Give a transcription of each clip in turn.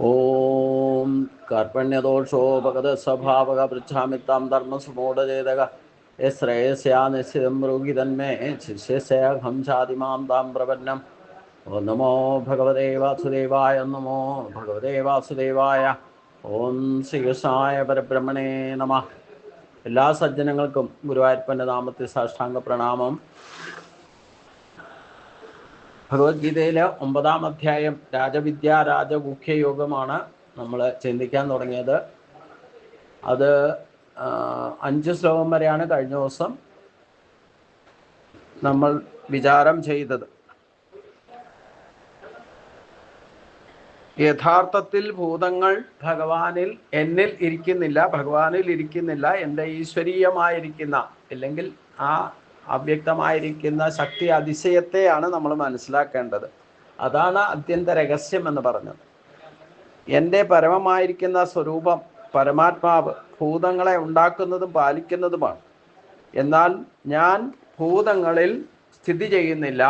ഓം കർപ്പണ്യദോഷോപഗത സ്വഭാവക പൃച്ഛാമിത്താം ധർമ്മസുമൂഢചേതക ശ്രേയസ്യാ നിശ്ചിതം ബ്രൂഹി തന്മേ ശിഷ്യസ്യഹം ചാതിമാം താം പ്രപന്നം. ഓം നമോ ഭഗവതേ വാസുദേവായ. നമോ ഭഗവതേ വാസുദേവായ. ഓം ശ്രീകൃഷ്ണായ പരബ്രഹ്മണേ നമഃ. എല്ലാ സജ്ജനങ്ങൾക്കും ഗുരുവായൂരപ്പൻ്റെ നാമത്തിൽ സാഷ്ടാംഗ പ്രണാമം. ഭഗവത്ഗീതയിലെ 9-ാം അധ്യായം രാജവിദ്യ രാജഗുഹ്യയോഗമാണ് നമ്മൾ ചിന്തിക്കാൻ തുടങ്ങിയത്. അത് 5 ശ്ലോകം വരെയാണ് കഴിഞ്ഞ ദിവസം നമ്മൾ വിചാരം ചെയ്തത്. യഥാർത്ഥത്തിൽ ഭൂതങ്ങൾ ഭഗവാനിൽ എന്നിൽ ഇരിക്കുന്നില്ല, ഭഗവാനിൽ ഇരിക്കുന്നില്ല. എൻ്റെ ഈശ്വരീയമായിരിക്കുന്ന അല്ലെങ്കിൽ ആ അവ്യക്തമായിരിക്കുന്ന ശക്തി അതിശയത്തെയാണ് നമ്മൾ മനസ്സിലാക്കേണ്ടത്. അതാണ് അത്യന്ത രഹസ്യം എന്ന് പറഞ്ഞത്. എൻ്റെ പരമമായിരിക്കുന്ന സ്വരൂപം പരമാത്മാവ് ഭൂതങ്ങളെ ഉണ്ടാക്കുന്നതും പാലിക്കുന്നതുമാണ്. എന്നാൽ ഞാൻ ഭൂതങ്ങളിൽ സ്ഥിതി ചെയ്യുന്നില്ല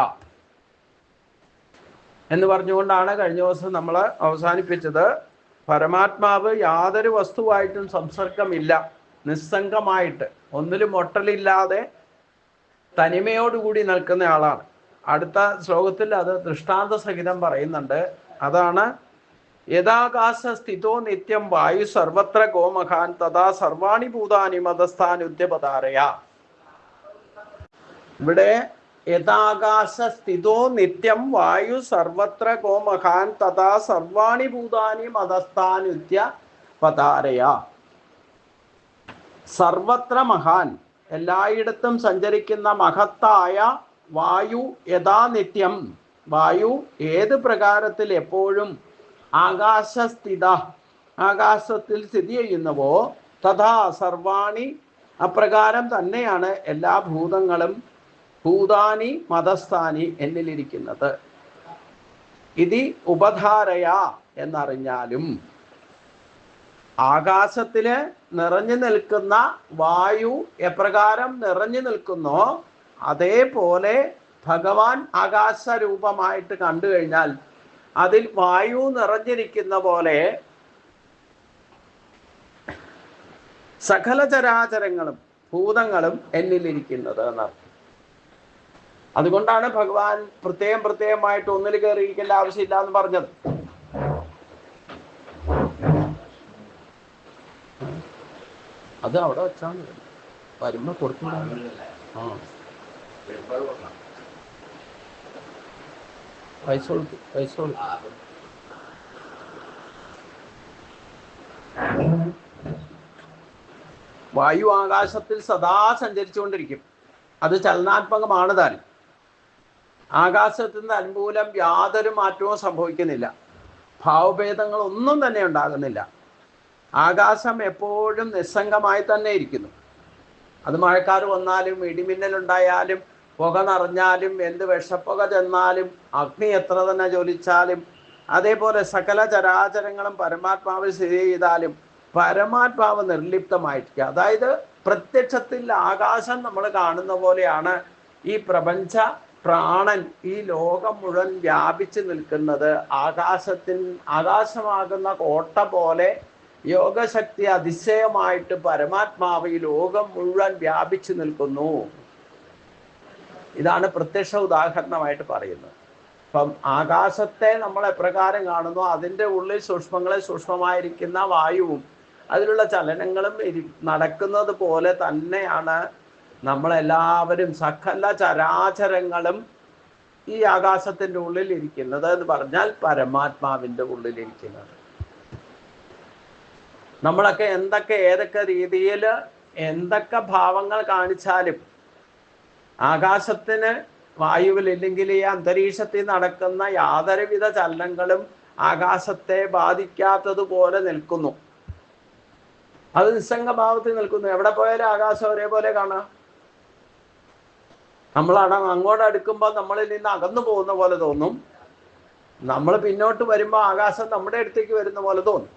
എന്ന് പറഞ്ഞുകൊണ്ടാണ് കഴിഞ്ഞ ദിവസം നമ്മൾ അവസാനിപ്പിച്ചത്. പരമാത്മാവ് യാതൊരു വസ്തുവായിട്ടും സംസർഗമില്ല, നിസ്സംഗമായിട്ട് ഒന്നിലും ഒട്ടലില്ലാതെ തനിമയോടുകൂടി നിൽക്കുന്ന ആളാണ്. അടുത്ത ശ്ലോകത്തിൽ അത് ദൃഷ്ടാന്ത സഹിതം പറയുന്നുണ്ട്. അതാണ് യഥാകാശ സ്ഥിതോ നിത്യം വായു സർവത്ര ഗോമഹാൻ തഥാ സർവാണി ഭൂതാനി മതസ്ഥാനുദ്യപതാരയ. ഇവിടെ യഥാകാശ സ്ഥിതോ നിത്യം വായു സർവത്ര ഗോമഹാൻ തഥാ സർവാണി ഭൂതാനി മതസ്ഥാനുദ്യപതാരയ. സർവത്ര മഹാൻ, എല്ലായിടത്തും സഞ്ചരിക്കുന്ന മഹത്തായ വായു യഥാനിത്യം, വായു ഏത് പ്രകാരത്തിൽ എപ്പോഴും ആകാശസ്ഥിത, ആകാശത്തിൽ സ്ഥിതി ചെയ്യുന്നവോ തഥാ സർവാണി, അപ്രകാരം തന്നെയാണ് എല്ലാ ഭൂതങ്ങളും ഭൂതാനി മതസ്ഥാനി എന്നിലിരിക്കുന്നത്. ഇതി ഉപധാരയ എന്നറിഞ്ഞാലും ആകാശത്തില് നിറഞ്ഞു നിൽക്കുന്ന വായു എപ്രകാരം നിറഞ്ഞു നിൽക്കുന്നോ അതേപോലെ ഭഗവാൻ ആകാശരൂപമായിട്ട് കണ്ടു കഴിഞ്ഞാൽ അതിൽ വായു നിറഞ്ഞിരിക്കുന്ന പോലെ സകല ചരാചരങ്ങളും ഭൂതങ്ങളും എന്നിലിരിക്കുന്നത് എന്നർത്ഥം. അതുകൊണ്ടാണ് ഭഗവാൻ പ്രത്യേകമായിട്ട് ഒന്നിൽ കയറിയിരിക്കേണ്ട ആവശ്യമില്ല എന്ന് പറഞ്ഞത്. അത് അവിടെ വെച്ചാണ് വരുമ്പോ കൊടുത്തു. പൈസ കൊടുത്തു. വായു ആകാശത്തിൽ സദാ സഞ്ചരിച്ചുകൊണ്ടിരിക്കും. അത് ചലനാത്മകമാണ് താനും. ആകാശത്തിന് അനുകൂലം യാതൊരു മാറ്റവും സംഭവിക്കുന്നില്ല, ഭാവഭേദങ്ങളൊന്നും തന്നെ ഉണ്ടാകുന്നില്ല. ആകാശം എപ്പോഴും നിസ്സംഗമായി തന്നെ ഇരിക്കുന്നു. അത് മഴക്കാർ വന്നാലും ഇടിമിന്നലുണ്ടായാലും പുക നിറഞ്ഞാലും എന്ത് വിഷപ്പുക ചെന്നാലും അഗ്നി എത്ര തന്നെ ജ്വലിച്ചാലും അതേപോലെ സകല ചരാചരങ്ങളും പരമാത്മാവിൽ സ്ഥിതി ചെയ്താലും പരമാത്മാവ് നിർലിപ്തമായിരിക്കുക. അതായത് പ്രത്യക്ഷത്തിൽ ആകാശം നമ്മൾ കാണുന്ന പോലെയാണ് ഈ പ്രപഞ്ച പ്രാണൻ, ഈ ലോകം മുഴുവൻ വ്യാപിച്ചു നിൽക്കുന്നത്. ആകാശമാകുന്ന കോട്ട പോലെ യോഗശക്തി അതിശയമായിട്ട് പരമാത്മാവ് ഈ ലോകം മുഴുവൻ വ്യാപിച്ചു നിൽക്കുന്നു. ഇതാണ് പ്രത്യക്ഷ ഉദാഹരണമായിട്ട് പറയുന്നത്. അപ്പം ആകാശത്തെ നമ്മൾ എപ്രകാരം കാണുന്നു അതിൻ്റെ ഉള്ളിൽ സൂക്ഷ്മമായിരിക്കുന്ന വായുവും അതിലുള്ള ചലനങ്ങളും നടക്കുന്നത് പോലെ തന്നെയാണ് നമ്മളെല്ലാവരും സകല ചരാചരങ്ങളും ഈ ആകാശത്തിൻ്റെ ഉള്ളിൽ ഇരിക്കുന്നത് എന്ന് പറഞ്ഞാൽ പരമാത്മാവിൻ്റെ ഉള്ളിലിരിക്കുന്നത്. നമ്മളൊക്കെ ഏതൊക്കെ രീതിയിൽ എന്തൊക്കെ ഭാവങ്ങൾ കാണിച്ചാലും ആകാശത്തിന് വായുവിൽ ഇല്ലെങ്കിൽ ഈ അന്തരീക്ഷത്തിൽ നടക്കുന്ന യാതൊരുവിധ ചലനങ്ങളും ആകാശത്തെ ബാധിക്കാത്തതുപോലെ നിൽക്കുന്നു. അത് നിസ്സംഗഭാവത്തിൽ നിൽക്കുന്നു. എവിടെ പോയാലും ആകാശം ഒരേപോലെ കാണാം. അങ്ങോട്ട് അടുക്കുമ്പോൾ നമ്മളിൽ നിന്ന് അകന്നു പോകുന്ന പോലെ തോന്നും. നമ്മൾ പിന്നോട്ട് വരുമ്പോൾ ആകാശം നമ്മുടെ അടുത്തേക്ക് വരുന്ന പോലെ തോന്നും.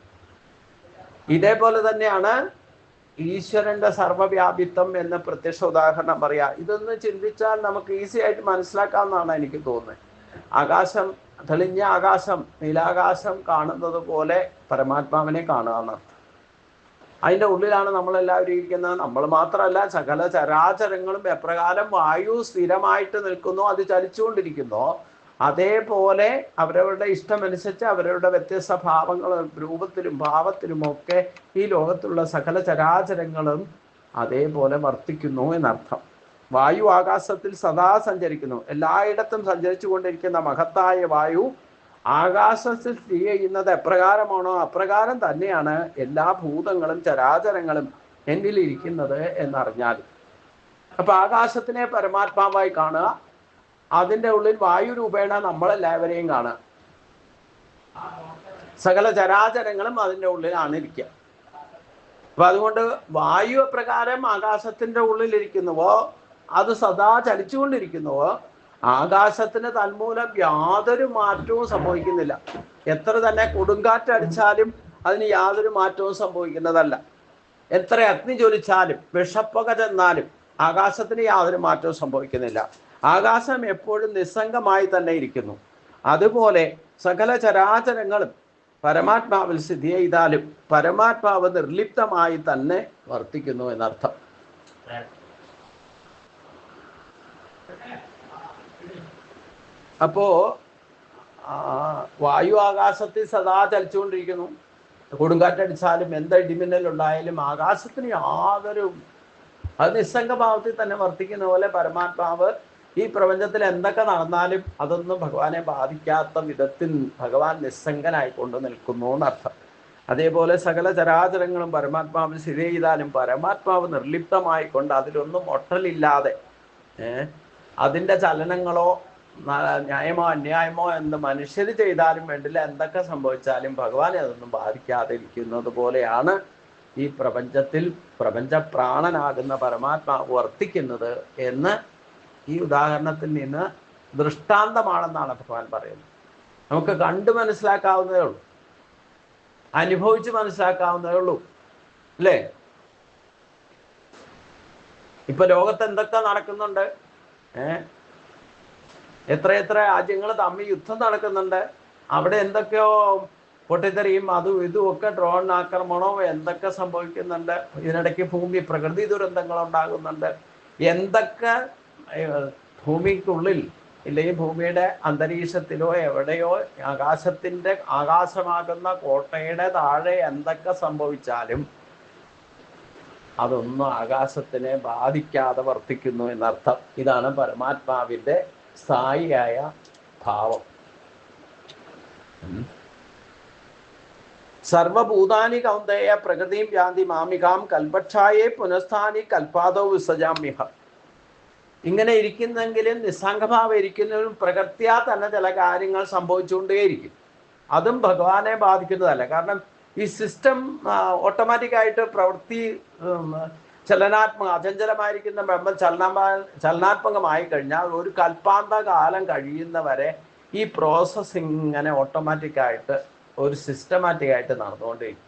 ഇതേപോലെ തന്നെയാണ് ഈശ്വരന്റെ സർവ്വവ്യാപിത്വം എന്ന പ്രത്യക്ഷ ഉദാഹരണം പറയാ. ഇതൊന്ന് ചിന്തിച്ചാൽ നമുക്ക് ഈസി ആയിട്ട് മനസ്സിലാക്കാമെന്നാണ് എനിക്ക് തോന്നുന്നത്. ആകാശം തെളിഞ്ഞ ആകാശം, നീലാകാശം കാണുന്നത് പോലെ പരമാത്മാവിനെ കാണുക എന്നർത്ഥം. അതിൻ്റെ ഉള്ളിലാണ് നമ്മളെല്ലാവരും ഇരിക്കുന്നത്. നമ്മൾ മാത്രമല്ല, സകല ചരാചരങ്ങളും എപ്രകാരം വായു സ്ഥിരമായിട്ട് നിൽക്കുന്നു, അത് ചലിച്ചുകൊണ്ടിരിക്കുന്നു, അതേപോലെ അവരവരുടെ ഇഷ്ടമനുസരിച്ച് അവരവരുടെ വ്യത്യസ്ത ഭാവങ്ങളും രൂപത്തിലും ഭാവത്തിലും ഒക്കെ ഈ ലോകത്തുള്ള സകല ചരാചരങ്ങളും അതേപോലെ വർത്തിക്കുന്നു എന്നർത്ഥം. വായു ആകാശത്തിൽ സദാ സഞ്ചരിക്കുന്നു. എല്ലായിടത്തും സഞ്ചരിച്ചു കൊണ്ടിരിക്കുന്ന മഹത്തായ വായു ആകാശത്തിൽ സ്ഥിതി ചെയ്യുന്നത് എപ്രകാരമാണോ അപ്രകാരം തന്നെയാണ് എല്ലാ ഭൂതങ്ങളും ചരാചരങ്ങളും എന്നിലിരിക്കുന്നത് എന്നറിഞ്ഞാൽ. അപ്പൊ ആകാശത്തിനെ പരമാത്മാവായി കാണുക, അതിൻ്റെ ഉള്ളിൽ വായു രൂപേണ നമ്മളെല്ലാവരെയും കാണുക. സകല ചരാചരങ്ങളും അതിൻ്റെ ഉള്ളിലാണ് ഇരിക്കുക. അപ്പൊ അതുകൊണ്ട് വായു പ്രകാരം ആകാശത്തിന്റെ ഉള്ളിലിരിക്കുന്നുവോ, അത് സദാ ചലിച്ചുകൊണ്ടിരിക്കുന്നുവോ, ആകാശത്തിന് തന്മൂലം യാതൊരു മാറ്റവും സംഭവിക്കുന്നില്ല. എത്ര തന്നെ കൊടുങ്കാറ്റടിച്ചാലും അതിന് യാതൊരു മാറ്റവും സംഭവിക്കുന്നതല്ല. എത്ര അഗ്നി ജ്വലിച്ചാലും വിഷപ്പുക ചെന്നാലും ആകാശത്തിന് യാതൊരു മാറ്റവും സംഭവിക്കുന്നില്ല. ആകാശം എപ്പോഴും നിസ്സംഗമായി തന്നെ ഇരിക്കുന്നു. അതുപോലെ സകല ചരാചരങ്ങളും പരമാത്മാവിൽ സ്ഥിതി ചെയ്താലും പരമാത്മാവ് നിർലിപ്തമായി തന്നെ വർത്തിക്കുന്നു എന്നർത്ഥം. അപ്പോ വായു ആകാശത്തിൽ സദാ ചലിച്ചുകൊണ്ടിരിക്കുന്നു. കൊടുങ്കാറ്റടിച്ചാലും എന്ത് ഇടിമിന്നലുണ്ടായാലും ആകാശത്തിന് യാതൊരു, അത് നിസ്സംഗഭാവത്തിൽ തന്നെ വർത്തിക്കുന്ന പോലെ പരമാത്മാവ് ഈ പ്രപഞ്ചത്തിൽ എന്തൊക്കെ നടന്നാലും അതൊന്നും ഭഗവാനെ ബാധിക്കാത്ത വിധത്തിൽ ഭഗവാൻ നിസ്സംഗനായിക്കൊണ്ട് നിൽക്കുന്നു എന്നർത്ഥം. അതേപോലെ സകല ചരാചരങ്ങളും പരമാത്മാവിൽ സ്ഥിതി ചെയ്താലും പരമാത്മാവ് നിർലിപ്തമായിക്കൊണ്ട് അതിലൊന്നും ഒട്ടലില്ലാതെ അതിൻ്റെ ചലനങ്ങളോ ന്യായമോ അന്യായമോ എന്ന് മനുഷ്യർ ചെയ്താലും വേണ്ടില്ല, എന്തൊക്കെ സംഭവിച്ചാലും ഭഗവാനെ അതൊന്നും ബാധിക്കാതെ ഇരിക്കുന്നത് പോലെയാണ് ഈ പ്രപഞ്ചത്തിൽ പ്രപഞ്ച പ്രാണനാകുന്ന പരമാത്മാവ് വർത്തിക്കുന്നത് എന്ന് ഈ ഉദാഹരണത്തിൽ നിന്ന് ദൃഷ്ടാന്തമാണെന്നാണ് ഭഗവാൻ പറയുന്നത്. നമുക്ക് കണ്ടു മനസ്സിലാക്കാവുന്നതേ ഉള്ളൂ, അനുഭവിച്ച് മനസ്സിലാക്കാവുന്നതേ ഉള്ളൂ, അല്ലേ? ഇപ്പൊ ലോകത്ത് എന്തൊക്കെ നടക്കുന്നുണ്ട്, എത്രയെത്ര രാജ്യങ്ങൾ തമ്മിൽ യുദ്ധം നടക്കുന്നുണ്ട്, അവിടെ എന്തൊക്കെയോ പൊട്ടിത്തെറിയും അതും ഇതും ഒക്കെ ഡ്രോൺ ആക്രമണവും എന്തൊക്കെ സംഭവിക്കുന്നുണ്ട്. ഇതിനിടയ്ക്ക് പ്രകൃതി ദുരന്തങ്ങൾ ഉണ്ടാകുന്നുണ്ട്. എന്തൊക്കെ ഭൂമിക്കുള്ളിൽ ഇല്ലെങ്കിൽ ഭൂമിയുടെ അന്തരീക്ഷത്തിലോ എവിടെയോ ആകാശമാകുന്ന കോട്ടയുടെ താഴെ എന്തൊക്കെ സംഭവിച്ചാലും അതൊന്നും ആകാശത്തിനെ ബാധിക്കാതെ വർത്തിക്കുന്നു എന്നർത്ഥം. ഇതാണ് പരമാത്മാവിൻ്റെ സ്ഥായിയായ ഭാവം. സർവഭൂതാനി കൗന്ദേയ പ്രകൃതിയും യാന്തി മാമികാം കൽപക്ഷായേ പുനഃസ്ഥാനി കൽപാദോ വിസജാമ്യഹ. ഇങ്ങനെ ഇരിക്കുന്നെങ്കിലും നിസ്സംഗഭാവം ഇരിക്കുന്നതിനും പ്രകൃത്യാ തന്നെ ചില കാര്യങ്ങൾ സംഭവിച്ചുകൊണ്ടേയിരിക്കും. അതും ഭഗവാനെ ബാധിക്കുന്നതല്ല. കാരണം ഈ സിസ്റ്റം ഓട്ടോമാറ്റിക്കായിട്ട് പ്രവൃത്തി അചഞ്ചലമായിരിക്കുന്ന ബ്രഹ്മം ചലനാത്മകമായി കഴിഞ്ഞാൽ ഒരു കൽപ്പാന്ത കാലം കഴിയുന്നവരെ ഈ പ്രോസസ് ഇങ്ങനെ ഓട്ടോമാറ്റിക്കായിട്ട് ഒരു സിസ്റ്റമാറ്റിക്കായിട്ട് നടന്നുകൊണ്ടേയിരിക്കും.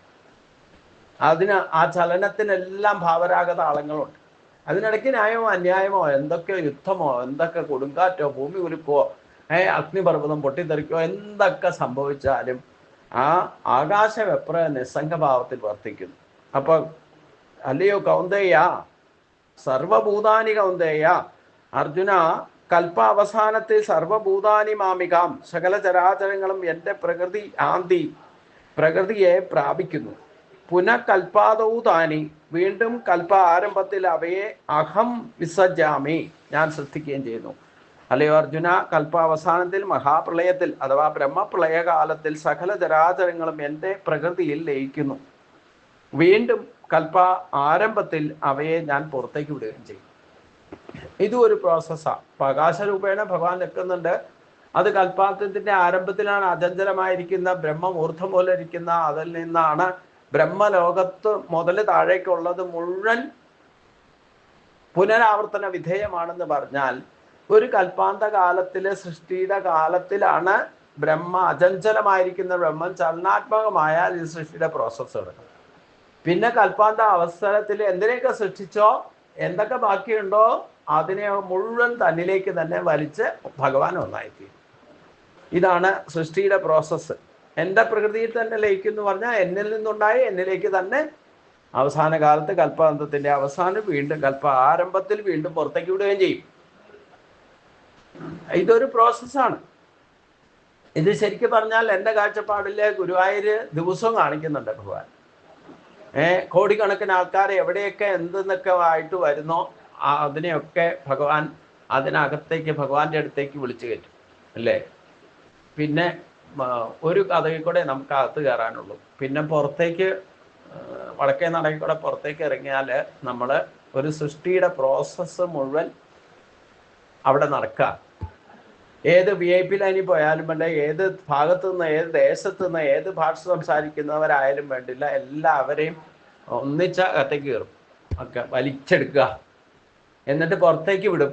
ആ ചലനത്തിനെല്ലാം ഭാവരാഗത താളങ്ങളുണ്ട്. അതിനിടയ്ക്ക് ന്യായമോ അന്യായമോ എന്തൊക്കെ യുദ്ധമോ എന്തൊക്കെ കൊടുങ്കാറ്റോ ഭൂമി കുലുക്കോ അഗ്നിപർവ്വതം പൊട്ടിത്തെറിക്കോ എന്തൊക്കെ സംഭവിച്ചാലും ആ ആകാശം എപ്പോഴും നിസ്സംഗഭാവത്തിൽ വർത്തിക്കുന്നു. അപ്പൊ അല്ലയോ കൗന്ദേയ, സർവഭൂതാനി കൗന്ദേയ, അർജുന കൽപ്പ അവസാനത്തിൽ സർവഭൂതാനി മാമികാം, സകല ചരാചരങ്ങളും എൻ്റെ പ്രകൃതിയെ പ്രാപിക്കുന്നു. പുനഃകൽപാദൗ താനി, വീണ്ടും കൽപ്പ ആരംഭത്തിൽ അവയെ അഹം വിസജാമി, ഞാൻ സൃഷ്ടിക്കുകയും ചെയ്യുന്നു. അല്ലയോ അർജുന, കൽപ്പ അവസാനത്തിൽ മഹാപ്രളയത്തിൽ അഥവാ ബ്രഹ്മപ്രളയകാലത്തിൽ സകല ചരാചരങ്ങളും എൻ്റെ പ്രകൃതിയിൽ ലയിക്കുന്നു. വീണ്ടും കൽപ്പ ആരംഭത്തിൽ അവയെ ഞാൻ പുറത്തേക്ക് വിടുകയും ചെയ്യും. ഇതും ഒരു പ്രോസസ്സാണ്. പ്രകാശരൂപേണ ഭഗവാൻ നിൽക്കുന്നുണ്ട്. അത് കൽപ്പാന്തത്തിന്റെ ആരംഭത്തിലാണ് അചഞ്ചലമായിരിക്കുന്ന ബ്രഹ്മം ഊർദ്ധം പോലെ ഇരിക്കുന്ന അതിൽ നിന്നാണ് ബ്രഹ്മലോകത്ത് മുതൽ താഴേക്കുള്ളത് മുഴുവൻ പുനരാവർത്തന വിധേയമാണെന്ന് പറഞ്ഞാൽ ഒരു കൽപ്പാന്ത കാലത്തിലെ സൃഷ്ടിയുടെ കാലത്തിലാണ് അചഞ്ചലമായിരിക്കുന്ന ബ്രഹ്മം ചലനാത്മകമായാൽ ഈ സൃഷ്ടിയുടെ പ്രോസസ്സ് നടക്കും. പിന്നെ കൽപ്പാന്ത അവസരത്തിൽ എന്തിനെയൊക്കെ സൃഷ്ടിച്ചോ എന്തൊക്കെ ബാക്കിയുണ്ടോ അതിനെ മുഴുവൻ തന്നിലേക്ക് തന്നെ വലിച്ച് ഭഗവാൻ ഒന്നായിത്തീരും. ഇതാണ് സൃഷ്ടിയുടെ പ്രോസസ്സ്. എൻ്റെ പ്രകൃതിയിൽ തന്നെ ലയിക്കും എന്ന് പറഞ്ഞാൽ എന്നിൽ നിന്നുണ്ടായി എന്നിലേക്ക് തന്നെ അവസാന കാലത്ത് കൽപ്പാന്തത്തിൻ്റെ അവസാനം വീണ്ടും ആരംഭത്തിൽ വീണ്ടും പുറത്തേക്ക് വിടുകയും ചെയ്യും. ഇതൊരു പ്രോസസ്സാണ്. ഇത് ശരിക്കും പറഞ്ഞാൽ എൻ്റെ കാഴ്ചപ്പാടിലെ ഗുരുവായൂര് ദിവസവും കാണിക്കുന്നുണ്ട് ഭഗവാൻ. കോടിക്കണക്കിന് ആൾക്കാർ എവിടെയൊക്കെ എന്തെന്നൊക്കെ ആയിട്ട് വരുന്നോ അതിനെയൊക്കെ ഭഗവാൻ അതിനകത്തേക്ക് ഭഗവാന്റെ അടുത്തേക്ക് വിളിച്ചു കയറ്റും അല്ലേ. പിന്നെ ഒരു കഥയിൽ കൂടെ നമുക്ക് അകത്ത് കയറാനുള്ളൂ. പിന്നെ പുറത്തേക്ക് വടക്കേ നടയിൽ കൂടെ പുറത്തേക്ക് ഇറങ്ങിയാൽ നമ്മൾ ഒരു സൃഷ്ടിയുടെ പ്രോസസ്സ് മുഴുവൻ അവിടെ നടക്കുക. ഏത് VIP ലൈനിൽ പോയാലും വേണ്ട, ഏത് ഭാഗത്തു നിന്ന്, ഏത് ദേശത്തു നിന്ന്, ഏത് ഭാഷ സംസാരിക്കുന്നവരായാലും വേണ്ടില്ല, എല്ലാവരെയും ഒന്നിച്ച അകത്തേക്ക് കയറും, ഒക്കെ വലിച്ചെടുക്കുക. എന്നിട്ട് പുറത്തേക്ക് വിടും.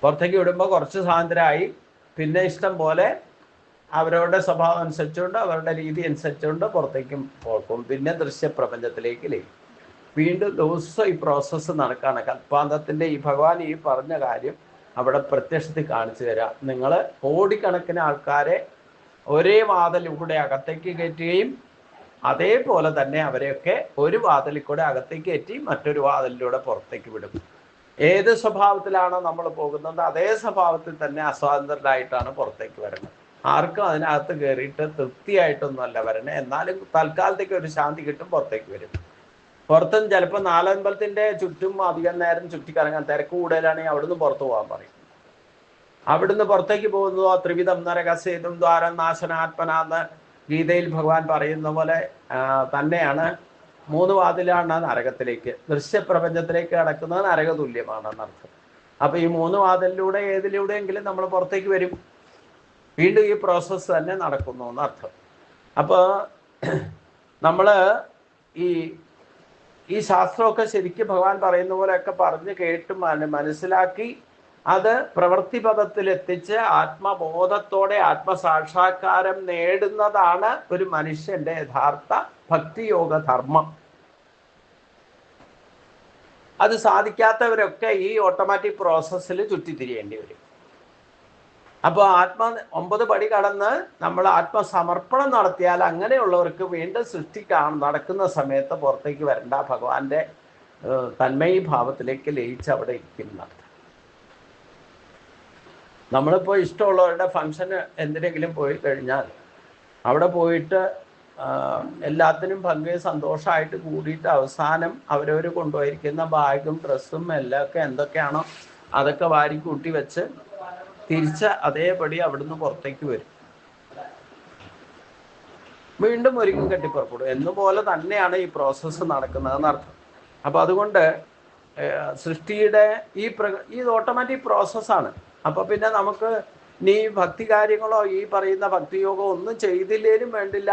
പുറത്തേക്ക് വിടുമ്പോൾ കുറച്ച് സ്വാതന്ത്ര്യമായി. പിന്നെ ഇഷ്ടം പോലെ അവരവരുടെ സ്വഭാവം അനുസരിച്ചുകൊണ്ട് അവരുടെ രീതി അനുസരിച്ചുകൊണ്ട് പുറത്തേക്കും പോക്കും. പിന്നെ ദൃശ്യപ്രപഞ്ചത്തിലേക്ക് ലയിക്കും. വീണ്ടും ദിവസം ഈ പ്രോസസ്സ് നടക്കുകയാണ്. കൽപ്പാന്തത്തിൻ്റെ ഈ ഭഗവാൻ ഈ പറഞ്ഞ കാര്യം അവിടെ പ്രത്യക്ഷത്തിൽ കാണിച്ചു തരാം. നിങ്ങൾ കോടിക്കണക്കിന് ആൾക്കാരെ ഒരേ വാതിലൂടെ അകത്തേക്ക് കയറ്റുകയും അതേപോലെ തന്നെ അവരെയൊക്കെ ഒരു വാതിലിൽ കൂടെ അകത്തേക്ക് കയറ്റി മറ്റൊരു വാതിലിലൂടെ പുറത്തേക്ക് വിടും. ഏത് സ്വഭാവത്തിലാണോ നമ്മൾ പോകുന്നത് അതേ സ്വഭാവത്തിൽ തന്നെ അസ്വാതന്ത്ര്യരായിട്ടാണ് പുറത്തേക്ക് വരുന്നത്. ആർക്കും അതിനകത്ത് കയറിയിട്ട് തൃപ്തിയായിട്ടൊന്നുമല്ല വരണേ. എന്നാലും തൽക്കാലത്തേക്ക് ഒരു ശാന്തി കിട്ടും, പുറത്തേക്ക് വരും. പുറത്തും ചിലപ്പോൾ നാലമ്പലത്തിൻ്റെ ചുറ്റും അധികം നേരം ചുറ്റിക്കറങ്ങാൻ തിരക്ക് കൂടുതലാണെങ്കിൽ അവിടുന്ന് പുറത്തു പോകാൻ പറയും. അവിടുന്ന് പുറത്തേക്ക് പോകുന്നതോ ത്രിവിധം നരകസേതും ദ്വാരം നാശനാത്മനാന്ന് ഗീതയിൽ ഭഗവാൻ പറയുന്ന പോലെ തന്നെയാണ്. 3 വാതിലാണ് നരകത്തിലേക്ക്. ദൃശ്യപ്രപഞ്ചത്തിലേക്ക് കടക്കുന്നത് നരക തുല്യമാണെന്നർത്ഥം. അപ്പൊ ഈ 3 വാതിലിലൂടെ ഏതിലൂടെയെങ്കിലും നമ്മൾ പുറത്തേക്ക് വരും. വീണ്ടും ഈ പ്രോസസ്സ് തന്നെ നടക്കുന്നു എന്നർത്ഥം. അപ്പോൾ നമ്മൾ ഈ ശാസ്ത്രമൊക്കെ ശരിക്കും ഭഗവാൻ പറയുന്ന പോലെയൊക്കെ പറഞ്ഞ് കേട്ട് മനസ്സിലാക്കി അത് പ്രവൃത്തിപഥത്തിൽ എത്തിച്ച് ആത്മബോധത്തോടെ ആത്മസാക്ഷാത്കാരം നേടുന്നതാണ് ഒരു മനുഷ്യന്റെ യഥാർത്ഥ ഭക്തിയോഗ ധർമ്മം. അത് സാധിക്കാത്തവരൊക്കെ ഈ ഓട്ടോമാറ്റിക് പ്രോസസ്സിൽ ചുറ്റിത്തിരിയേണ്ടി വരും. അപ്പോൾ 9 പടി കടന്ന് നമ്മൾ ആത്മസമർപ്പണം നടത്തിയാൽ അങ്ങനെയുള്ളവർക്ക് വീണ്ടും സൃഷ്ടി നടക്കുന്ന സമയത്ത് പുറത്തേക്ക് വരണ്ട, ഭഗവാന്റെ തന്മയി ഭാവത്തിലേക്ക് ലയിച്ച് അവിടെ ഇരിക്കുന്നതാണ്. നമ്മളിപ്പോൾ ഇഷ്ടമുള്ളവരുടെ ഫംഗ്ഷന് എന്തിനെങ്കിലും പോയി കഴിഞ്ഞാൽ അവിടെ പോയിട്ട് എല്ലാത്തിനും പങ്ക് സന്തോഷമായിട്ട് കൂടിയിട്ട് അവസാനം അവരവർ കൊണ്ടുപോയിരിക്കുന്ന ബാഗും ഡ്രസ്സും എല്ലാമൊക്കെ എന്തൊക്കെയാണോ അതൊക്കെ വാരി കൂട്ടി വെച്ച് തിരിച്ച് അതേപടി അവിടുന്ന് പുറത്തേക്ക് വരും. വീണ്ടും ഒരുങ്ങി കെട്ടിപ്പുറപ്പെടും. എന്നുപോലെ തന്നെയാണ് ഈ പ്രോസസ്സ് നടക്കുന്നതെന്നർത്ഥം. അപ്പോൾ അതുകൊണ്ട് സൃഷ്ടിയുടെ ഇത് ഓട്ടോമാറ്റിക് പ്രോസസ്സാണ്. അപ്പോൾ പിന്നെ നമുക്ക് നീ ഭക്തി കാര്യങ്ങളോ ഈ പറയുന്ന ഭക്തിയോഗോ ഒന്നും ചെയ്തില്ലേലും വേണ്ടില്ല,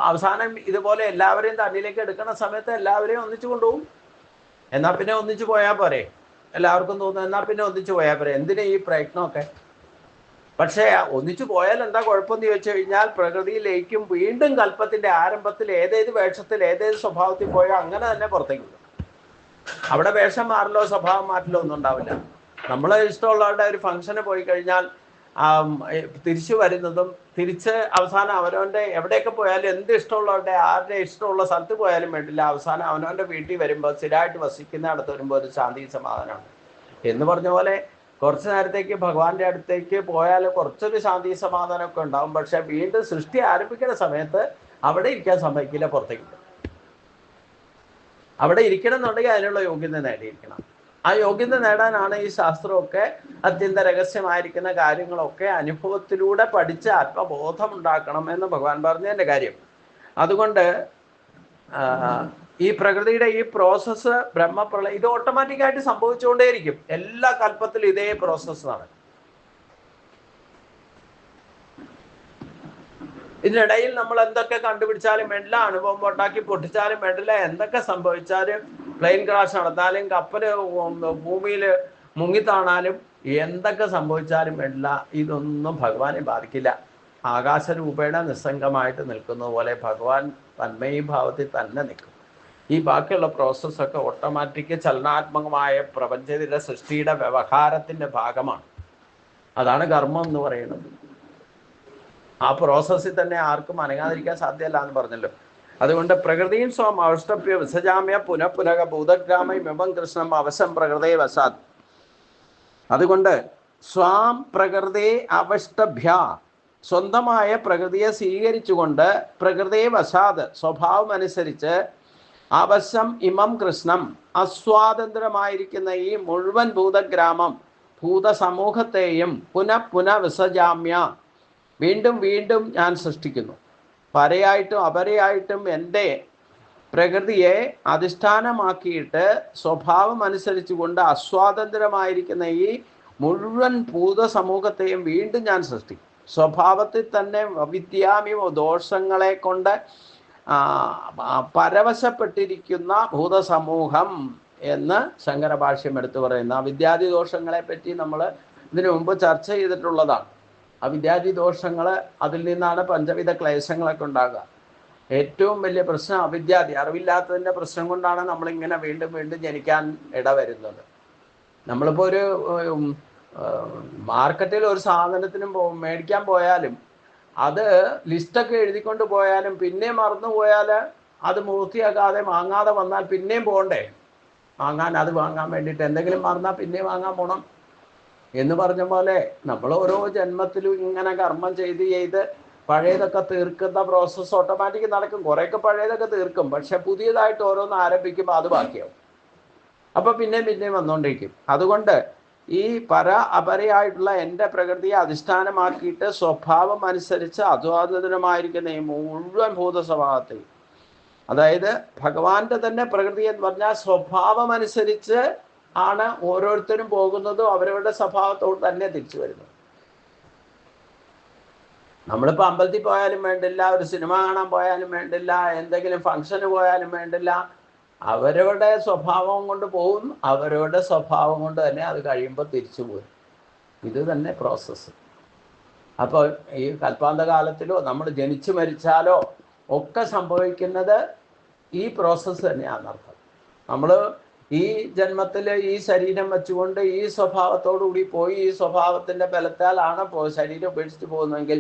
അവസാനം ഇതുപോലെ എല്ലാവരെയും തന്നിലേക്ക് എടുക്കുന്ന സമയത്ത് എല്ലാവരെയും ഒന്നിച്ചു കൊണ്ടുപോകും. എന്നാൽ പിന്നെ ഒന്നിച്ചു പോയാൽ പോരെ, എല്ലാവർക്കും തോന്നുന്നു എന്നാൽ പിന്നെ ഒന്നിച്ചു പോയാൽ പോരെ, എന്തിനാ ഈ പ്രയത്നമൊക്കെ. പക്ഷേ ഒന്നിച്ചു പോയാൽ എന്താ കുഴപ്പമെന്ന് ചോദിച്ചു കഴിഞ്ഞാൽ പ്രകൃതിയിലേക്കും വീണ്ടും കൽപ്പത്തിന്റെ ആരംഭത്തിൽ ഏതേത് വേഷത്തിൽ ഏതേത് സ്വഭാവത്തിൽ പോയോ അങ്ങനെ തന്നെ പുറത്തേക്ക് വിടും. അവിടെ വേഷം മാറലോ സ്വഭാവം മാറ്റലോ ഒന്നും ഉണ്ടാവില്ല. നമ്മളെ ഇഷ്ടമുള്ളവരുടെ ഒരു ഫംഗ്ഷന് പോയി കഴിഞ്ഞാൽ തിരിച്ചു വരുന്നതും തിരിച്ച് അവസാനം അവനവൻ്റെ എവിടെയൊക്കെ പോയാലും എന്ത് ഇഷ്ടമുള്ളവരുടെ ആരുടെ ഇഷ്ടമുള്ള സ്ഥലത്ത് പോയാലും വേണ്ടില്ല, അവസാനം അവനവൻ്റെ വീട്ടിൽ വരുമ്പോൾ സ്ഥിരമായിട്ട് വസിക്കുന്ന അടുത്ത് വരുമ്പോൾ ഒരു ശാന്തി സമാധാനമാണ് എന്ന് പറഞ്ഞ പോലെ കുറച്ച് നേരത്തേക്ക് ഭഗവാന്റെ അടുത്തേക്ക് പോയാൽ കുറച്ചൊരു ശാന്തി സമാധാനമൊക്കെ ഉണ്ടാവും. പക്ഷെ വീണ്ടും സൃഷ്ടി ആരംഭിക്കുന്ന സമയത്ത് അവിടെ ഇരിക്കാൻ സമ്മതിക്കില്ല, പുറത്തേക്ക് വിടും. അവിടെ ഇരിക്കണം എന്നുണ്ടെങ്കിൽ അതിനുള്ള യോഗ്യത നേടിയിരിക്കണം. ആ യോഗ്യത നേടാനാണ് ഈ ശാസ്ത്രമൊക്കെ അത്യന്ത രഹസ്യമായിരിക്കുന്ന കാര്യങ്ങളൊക്കെ അനുഭവത്തിലൂടെ പഠിച്ച് ആത്മബോധം ഉണ്ടാക്കണം എന്ന് ഭഗവാൻ പറഞ്ഞതിൻ്റെ കാര്യം. അതുകൊണ്ട് ഈ പ്രകൃതിയുടെ ഈ പ്രോസസ്സ് ബ്രഹ്മപ്രളയം ഇത് ഓട്ടോമാറ്റിക്കായിട്ട് സംഭവിച്ചുകൊണ്ടേയിരിക്കും. എല്ലാ കൽപ്പത്തിലും ഇതേ പ്രോസസ്സാണ്. ഇതിനിടയിൽ നമ്മൾ എന്തൊക്കെ കണ്ടുപിടിച്ചാലും വേണ്ടില്ല, അനുഭവം ഉണ്ടാക്കി പൊട്ടിച്ചാലും വേണ്ടില്ല, എന്തൊക്കെ സംഭവിച്ചാലും പ്ലെയിൻ ക്രാഷ് നടന്നാലും കപ്പൽ ഭൂമിയിൽ മുങ്ങിത്താണാലും എന്തൊക്കെ സംഭവിച്ചാലും വേണ്ടില്ല, ഇതൊന്നും ഭഗവാനെ ബാധിക്കില്ല. ആകാശരൂപേണ നിസ്സംഗമായിട്ട് നിൽക്കുന്ന പോലെ ഭഗവാൻ തന്മയീഭാവത്തിൽ തന്നെ നിൽക്കും. ഈ ബാക്കിയുള്ള പ്രോസസ്സൊക്കെ ഓട്ടോമാറ്റിക് ചലനാത്മകമായ പ്രപഞ്ചത്തിലെ സൃഷ്ടിയുടെ വ്യവഹാരത്തിൻ്റെ ഭാഗമാണ്. അതാണ് കർമ്മം എന്ന് പറയുന്നത്. ആ പ്രോസസ്സിൽ തന്നെ ആർക്കും അനങ്ങാതിരിക്കാൻ സാധ്യമല്ല എന്ന് പറഞ്ഞല്ലോ. അതുകൊണ്ട് പ്രകൃതിയും സ്വം അവഷ്ടപ്യ വിസജാമ്യ പുനഃപുനക ഭൂതഗ്രാമം കൃഷ്ണം അവശം പ്രകൃതേ വസാത്. അതുകൊണ്ട് സ്വാം പ്രകൃതേ അവഷ്ടഭ്യ, സ്വന്തമായ പ്രകൃതിയെ സ്വീകരിച്ചുകൊണ്ട് പ്രകൃതേ വസാത്, സ്വഭാവം അനുസരിച്ച് അവശം ഇമം കൃഷ്ണം, അസ്വാതന്ത്ര്യമായിരിക്കുന്ന ഈ മുഴുവൻ ഭൂതഗ്രാമം ഭൂതസമൂഹത്തെയും പുനഃ വിസജാമ്യ, വീണ്ടും വീണ്ടും ഞാൻ സൃഷ്ടിക്കുന്നു. പരയായിട്ടും അപരയായിട്ടും എൻ്റെ പ്രകൃതിയെ അധിഷ്ഠാനമാക്കിയിട്ട് സ്വഭാവം അനുസരിച്ചുകൊണ്ട് അസ്വാതന്ത്ര്യമായിരിക്കുന്ന ഈ മുഴുവൻ ഭൂതസമൂഹത്തെയും വീണ്ടും ഞാൻ സൃഷ്ടിക്കും. സ്വഭാവത്തിൽ തന്നെ അവിദ്യാമി ദോഷങ്ങളെ കൊണ്ട് പരവശപ്പെട്ടിരിക്കുന്ന ഭൂതസമൂഹം എന്ന് ശങ്കരഭാഷ്യം എടുത്തു പറയുന്ന അവിദ്യാദി ദോഷങ്ങളെ പറ്റി നമ്മൾ ഇതിനു മുമ്പ് ചർച്ച ചെയ്തിട്ടുള്ളതാണ്. അവിദ്യാദി ദോഷങ്ങൾ, അതിൽ നിന്നാണ് പഞ്ചവിധ ക്ലേശങ്ങളൊക്കെ ഉണ്ടാകുക. ഏറ്റവും വലിയ പ്രശ്നം അവിദ്യാദി, അറിവില്ലാത്തതിൻ്റെ പ്രശ്നം കൊണ്ടാണ് നമ്മളിങ്ങനെ വീണ്ടും വീണ്ടും ജനിക്കാൻ ഇടവരുന്നത്. നമ്മളിപ്പോൾ ഒരു മാർക്കറ്റിൽ ഒരു സാധനത്തിന് മേടിക്കാൻ പോയാലും അത് ലിസ്റ്റൊക്കെ എഴുതിക്കൊണ്ട് പോയാലും പിന്നെ മറന്നു പോയാൽ അത് പൂർത്തിയാക്കാതെ വാങ്ങാതെ വന്നാൽ പിന്നെയും പോകണ്ടേ അത് വാങ്ങാൻ വേണ്ടിയിട്ട്. എന്തെങ്കിലും മറന്നാൽ പിന്നെയും വാങ്ങാൻ പോകണം എന്ന് പറഞ്ഞ പോലെ നമ്മൾ ഓരോ ജന്മത്തിലും ഇങ്ങനെ കർമ്മം ചെയ്ത് പഴയതൊക്കെ തീർക്കുന്ന പ്രോസസ്സ് ഓട്ടോമാറ്റിക് നടക്കും. കുറേയൊക്കെ പഴയതൊക്കെ തീർക്കും, പക്ഷെ പുതിയതായിട്ട് ഓരോന്ന് ആരംഭിക്കുമ്പോൾ അത് ബാക്കിയാവും. അപ്പോൾ പിന്നെയും വന്നുകൊണ്ടിരിക്കും. അതുകൊണ്ട് ഈ അപരയായിട്ടുള്ള എൻ്റെ പ്രകൃതിയെ അധിഷ്ഠാനമാക്കിയിട്ട് സ്വഭാവം അനുസരിച്ച് അസ്വാതന്ത്ര്യമായിരിക്കുന്ന ഈ മുഴുവൻ ഭൂതസ്വഭാവത്തെ, അതായത് ഭഗവാന്റെ തന്നെ പ്രകൃതി എന്ന് പറഞ്ഞാൽ സ്വഭാവം അനുസരിച്ച് ആണ് ഓരോരുത്തരും പോകുന്നതും അവരവരുടെ സ്വഭാവത്തോട് തന്നെ തിരിച്ചു വരുന്നത്. നമ്മളിപ്പോൾ അമ്പലത്തിൽ പോയാലും വേണ്ടില്ല, ഒരു സിനിമ കാണാൻ പോയാലും വേണ്ടില്ല, എന്തെങ്കിലും ഫംഗ്ഷന് പോയാലും വേണ്ടില്ല, അവരവരുടെ സ്വഭാവം കൊണ്ട് പോകും. അവരവരുടെ സ്വഭാവം കൊണ്ട് തന്നെ അത് കഴിയുമ്പോൾ തിരിച്ചു പോരും. ഇത് തന്നെ പ്രോസസ്സ്. അപ്പോൾ ഈ കൽപ്പാന്ത കാലത്തിലോ നമ്മൾ ജനിച്ചു മരിച്ചാലോ ഒക്കെ സംഭവിക്കുന്നത് ഈ പ്രോസസ്സ് തന്നെയാണെന്നർത്ഥം. നമ്മൾ ഈ ജന്മത്തിൽ ഈ ശരീരം വെച്ചുകൊണ്ട് ഈ സ്വഭാവത്തോടു കൂടി പോയി ഈ സ്വഭാവത്തിൻ്റെ ബലത്താലാണ് ശരീരം ഉപേക്ഷിച്ച് പോകുന്നതെങ്കിൽ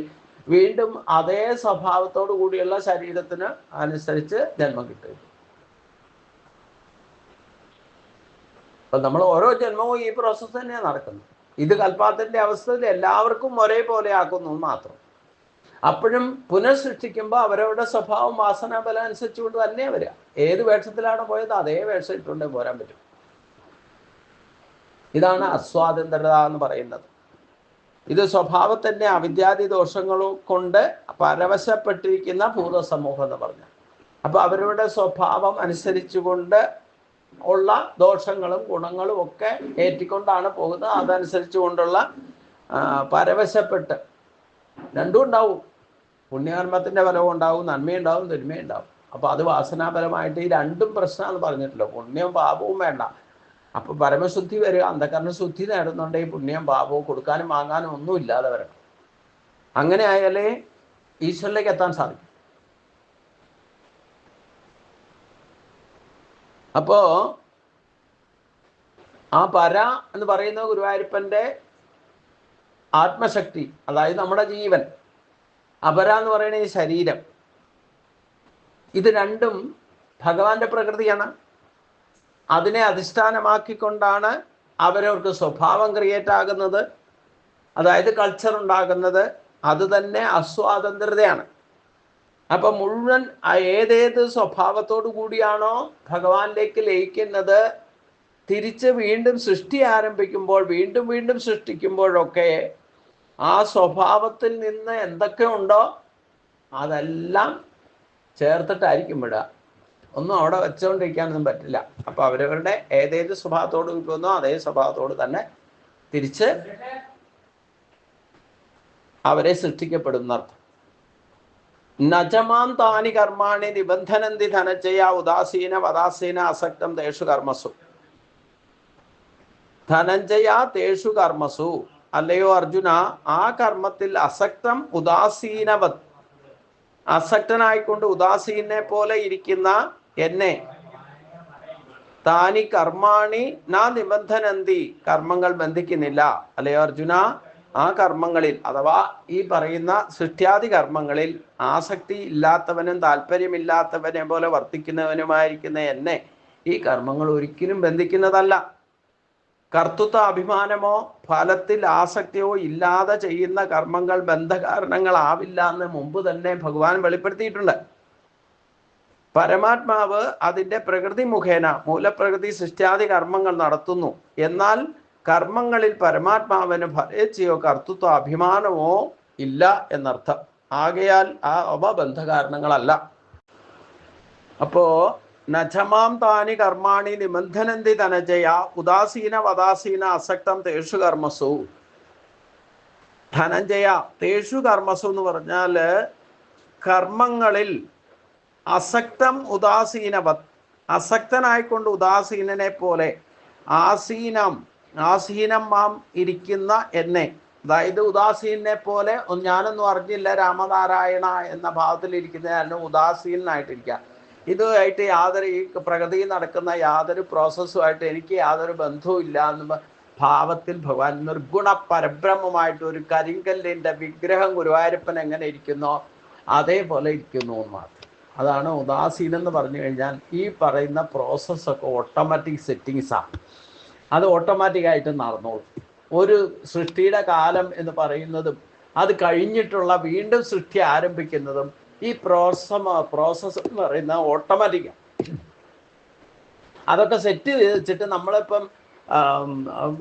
വീണ്ടും അതേ സ്വഭാവത്തോടു കൂടിയുള്ള ശരീരത്തിന് അനുസരിച്ച് ജന്മം കിട്ടും. അപ്പം നമ്മൾ ഓരോ ജന്മവും ഈ പ്രോസസ്സ് തന്നെയാണ് നടക്കുന്നത്. ഇത് കൽപ്പാത്തിൻ്റെ അവസ്ഥയിൽ എല്ലാവർക്കും ഒരേപോലെ ആക്കുന്നു മാത്രം. അപ്പോഴും പുനഃസൃഷ്ടിക്കുമ്പോൾ അവരവരുടെ സ്വഭാവം വാസനാബലം അനുസരിച്ചുകൊണ്ട് തന്നെ വരിക. ഏത് വേഷത്തിലാണ് പോയത് അതേ വേഷം ഇട്ടുകൊണ്ടേ പോരാൻ പറ്റും. ഇതാണ് അസ്വാതന്ത്ര്യത എന്ന് പറയുന്നത്. ഇത് സ്വഭാവത്തിൻ്റെ അവിദ്യാദി ദോഷങ്ങളും കൊണ്ട് പരവശപ്പെട്ടിരിക്കുന്ന ഭൂതസമൂഹം എന്ന് പറഞ്ഞു. അപ്പോൾ അവരുടെ സ്വഭാവം അനുസരിച്ചുകൊണ്ട് ഉള്ള ദോഷങ്ങളും ഗുണങ്ങളും ഒക്കെ ഏറ്റിക്കൊണ്ടാണ് പോകുന്നത്. അതനുസരിച്ച് കൊണ്ടുള്ള പരവശപ്പെട്ട് രണ്ടും ഉണ്ടാവും. പുണ്യകർമ്മത്തിൻ്റെ ഫലവും ഉണ്ടാവും, നന്മയുണ്ടാവും, തിന്മയുണ്ടാവും. അപ്പോൾ അത് വാസനാപരമായിട്ട് ഈ രണ്ടും പ്രശ്നമാണെന്ന് പറഞ്ഞിട്ടില്ല. പുണ്യവും പാപവും വേണ്ട. അപ്പോൾ പരമശുദ്ധി വരിക, അന്ധകരണ ശുദ്ധി നേടുന്നുണ്ടെങ്കിൽ പുണ്യം പാപവും കൊടുക്കാനും വാങ്ങാനും ഒന്നും ഇല്ലാതെ വരണം. അങ്ങനെ ആയാലേ ഈശ്വരനിലേക്ക് എത്താൻ സാധിക്കും. അപ്പോൾ ആ പര എന്ന് പറയുന്ന ഗുരുവായൂരപ്പൻ്റെ ആത്മശക്തി, അതായത് നമ്മുടെ ജീവൻ, അപര എന്ന് പറയുന്ന ഈ ശരീരം, ഇത് രണ്ടും ഭഗവാന്റെ പ്രകൃതിയാണ്. അതിനെ അധിഷ്ഠാനമാക്കിക്കൊണ്ടാണ് അവരവർക്ക് സ്വഭാവം ക്രിയേറ്റ് ആകുന്നത്, അതായത് കൾച്ചർ ഉണ്ടാകുന്നത്. അത് തന്നെ അസ്വാതന്ത്ര്യതയാണ്. അപ്പം മുഴുവൻ ഏതേത് സ്വഭാവത്തോടു കൂടിയാണോ ഭഗവാനിലേക്ക് ലയിക്കുന്നത്, തിരിച്ച് വീണ്ടും സൃഷ്ടി ആരംഭിക്കുമ്പോൾ വീണ്ടും വീണ്ടും സൃഷ്ടിക്കുമ്പോഴൊക്കെ ആ സ്വഭാവത്തിൽ നിന്ന് എന്തൊക്കെ ഉണ്ടോ അതെല്ലാം ചേർത്തിട്ടായിരിക്കും വിടുക. ഒന്നും അവിടെ വെച്ചുകൊണ്ടിരിക്കാനൊന്നും പറ്റില്ല. അപ്പോൾ അവരവരുടെ ഏതേത് സ്വഭാവത്തോട് കിട്ടുന്നോ അതേ സ്വഭാവത്തോട് തന്നെ തിരിച്ച് അവരെ സൃഷ്ടിക്കപ്പെടുന്നർത്ഥം. നജമാം താനി കർമാണി നിബന്ധനന്തി ധനജയ ഉദാസീന വദാസീന അസക്തം തേഷു കർമ്മസു. ധനഞ്ജയ തേഷു കർമ്മസു, അല്ലയോ അർജുന, ആ കർമ്മത്തിൽ അസക്തം ഉദാസീനവത്, അസക്തനായിക്കൊണ്ട് ഉദാസീനെ പോലെ ഇരിക്കുന്ന എന്നെ താനി കർമാണി നാ നിബന്ധനന്തി, കർമ്മങ്ങൾ ബന്ധിക്കുന്നില്ല അല്ലയോ അർജുന. ആ കർമ്മങ്ങളിൽ അഥവാ ഈ പറയുന്ന സൃഷ്ട്യാദി കർമ്മങ്ങളിൽ ആസക്തി ഇല്ലാത്തവനും താല്പര്യമില്ലാത്തവനെ പോലെ വർത്തിക്കുന്നവനുമായിരിക്കുന്ന എന്നെ ഈ കർമ്മങ്ങൾ ഒരിക്കലും ബന്ധിക്കുന്നതല്ല. കർത്തൃത്വ അഭിമാനമോ ഫലത്തിൽ ആസക്തിയോ ഇല്ലാതെ ചെയ്യുന്ന കർമ്മങ്ങൾ ബന്ധകാരണങ്ങളാവില്ല എന്ന് മുമ്പ് തന്നെ ഭഗവാൻ വെളിപ്പെടുത്തിയിട്ടുണ്ട്. പരമാത്മാവ് അതിൻ്റെ പ്രകൃതി മുഖേന മൂലപ്രകൃതി സൃഷ്ട്യാദി കർമ്മങ്ങൾ നടത്തുന്നു. എന്നാൽ കർമ്മങ്ങളിൽ പരമാത്മാവിന് ഫലേച്ഛയോ കർത്തൃത്വ അഭിമാനമോ ഇല്ല എന്നർത്ഥം. ആകയാൽ അവ ബന്ധകാരണങ്ങളല്ല. അപ്പോ നചമാം താനി കർമാണി നിബന്ധനന്തി ധനജയ ഉദാസീന വദാസീന അസക്തം തേഷു കർമ്മസു. ധനഞ്ജയ തേഷു കർമ്മസു എന്ന് പറഞ്ഞാൽ കർമ്മങ്ങളിൽ അസക്തം ഉദാസീനവത്, അസക്തനായിക്കൊണ്ട് ഉദാസീനനെ പോലെ ആസീനം മാം ഇരിക്കുന്ന എന്നെ, അതായത് ഉദാസീനെ പോലെ ഞാനൊന്നും അറിഞ്ഞില്ല രാമനാരായണ എന്ന ഭാവത്തിലിരിക്കുന്ന ഉദാസീനായിട്ടിരിക്കുക. ഇതുമായിട്ട് യാതൊരു ഈ പ്രകൃതിയിൽ നടക്കുന്ന യാതൊരു പ്രോസസ്സുമായിട്ട് എനിക്ക് യാതൊരു ബന്ധവും ഇല്ല എന്ന ഭാവത്തിൽ ഭഗവാൻ നിർഗുണ പരബ്രഹ്മമായിട്ട് ഒരു കരിങ്കല്ലിൻ്റെ വിഗ്രഹം ഗുരുവായൂരപ്പൻ എങ്ങനെ ഇരിക്കുന്നോ അതേപോലെ ഇരിക്കുന്നു എന്ന് മാത്രം. അതാണ് ഉദാസീനം എന്ന് പറഞ്ഞു കഴിഞ്ഞാൽ ഈ പറയുന്ന പ്രോസസ്സൊക്കെ ഓട്ടോമാറ്റിക് സെറ്റിങ്സാണ്. അത് ഓട്ടോമാറ്റിക്കായിട്ട് നടന്നോളും. ഒരു സൃഷ്ടിയുടെ കാലം എന്ന് പറയുന്നതും അത് കഴിഞ്ഞിട്ടുള്ള വീണ്ടും സൃഷ്ടി ആരംഭിക്കുന്നതും ഈ പ്രോസസ്സ് എന്ന് പറയുന്നത് ഓട്ടോമാറ്റിക്കാണ്. അതൊക്കെ സെറ്റ് ചെയ്ത് വെച്ചിട്ട് നമ്മളിപ്പം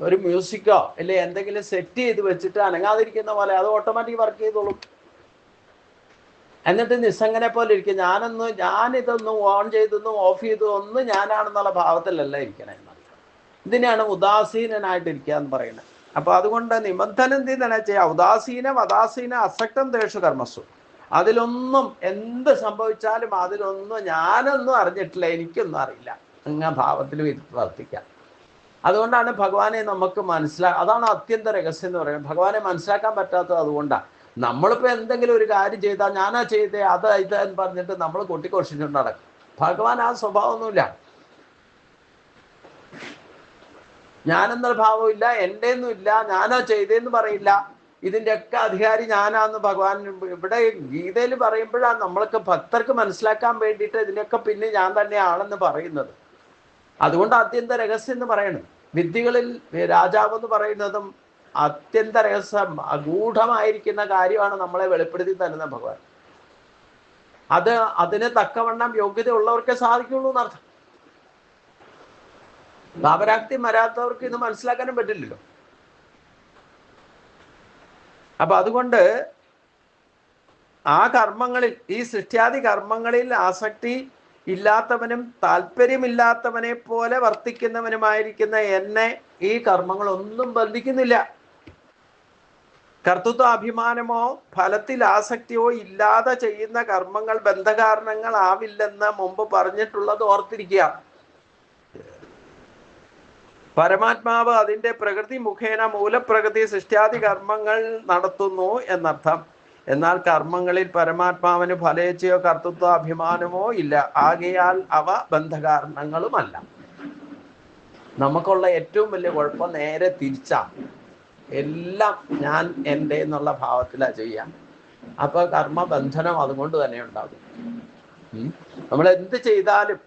ഒരു മ്യൂസിക്കോ അല്ലെ എന്തെങ്കിലും സെറ്റ് ചെയ്ത് വെച്ചിട്ട് അനങ്ങാതിരിക്കുന്ന പോലെ അത് ഓട്ടോമാറ്റിക് വർക്ക് ചെയ്തോളും. എന്നിട്ട് നിസ്സംഗനെ പോലെ ഇരിക്കും. ഞാനിതൊന്നും ഓൺ ചെയ്തൊന്നും ഓഫ് ചെയ്തതൊന്നും ഞാനാണെന്നുള്ള ഭാവത്തിലല്ല ഇരിക്കണേ എന്നർത്ഥം. ഇതിനെയാണ് ഉദാസീനനായിട്ടിരിക്കുക എന്ന് പറയുന്നത്. അപ്പൊ അതുകൊണ്ട് നിബന്ധനന്തി തന്നെ ചെയ്യാം. ഉദാസീന വദാസീന അസക്തം തേഷു കർമ്മസു. അതിലൊന്നും എന്ത് സംഭവിച്ചാലും അതിലൊന്നും ഞാനൊന്നും അറിഞ്ഞിട്ടില്ല, എനിക്കൊന്നും അറിയില്ല അങ്ങ ഭാവത്തിൽ വർത്തിക്കാം. അതുകൊണ്ടാണ് ഭഗവാനെ നമുക്ക് അതാണ് അത്യന്ത രഹസ്യം എന്ന് പറയുന്നത്. ഭഗവാനെ മനസ്സിലാക്കാൻ പറ്റാത്തത് അതുകൊണ്ടാണ്. നമ്മളിപ്പോൾ എന്തെങ്കിലും ഒരു കാര്യം ചെയ്താൽ ഞാനാ ചെയ്തേ അത് ഇത് എന്ന് പറഞ്ഞിട്ട് നമ്മൾ കൊട്ടിക്കൊഷിച്ചുകൊണ്ട് നടക്കും. ഭഗവാൻ ആ സ്വഭാവമൊന്നുമില്ല. ഞാനെന്നൊരു ഭാവമില്ല, എൻ്റെയൊന്നും ഇല്ല, ഞാനോ ചെയ്തേന്ന് പറയില്ല. ഇതിൻ്റെയൊക്കെ അധികാരി ഞാനാന്ന് ഭഗവാൻ ഇവിടെ ഗീതയിൽ പറയുമ്പോഴാണ് നമ്മൾക്ക് ഭക്തർക്ക് മനസ്സിലാക്കാൻ വേണ്ടിയിട്ട് ഇതിനൊക്കെ പിന്നെ ഞാൻ തന്നെയാണെന്ന് പറയുന്നത്. അതുകൊണ്ട് അത്യന്ത രഹസ്യം എന്ന് പറയുന്നത്. വിദ്യകളിൽ രാജാവ് എന്ന് പറയുന്നതും അത്യന്ത രഹസ്യം അഗൂഢമായിരിക്കുന്ന കാര്യമാണ് നമ്മളെ വെളിപ്പെടുത്തി തരുന്ന ഭഗവാൻ. അതിന് തക്കവണ്ണം യോഗ്യത ഉള്ളവർക്കേ സാധിക്കുള്ളൂ എന്നർത്ഥം. ഭാവരാക്തി വരാത്തവർക്ക് ഇത് മനസ്സിലാക്കാനും പറ്റില്ലല്ലോ. അപ്പൊ അതുകൊണ്ട് ആ കർമ്മങ്ങളിൽ ഈ സൃഷ്ട്യാദി കർമ്മങ്ങളിൽ ആസക്തി ഇല്ലാത്തവനും താല്പര്യമില്ലാത്തവനെ പോലെ വർത്തിക്കുന്നവനുമായിരിക്കുന്ന എന്നെ ഈ കർമ്മങ്ങളൊന്നും ബന്ധിക്കുന്നില്ല. കർത്തൃത്വ അഭിമാനമോ ഫലത്തിൽ ആസക്തിയോ ഇല്ലാതെ ചെയ്യുന്ന കർമ്മങ്ങൾ ബന്ധകാരണങ്ങളാവില്ലെന്ന് മുമ്പ് പറഞ്ഞിട്ടുള്ളത് ഓർത്തിരിക്കുക. പരമാത്മാവ് അതിൻ്റെ പ്രകൃതി മുഖേന മൂലപ്രകൃതി സൃഷ്ട്യാദി കർമ്മങ്ങൾ നടത്തുന്നു എന്നർത്ഥം. എന്നാൽ കർമ്മങ്ങളിൽ പരമാത്മാവിന് ഫലേച്ഛയോ കർത്തൃത്വ അഭിമാനമോ ഇല്ല. ആകയാൽ അവ ബന്ധകാരണങ്ങളുമല്ല. നമുക്കുള്ള ഏറ്റവും വലിയ കുഴപ്പം നേരെ തിരിച്ചാണ്. എല്ലാം ഞാൻ എൻ്റെ എന്നുള്ള ഭാവത്തിലാണ് ചെയ്യാം. അപ്പോൾ കർമ്മബന്ധനം അതുകൊണ്ട് തന്നെ ഉണ്ടാകും. നമ്മൾ എന്ത് ചെയ്താലും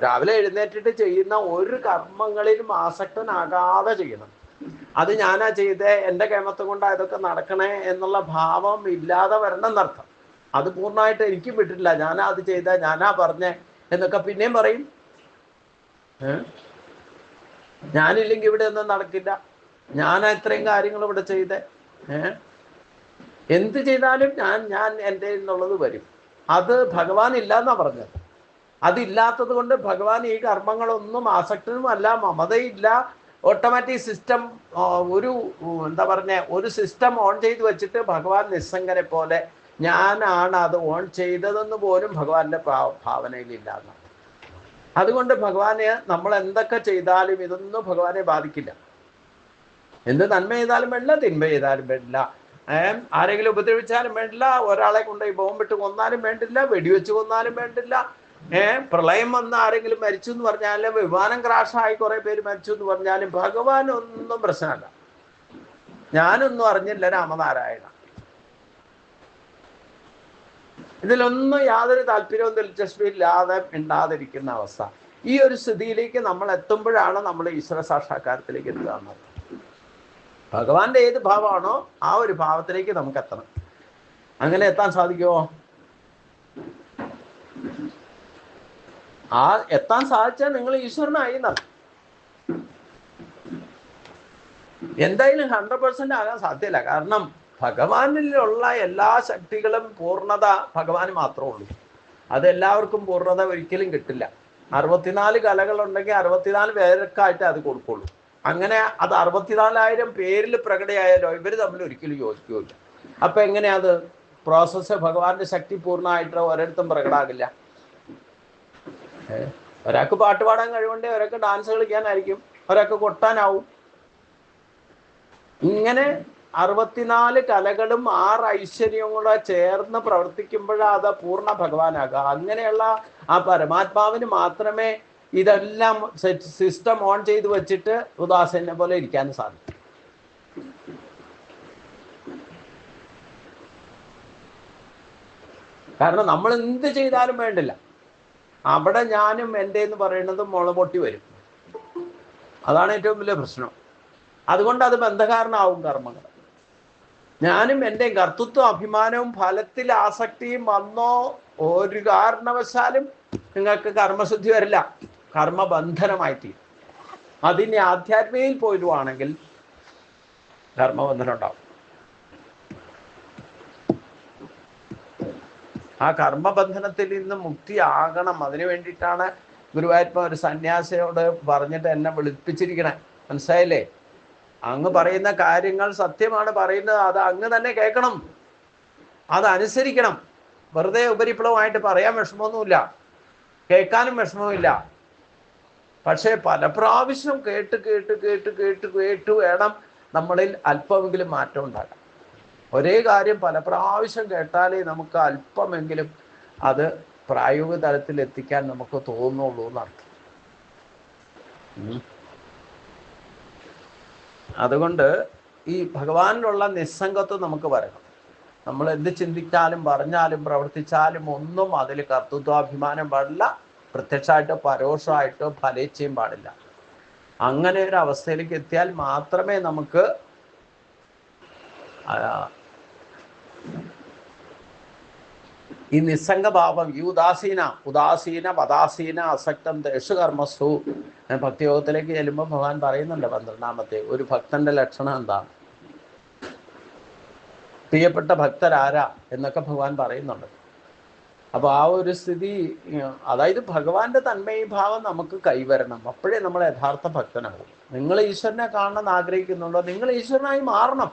രാവിലെ എഴുന്നേറ്റിട്ട് ചെയ്യുന്ന ഒരു കർമ്മങ്ങളിലും ആസക്തനാകാതെ ചെയ്യണം. അത് ഞാനാ ചെയ്തേ, എൻ്റെ കേമത്വം കൊണ്ട് ഇതൊക്കെ നടക്കണേ എന്നുള്ള ഭാവം ഇല്ലാതെ വരണം എന്നർത്ഥം. അത് പൂർണ്ണമായിട്ട് എനിക്കും വിട്ടിട്ടില്ല, ഞാനാ അത് ചെയ്ത, ഞാനാ പറഞ്ഞേ എന്നൊക്കെ പിന്നെയും പറയും. ഞാനില്ലെങ്കിൽ ഇവിടെ ഒന്നും നടക്കില്ല, ഞാനാ ഇത്രയും കാര്യങ്ങൾ ഇവിടെ ചെയ്തേ. എന്ത് ചെയ്താലും ഞാൻ എൻ്റെ എന്നുള്ളത് വരും. അത് ഭഗവാൻ ഇല്ല എന്നാ പറഞ്ഞത്. അതില്ലാത്തത് കൊണ്ട് ഭഗവാൻ ഈ കർമ്മങ്ങളൊന്നും ആസക്തനുമല്ല, മമതയില്ല. ഓട്ടോമാറ്റിക് സിസ്റ്റം ഒരു സിസ്റ്റം ഓൺ ചെയ്ത് വെച്ചിട്ട് ഭഗവാൻ നിസ്സംഗനെ പോലെ ഞാനാണ് അത് ഓൺ ചെയ്തതെന്ന് പോലും ഭഗവാന്റെ ഭാവനയിലില്ല എന്നാണ്. അതുകൊണ്ട് ഭഗവാനെ നമ്മൾ എന്തൊക്കെ ചെയ്താലും ഇതൊന്നും ഭഗവാനെ ബാധിക്കില്ല. എന്ത് നന്മ ചെയ്താലും വേണ്ടില്ല, തിന്മ ചെയ്താലും വേണ്ടില്ല, ആരെങ്കിലും ഉപദ്രവിച്ചാലും വേണ്ടില്ല, ഒരാളെ കൊണ്ടുപോയി ബോംബിട്ട് കൊന്നാലും വേണ്ടില്ല, വെടിവെച്ച് കൊന്നാലും വേണ്ടില്ല, പ്രളയം വന്ന് ആരെങ്കിലും മരിച്ചു എന്ന് പറഞ്ഞാലും, വിമാനം ക്രാഷായി കുറെ പേര് മരിച്ചു എന്ന് പറഞ്ഞാലും ഭഗവാൻ ഒന്നും പ്രശ്നമല്ല. ഞാനൊന്നും അറിഞ്ഞില്ല രാമനാരായണ. ഇതിലൊന്നും യാതൊരു താല്പര്യവും ദിൽച്ചസ്പില്ലാതെ ഉണ്ടാതിരിക്കുന്ന അവസ്ഥ. ഈ ഒരു സ്ഥിതിയിലേക്ക് നമ്മൾ എത്തുമ്പോഴാണ് നമ്മൾ ഈശ്വര സാക്ഷാത്കാരത്തിലേക്ക് എത്തുക. ഭഗവാന്റെ ഏത് ഭാവമാണോ ആ ഒരു ഭാവത്തിലേക്ക് നമുക്ക് എത്തണം. അങ്ങനെ എത്താൻ സാധിക്കുമോ? എത്താൻ സാധിച്ചാൽ നിങ്ങൾ ഈശ്വരനായി എന്നർത്ഥം. എന്തായാലും 100% ആകാൻ സാധ്യമല്ല. കാരണം ഭഗവാനിലുള്ള എല്ലാ ശക്തികളും പൂർണ്ണത ഭഗവാന് മാത്രമേ ഉള്ളൂ. അതെല്ലാവർക്കും പൂർണ്ണത ഒരിക്കലും കിട്ടില്ല. 64 കലകളുണ്ടെങ്കിൽ 64 പേർക്കായിട്ട് അത് കൊടുക്കുള്ളൂ. അങ്ങനെ അത് 64,000 പേരിൽ പ്രകടമായാലോ ഇവർ തമ്മിൽ ഒരിക്കലും യോജിക്കുകയില്ല. അപ്പൊ എങ്ങനെയാ അത് പ്രോസസ്സ്? ഭഗവാന്റെ ശക്തി പൂർണ്ണമായിട്ട് ഒരിടത്തും പ്രകടമാകില്ല. ഒരാൾക്ക് പാട്ട് പാടാൻ കഴിവുണ്ട്, ഒരാൾക്ക് ഡാൻസ് കളിക്കാനായിരിക്കും, ഒരാൾക്ക് കൊട്ടാനാവും. ഇങ്ങനെ 64 കലകളും 6 ഐശ്വര്യവും കൂടെ ചേർന്ന് പ്രവർത്തിക്കുമ്പോഴാണ് അത് പൂർണ്ണ ഭഗവാനാകുക. അങ്ങനെയുള്ള ആ പരമാത്മാവിന് മാത്രമേ ഇതെല്ലാം സിസ്റ്റം ഓൺ ചെയ്ത് വെച്ചിട്ട് ഉദാസീനെ പോലെ ഇരിക്കാൻ സാധിക്കും. കാരണം നമ്മൾ എന്ത് ചെയ്താലും വേണ്ടില്ല, അവിടെ ഞാനും എൻ്റെ എന്ന് പറയുന്നത് മുള പൊട്ടി വരും. അതാണ് ഏറ്റവും വലിയ പ്രശ്നം. അതുകൊണ്ട് അത് ബന്ധകാരനാവും കർമ്മങ്ങൾ. ഞാനും എൻ്റെ കർത്തൃത്വം അഭിമാനവും ഫലത്തിൽ ആസക്തിയും വന്നോ ഒരു കാരണവശാലും നിങ്ങൾക്ക് കർമ്മശുദ്ധി വരില്ല, കർമ്മബന്ധനമായിട്ട്. അതിന് ആധ്യാത്മികയിൽ പോയിടുവാണെങ്കിൽ കർമ്മബന്ധനം ഉണ്ടാവും. ആ കർമ്മബന്ധനത്തിൽ നിന്ന് മുക്തിയാകണം. അതിനു വേണ്ടിയിട്ടാണ് ഗുരുവായൂരപ്പൻ ഒരു സന്യാസിയോട് പറഞ്ഞിട്ട് എന്നെ വിളിപ്പിച്ചിരിക്കണേ. മനസ്സിലായില്ലേ? അങ്ങ് പറയുന്ന കാര്യങ്ങൾ സത്യമാണ് പറയുന്നത്, അത് അങ്ങ് തന്നെ കേൾക്കണം, അതനുസരിക്കണം. വെറുതെ ഉപരിപ്ലവമായിട്ട് പറയാൻ വിഷമമൊന്നുമില്ല, കേൾക്കാനും വിഷമമില്ല. പക്ഷേ പല പ്രാവശ്യം കേട്ട് കേട്ട് കേട്ട് കേട്ട് കേട്ട് വേണം നമ്മളിൽ അല്പമെങ്കിലും മാറ്റം ഉണ്ടാകാൻ. ഒരേ കാര്യം പല പ്രാവശ്യം കേട്ടാലേ നമുക്ക് അല്പമെങ്കിലും അത് പ്രായോഗിക തലത്തിൽ എത്തിക്കാൻ നമുക്ക് തോന്നുള്ളൂ എന്നർത്ഥം. അതുകൊണ്ട് ഈ ഭഗവാനിലുള്ള നിസ്സംഗത്വം നമുക്ക് വരണം. നമ്മൾ എന്ത് ചിന്തിച്ചാലും പറഞ്ഞാലും പ്രവർത്തിച്ചാലും ഒന്നും അതിൽ കർത്തൃത്വാഭിമാനം പാടില്ല, പ്രത്യക്ഷമായിട്ടോ പരോക്ഷമായിട്ടോ ഫലേച്ഛയും പാടില്ല. അങ്ങനെ ഒരു അവസ്ഥയിലേക്ക് എത്തിയാൽ മാത്രമേ നമുക്ക് ഈ നിസ്സംഗഭാവം, ഈ ഉദാസീന പദാസീന അസക്തം ദേശു കർമ്മസു. ഭക്തിയോഗത്തിലേക്ക് ചെല്ലുമ്പോൾ ഭഗവാൻ പറയുന്നുണ്ട് 12ാമത്തെ ഒരു ഭക്തന്റെ ലക്ഷണം എന്താണ്, പ്രിയപ്പെട്ട ഭക്തരാരാ എന്നൊക്കെ ഭഗവാൻ പറയുന്നുണ്ട്. അപ്പൊ ആ ഒരു സ്ഥിതി, അതായത് ഭഗവാന്റെ തന്മയീഭാവം നമുക്ക് കൈവരണം. അപ്പോഴേ നമ്മൾ യഥാർത്ഥ ഭക്തനാകും. നിങ്ങൾ ഈശ്വരനെ കാണണമെന്ന് ആഗ്രഹിക്കുന്നുണ്ടോ? നിങ്ങൾ ഈശ്വരനായി മാറണം.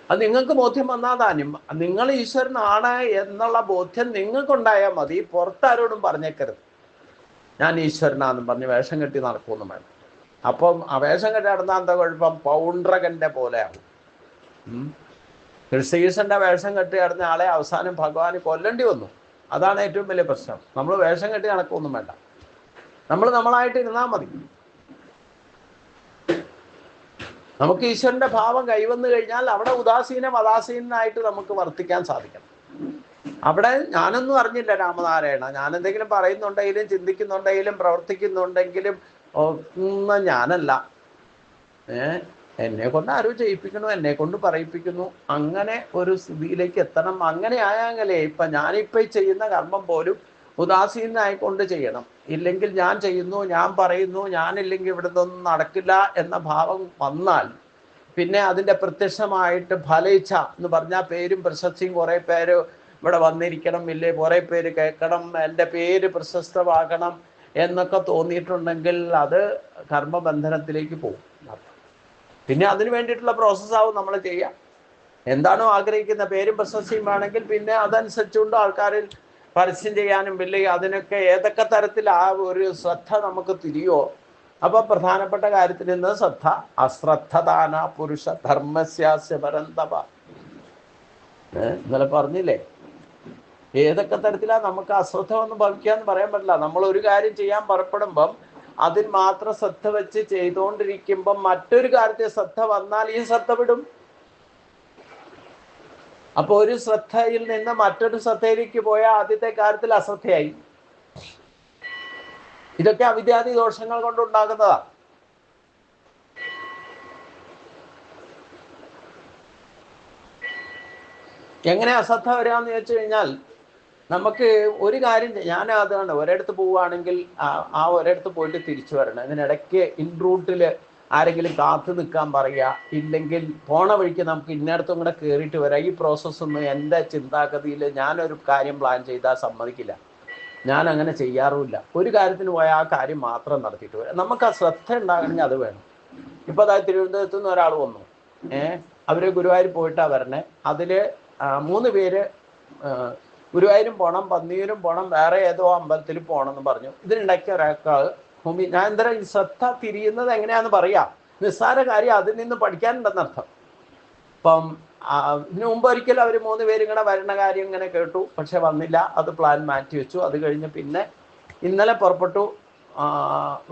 അത് നിങ്ങൾക്ക് ബോധ്യം വന്നാൽ താനും നിങ്ങൾ ഈശ്വരനാണ് എന്നുള്ള ബോധ്യം നിങ്ങൾക്കുണ്ടായാൽ മതി. പുറത്താരോടും പറഞ്ഞേക്കരുത് ഞാൻ ഈശ്വരനാന്നും പറഞ്ഞ് വേഷം കെട്ടി നടക്കുമെന്നും വേണം. അപ്പം ആ വേഷം കെട്ടി നടന്നാൽ എന്താ കുഴപ്പം? പൗണ്ഡ്രകന്റെ പോലെ ആവും. ശ്രീകൃഷ്ണന്റെ വേഷം കെട്ടി നടന്ന ആളെ അവസാനം ഭഗവാന് കൊല്ലേണ്ടി വന്നു. അതാണ് ഏറ്റവും വലിയ പ്രശ്നം. നമ്മൾ വേഷം കെട്ടി നടക്കുമൊന്നും വേണ്ട, നമ്മൾ നമ്മളായിട്ട് ഇരുന്നാൽ മതി. നമുക്ക് ഈശ്വരന്റെ ഭാവം കൈവന്നു കഴിഞ്ഞാൽ അവിടെ ഉദാസീനായിട്ട് നമുക്ക് വർത്തിക്കാൻ സാധിക്കണം. അവിടെ ഞാനൊന്നും അറിഞ്ഞില്ല രാമനാരായണ, ഞാൻ എന്തെങ്കിലും പറയുന്നുണ്ടെങ്കിലും ചിന്തിക്കുന്നുണ്ടെങ്കിലും പ്രവർത്തിക്കുന്നുണ്ടെങ്കിലും ഒന്നും ഞാനല്ല. എന്നെ കൊണ്ട് ആരോ ചെയ്യിപ്പിക്കുന്നു, എന്നെ കൊണ്ട് പറയിപ്പിക്കുന്നു. അങ്ങനെ ഒരു സ്ഥിതിയിലേക്ക് എത്തണം. അങ്ങനെ ആയാലേ ഞാനിപ്പോ ചെയ്യുന്ന കർമ്മം പോലും ഉദാസീനായിക്കൊണ്ട് ചെയ്യണം. ഇല്ലെങ്കിൽ ഞാൻ ചെയ്യുന്നു, ഞാൻ പറയുന്നു, ഞാനില്ലെങ്കിൽ ഇവിടെ നിന്നൊന്നും നടക്കില്ല എന്ന ഭാവം വന്നാൽ പിന്നെ അതിൻ്റെ പ്രത്യക്ഷമായിട്ട് ഫലേച്ഛ എന്ന് പറഞ്ഞാൽ പേരും പ്രശസ്തിയും, കുറേ പേര് ഇവിടെ വന്നിരിക്കണം, ഇല്ലേ കുറേ പേര് കേൾക്കണം, എൻ്റെ പേര് പ്രശസ്തമാകണം എന്നൊക്കെ തോന്നിയിട്ടുണ്ടെങ്കിൽ അത് കർമ്മബന്ധനത്തിലേക്ക് പോകും. പിന്നെ അതിന് വേണ്ടിയിട്ടുള്ള പ്രോസസ്സാവും നമ്മൾ ചെയ്യുക. എന്താണോ ആഗ്രഹിക്കുന്ന പേരും പ്രശസ്തിയും വേണമെങ്കിൽ പിന്നെ അതനുസരിച്ചുകൊണ്ട് ആൾക്കാരിൽ പരസ്യം ചെയ്യാനും വലിയ അതിനൊക്കെ ഏതൊക്കെ തരത്തിൽ ആ ഒരു ശ്രദ്ധ നമുക്ക് തിരിയോ. അപ്പൊ പ്രധാനപ്പെട്ട കാര്യത്തിൽ നിന്ന് ശ്രദ്ധ അശ്രദ്ധദാന പുരുഷ ധർമ്മസ്യാസ്യ പരന്തപ. ഇന്നലെ പറഞ്ഞില്ലേ, ഏതൊക്കെ തരത്തിലാണ് നമുക്ക് അശ്രദ്ധ ഒന്നും ഭവിക്കാന്ന് പറയാൻ പറ്റില്ല. നമ്മൾ ഒരു കാര്യം ചെയ്യാൻ പുറപ്പെടുമ്പം അതിൽ മാത്രം ശ്രദ്ധ വെച്ച് ചെയ്തുകൊണ്ടിരിക്കുമ്പം മറ്റൊരു കാര്യത്തെ ശ്രദ്ധ വന്നാൽ ഈ ശ്രദ്ധ വിടും. അപ്പൊ ഒരു ശ്രദ്ധയിൽ നിന്ന് മറ്റൊരു ശ്രദ്ധയിലേക്ക് പോയ ആദ്യത്തെ കാര്യത്തിൽ അശ്രദ്ധയായി. ഇതൊക്കെ അവിദ്യാദി ദോഷങ്ങൾ കൊണ്ടുണ്ടാകുന്നതാ. എങ്ങനെ അശ്രദ്ധ വരാമെന്ന് ചോദിച്ചു കഴിഞ്ഞാൽ, നമുക്ക് ഒരു കാര്യം ഞാൻ അതാണ്, ഒരിടത്ത് പോവുകയാണെങ്കിൽ ആ ഒരിടത്ത് പോയിട്ട് തിരിച്ചു വരണം. ഇതിനിടയ്ക്ക് ഇൻ റൂട്ടിൽ ആരെങ്കിലും കാത്തു നിൽക്കാൻ പറയുക, ഇല്ലെങ്കിൽ പോണ വഴിക്ക് നമുക്ക് ഇന്നടത്തും കൂടെ കയറിയിട്ട് വരാം. ഈ പ്രോസസ്സൊന്നും എൻ്റെ ചിന്താഗതിയിൽ ഞാനൊരു കാര്യം പ്ലാൻ ചെയ്താൽ സമ്മതിക്കില്ല. ഞാൻ അങ്ങനെ ചെയ്യാറുമില്ല. ഒരു കാര്യത്തിന് പോയാൽ ആ കാര്യം മാത്രം നടത്തിയിട്ട് വരാം. നമുക്ക് ആ ശ്രദ്ധ ഉണ്ടാകണമെങ്കിൽ അത് വേണം. ഇപ്പോൾ അതായത് തിരുവനന്തപുരത്ത് നിന്ന് ഒരാൾ വന്നു, അവർ ഗുരുവായൂർ പോയിട്ടാണ് വരണേ. അതിൽ 3 പേര് ഗുരുവായൂരും പോകണം, പന്നിയൂരും പോകണം, വേറെ ഏതോ അമ്പലത്തിൽ പോകണം എന്ന് പറഞ്ഞു. ഇതിനിടയ്ക്ക് ഒരാൾക്ക് ഭൂമി, ഞാൻ എന്താ ഈ ശ്രദ്ധ തിരിയുന്നത് എങ്ങനെയാന്ന് പറയാം. നിസ്സാര കാര്യം അതിൽ നിന്ന് പഠിക്കാനുണ്ടെന്നർത്ഥം. അപ്പം ഇതിനു മുമ്പ് ഒരിക്കലും അവർ 3 പേരും കൂടെ വരണ കാര്യം ഇങ്ങനെ കേട്ടു, പക്ഷെ വന്നില്ല. അത് പ്ലാൻ മാറ്റി വെച്ചു. അത് കഴിഞ്ഞ് പിന്നെ ഇന്നലെ പുറപ്പെട്ടു.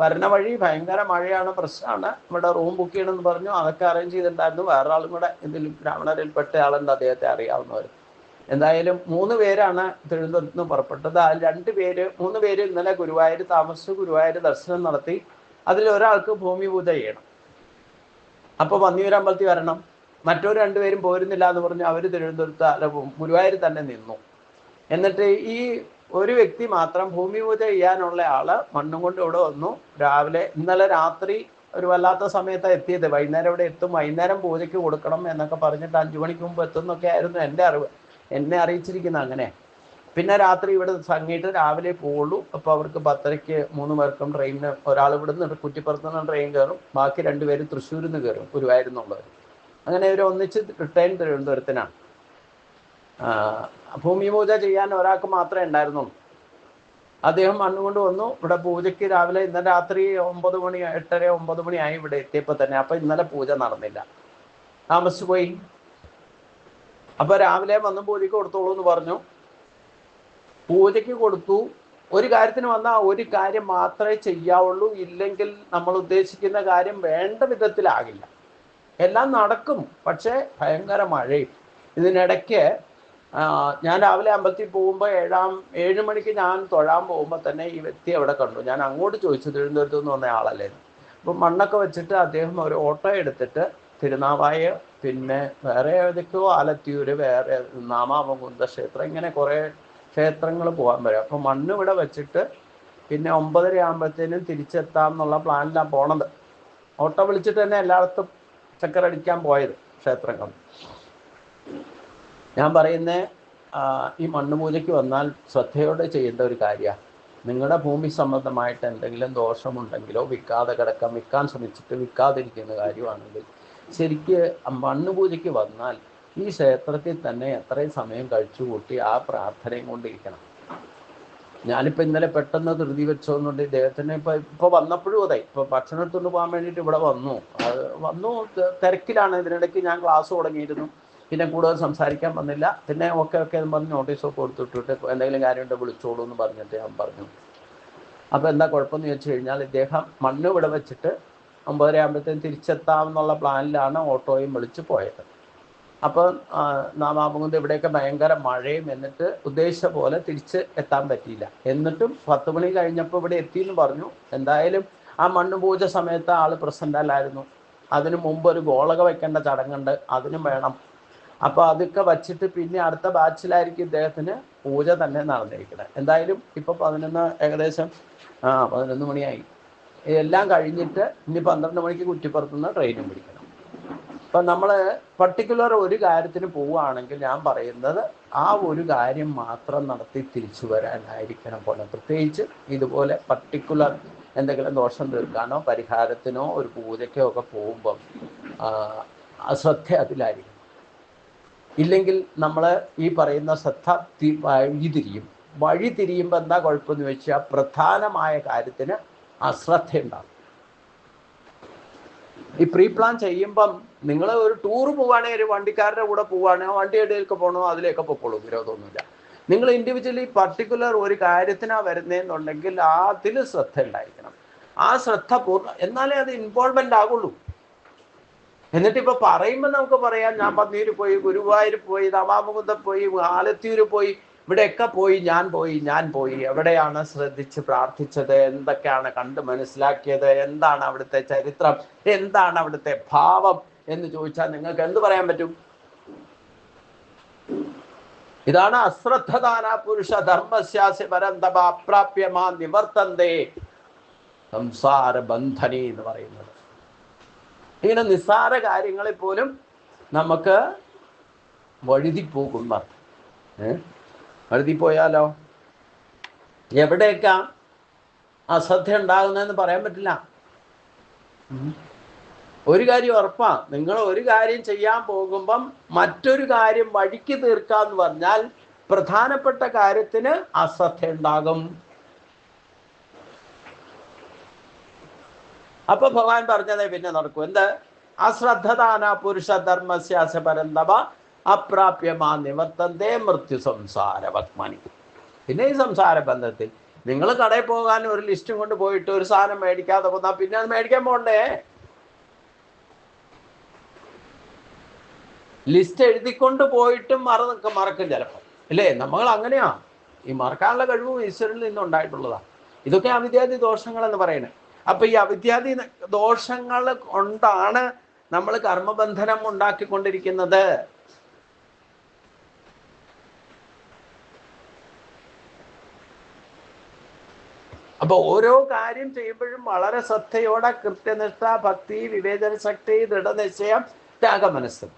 വരണ വഴി ഭയങ്കര മഴയാണ്, പ്രശ്നമാണ്. ഇവിടെ റൂം ബുക്ക് ചെയ്യണമെന്ന് പറഞ്ഞു. അതൊക്കെ അറേഞ്ച് ചെയ്തിട്ടുണ്ടായിരുന്നു. വേറെ ആളും കൂടെ ഇതിൽ ബ്രാഹ്മണരിൽപ്പെട്ട ആളുണ്ട്, അദ്ദേഹത്തെ അറിയാവുന്നവർ. എന്തായാലും 3 പേരാണ് തിരുവനന്തപുരത്ത് നിന്ന് പുറപ്പെട്ടത്. അതിൽ 3 പേര് ഇന്നലെ ഗുരുവായൂർ താമസിച്ചു, ഗുരുവായൂർ ദർശനം നടത്തി. അതിൽ ഒരാൾക്ക് ഭൂമി പൂജ ചെയ്യണം. അപ്പോൾ പന്നിയൂർ അമ്പലത്തിൽ വരണം. മറ്റൊരു 2 പേരും പോരുന്നില്ല എന്ന് പറഞ്ഞു. അവർ തിരുവനന്തപുരത്ത് ഗുരുവായൂർ തന്നെ നിന്നു. എന്നിട്ട് ഈ ഒരു വ്യക്തി മാത്രം ഭൂമി പൂജ ചെയ്യാനുള്ള ആള് മണ്ണും കൊണ്ട് ഇവിടെ വന്നു. രാവിലെ ഇന്നലെ രാത്രി ഒരു വല്ലാത്ത സമയത്താണ് എത്തിയത്. വൈകുന്നേരം ഇവിടെ എത്തും, വൈകുന്നേരം പൂജയ്ക്ക് കൊടുക്കണം എന്നൊക്കെ പറഞ്ഞിട്ട് 5 മണിക്ക് മുമ്പ് എത്തുന്നൊക്കെ ആയിരുന്നു എൻ്റെ അറിവ്, എന്നെ അറിയിച്ചിരിക്കുന്നത് അങ്ങനെ. പിന്നെ രാത്രി ഇവിടെ തങ്ങിയിട്ട് രാവിലെ പോവുള്ളൂ. അപ്പോൾ അവർക്ക് 10:30 3 പേർക്കും ട്രെയിനിന്, ഒരാൾ ഇവിടെ നിന്ന് കുറ്റിപ്പുറത്ത് നിന്ന് ട്രെയിൻ കയറും, ബാക്കി 2 പേര് തൃശ്ശൂരിൽ നിന്ന് കയറും, ഗുരുവായൂരുന്നുള്ളവർ. അങ്ങനെ ഇവർ ഒന്നിച്ച് റിട്ടേൺ തിരുവനന്തപുരത്തിനാണ്. ഭൂമി പൂജ ചെയ്യാൻ ഒരാൾക്ക് മാത്രമേ ഉണ്ടായിരുന്നുള്ളൂ. അദ്ദേഹം മണ്ണുകൊണ്ട് വന്നു. ഇവിടെ പൂജയ്ക്ക് രാവിലെ ഇന്നലെ രാത്രി 9 മണി 8:30 9 മണിയായി ഇവിടെ എത്തിയപ്പോൾ തന്നെ. അപ്പം ഇന്നലെ പൂജ നടന്നില്ല, താമസിച്ചു പോയി. അപ്പോൾ രാവിലെ വന്ന് പൂജയ്ക്ക് കൊടുത്തോളൂ എന്ന് പറഞ്ഞു. പൂജയ്ക്ക് കൊടുത്തു. ഒരു കാര്യത്തിന് വന്നാൽ ഒരു കാര്യം മാത്രമേ ചെയ്യാവുള്ളൂ, ഇല്ലെങ്കിൽ നമ്മൾ ഉദ്ദേശിക്കുന്ന കാര്യം വേണ്ട വിധത്തിലാകില്ല. എല്ലാം നടക്കും, പക്ഷേ ഭയങ്കര മഴയും. ഇതിനിടയ്ക്ക് ഞാൻ രാവിലെ അമ്പലത്തിൽ പോകുമ്പോൾ 7 മണിക്ക് ഞാൻ തൊഴാൻ പോകുമ്പോൾ തന്നെ ഈ വ്യക്തി അവിടെ കണ്ടു. ഞാൻ അങ്ങോട്ട് ചോദിച്ചു, തിരുവനന്തപുരത്ത് നിന്ന് വന്ന ആളല്ലേ. അപ്പം മണ്ണൊക്കെ വെച്ചിട്ട് അദ്ദേഹം ഒരു ഓട്ടോ എടുത്തിട്ട് തിരുനാവായ, പിന്നെ വേറെ ഏതൊക്കെയോ ആലത്തിയൂര്, വേറെ നാമാമുകുന്ദ ക്ഷേത്രം, ഇങ്ങനെ കുറേ ക്ഷേത്രങ്ങൾ പോകാൻ വരും. അപ്പം മണ്ണ് ഇവിടെ വെച്ചിട്ട് പിന്നെ 9:30 ആകുമ്പോഴത്തേനും തിരിച്ചെത്താം എന്നുള്ള പ്ലാനിലാണ് പോണത്. ഓട്ടോ വിളിച്ചിട്ട് തന്നെ എല്ലായിടത്തും ചക്കരടിക്കാൻ പോയത് ക്ഷേത്രങ്ങൾ. ഞാൻ പറയുന്നത്, ഈ മണ്ണ് പൂജയ്ക്ക് വന്നാൽ ശ്രദ്ധയോടെ ചെയ്യേണ്ട ഒരു കാര്യമാണ്. നിങ്ങളുടെ ഭൂമി സംബന്ധമായിട്ട് എന്തെങ്കിലും ദോഷമുണ്ടെങ്കിലോ, വിൽക്കാതെ കിടക്കാൻ, വിൽക്കാൻ ശ്രമിച്ചിട്ട് വിൽക്കാതിരിക്കുന്ന കാര്യമാണെങ്കിൽ ശരിക്ക് മണ്ണ് പൂജയ്ക്ക് വന്നാൽ ഈ ക്ഷേത്രത്തിൽ തന്നെ എത്രയും സമയം കഴിച്ചു കൂട്ടി ആ പ്രാർത്ഥനയും കൊണ്ടിരിക്കണം. ഞാനിപ്പോൾ ഇന്നലെ പെട്ടെന്ന് ധൃതി വെച്ചോന്നുണ്ട് ഇദ്ദേഹത്തിന്. ഇപ്പോൾ വന്നപ്പോഴും അതെ, ഇപ്പോൾ ഭക്ഷണം എടുത്തുകൊണ്ട് പോകാൻ വേണ്ടിയിട്ട് ഇവിടെ വന്നു തിരക്കിലാണ്. ഇതിനിടയ്ക്ക് ഞാൻ ക്ലാസ് തുടങ്ങിയിരുന്നു. പിന്നെ കൂടുതൽ സംസാരിക്കാൻ വന്നില്ല. പിന്നെ ഒക്കെ എന്ന് പറഞ്ഞ് നോട്ടീസൊക്കെ കൊടുത്തിട്ടിട്ട് എന്തെങ്കിലും കാര്യമുണ്ട് വിളിച്ചോളൂ എന്ന് പറഞ്ഞിട്ട് ഞാൻ പറഞ്ഞു. അപ്പോൾ എന്താ കുഴപ്പമെന്ന് ചോദിച്ചു കഴിഞ്ഞാൽ, ഇദ്ദേഹം മണ്ണ് ഇവിടെ വെച്ചിട്ട് 9:30 ആകുമ്പോഴത്തേക്കും തിരിച്ചെത്താമെന്നുള്ള പ്ലാനിലാണ് ഓട്ടോയും വിളിച്ച് പോയത്. അപ്പോൾ നാമാമുകുന്ദം ഇവിടെയൊക്കെ ഭയങ്കര മഴയും, എന്നിട്ട് ഉദ്ദേശിച്ച പോലെ തിരിച്ച് എത്താൻ പറ്റിയില്ല. എന്നിട്ടും 10 മണി കഴിഞ്ഞപ്പോൾ ഇവിടെ എത്തിയെന്ന് പറഞ്ഞു. എന്തായാലും ആ മണ്ണ് പൂജ സമയത്ത് ആൾ പ്രസൻ്റ് അല്ലായിരുന്നു. അതിനു മുമ്പ് ഒരു ഗോളക വയ്ക്കേണ്ട ചടങ്ങുണ്ട്, അതിനും വേണം. അപ്പോൾ അതൊക്കെ വച്ചിട്ട് പിന്നെ അടുത്ത ബാച്ചിലായിരിക്കും ഇദ്ദേഹത്തിന് പൂജ തന്നെ നടന്നിരിക്കുന്നത്. എന്തായാലും ഇപ്പോൾ ഏകദേശം 11 മണിയായി. എല്ലാം കഴിഞ്ഞിട്ട് ഇനി 12 മണിക്ക് കുറ്റിപ്പുറത്തുനിന്ന് ട്രെയിനും പിടിക്കണം. അപ്പം നമ്മൾ പർട്ടിക്കുലർ ഒരു കാര്യത്തിന് പോവുകയാണെങ്കിൽ ഞാൻ പറയുന്നത് ആ ഒരു കാര്യം മാത്രം നടത്തി തിരിച്ചു വരാനായിരിക്കണം പോകണം. പ്രത്യേകിച്ച് ഇതുപോലെ പർട്ടിക്കുലർ എന്തെങ്കിലും ദോഷം തീർക്കാനോ പരിഹാരത്തിനോ ഒരു പൂജയ്ക്കോ ഒക്കെ പോകുമ്പം ശ്രദ്ധ അതിലായിരിക്കും. ഇല്ലെങ്കിൽ നമ്മൾ ഈ പറയുന്ന ശ്രദ്ധ വഴി തിരിയുമ്പോൾ എന്താ കുഴപ്പമെന്ന് വെച്ചാൽ പ്രധാനമായ കാര്യത്തിന് അശ്രദ്ധയുണ്ടാകും. ഈ പ്രീ പ്ലാൻ ചെയ്യുമ്പം നിങ്ങൾ ഒരു ടൂർ പോവുകയാണെങ്കിൽ ഒരു വണ്ടിക്കാരുടെ കൂടെ പോവുകയാണെങ്കിൽ വണ്ടിയുടെയൊക്കെ പോകണോ അതിലേക്ക് പൊക്കോളൂ, വിരോധമൊന്നുമില്ല. നിങ്ങൾ ഇൻഡിവിജ്വലി പർട്ടിക്കുലർ ഒരു കാര്യത്തിനാണ് വരുന്നതെന്നുണ്ടെങ്കിൽ അതിൽ ശ്രദ്ധ ഉണ്ടായിരിക്കണം. ആ ശ്രദ്ധ എന്നാലേ അത് ഇൻവോൾവ്മെന്റ് ആകുള്ളൂ. എന്നിട്ട് ഇപ്പൊ പറയുമ്പോൾ നമുക്ക് പറയാം, ഞാൻ പന്നീര് പോയി, ഗുരുവായൂർ പോയി, തവാമുകുന്ദം പോയി, ആലത്തിയൂര് പോയി, ഇവിടെയൊക്കെ പോയി, ഞാൻ പോയി. എവിടെയാണ് ശ്രദ്ധിച്ച് പ്രാർത്ഥിച്ചത്, എന്തൊക്കെയാണ് കണ്ട് മനസ്സിലാക്കിയത്, എന്താണ് അവിടുത്തെ ചരിത്രം, എന്താണ് അവിടുത്തെ ഭാവം എന്ന് ചോദിച്ചാൽ നിങ്ങൾക്ക് എന്ത് പറയാൻ പറ്റും? ഇതാണ് അശ്രദ്ധദാന പുരുഷ ധർമ്മസ്യാസ്യ പരന്തപ അപ്രാപ്യമാ നിവർത്തന്തേ സംസാര ബന്ധനി എന്ന് പറയുന്നത്. ഇങ്ങനെ നിസ്സാര കാര്യങ്ങളിൽ പോലും നമുക്ക് വഴുതിപ്പോകുന്ന വഴുതിപ്പോയാലോ എവിടെയൊക്കെ അശ്രദ്ധ ഉണ്ടാകുന്നതെന്ന് പറയാൻ പറ്റില്ല. ഒരു കാര്യം ഉറപ്പാ, നിങ്ങൾ ഒരു കാര്യം ചെയ്യാൻ പോകുമ്പം മറ്റൊരു കാര്യം വഴിക്ക് തീർക്കാന്ന് പറഞ്ഞാൽ പ്രധാനപ്പെട്ട കാര്യത്തിന് അശ്രദ്ധ ഉണ്ടാകും. അപ്പൊ ഭഗവാൻ പറഞ്ഞതേ പിന്നെ നടക്കൂ. എന്ത്? അശ്രദ്ധദാന പുരുഷ ധർമ്മസ്യാസ പരന്തപ അപ്രാപ്യമാ നിവർത്തന്തേ മൃത്യു സംസാര വക്മനി. പിന്നെ ഈ സംസാര ബന്ധത്തിൽ നിങ്ങൾ കടയിൽ പോകാൻ ഒരു ലിസ്റ്റും കൊണ്ട് പോയിട്ട് ഒരു സാധനം മേടിക്കാതെ പോന്നാൽ പിന്നെ അത് മേടിക്കാൻ പോണ്ടേ? ലിസ്റ്റ് എഴുതിക്കൊണ്ട് പോയിട്ടും മറക്കും ചിലപ്പോൾ, അല്ലേ? നമ്മൾ അങ്ങനെയാ. ഈ മറക്കാനുള്ള കഴിവും ഈശ്വരനിൽ നിന്നുണ്ടായിട്ടുള്ളതാണ്. ഇതൊക്കെ അവിദ്യാദി ദോഷങ്ങൾ എന്ന് പറയുന്നത്. അപ്പൊ ഈ അവിദ്യാദി ദോഷങ്ങൾ കൊണ്ടാണ് നമ്മൾ കർമ്മബന്ധനം ഉണ്ടാക്കിക്കൊണ്ടിരിക്കുന്നത്. അപ്പൊ ഓരോ കാര്യം ചെയ്യുമ്പോഴും വളരെ ശ്രദ്ധയോടെ കൃത്യനിഷ്ഠ, ഭക്തി, വിവേചന ശക്തി, ദൃഢനിശ്ചയം, ത്യാഗമനസ്സ്.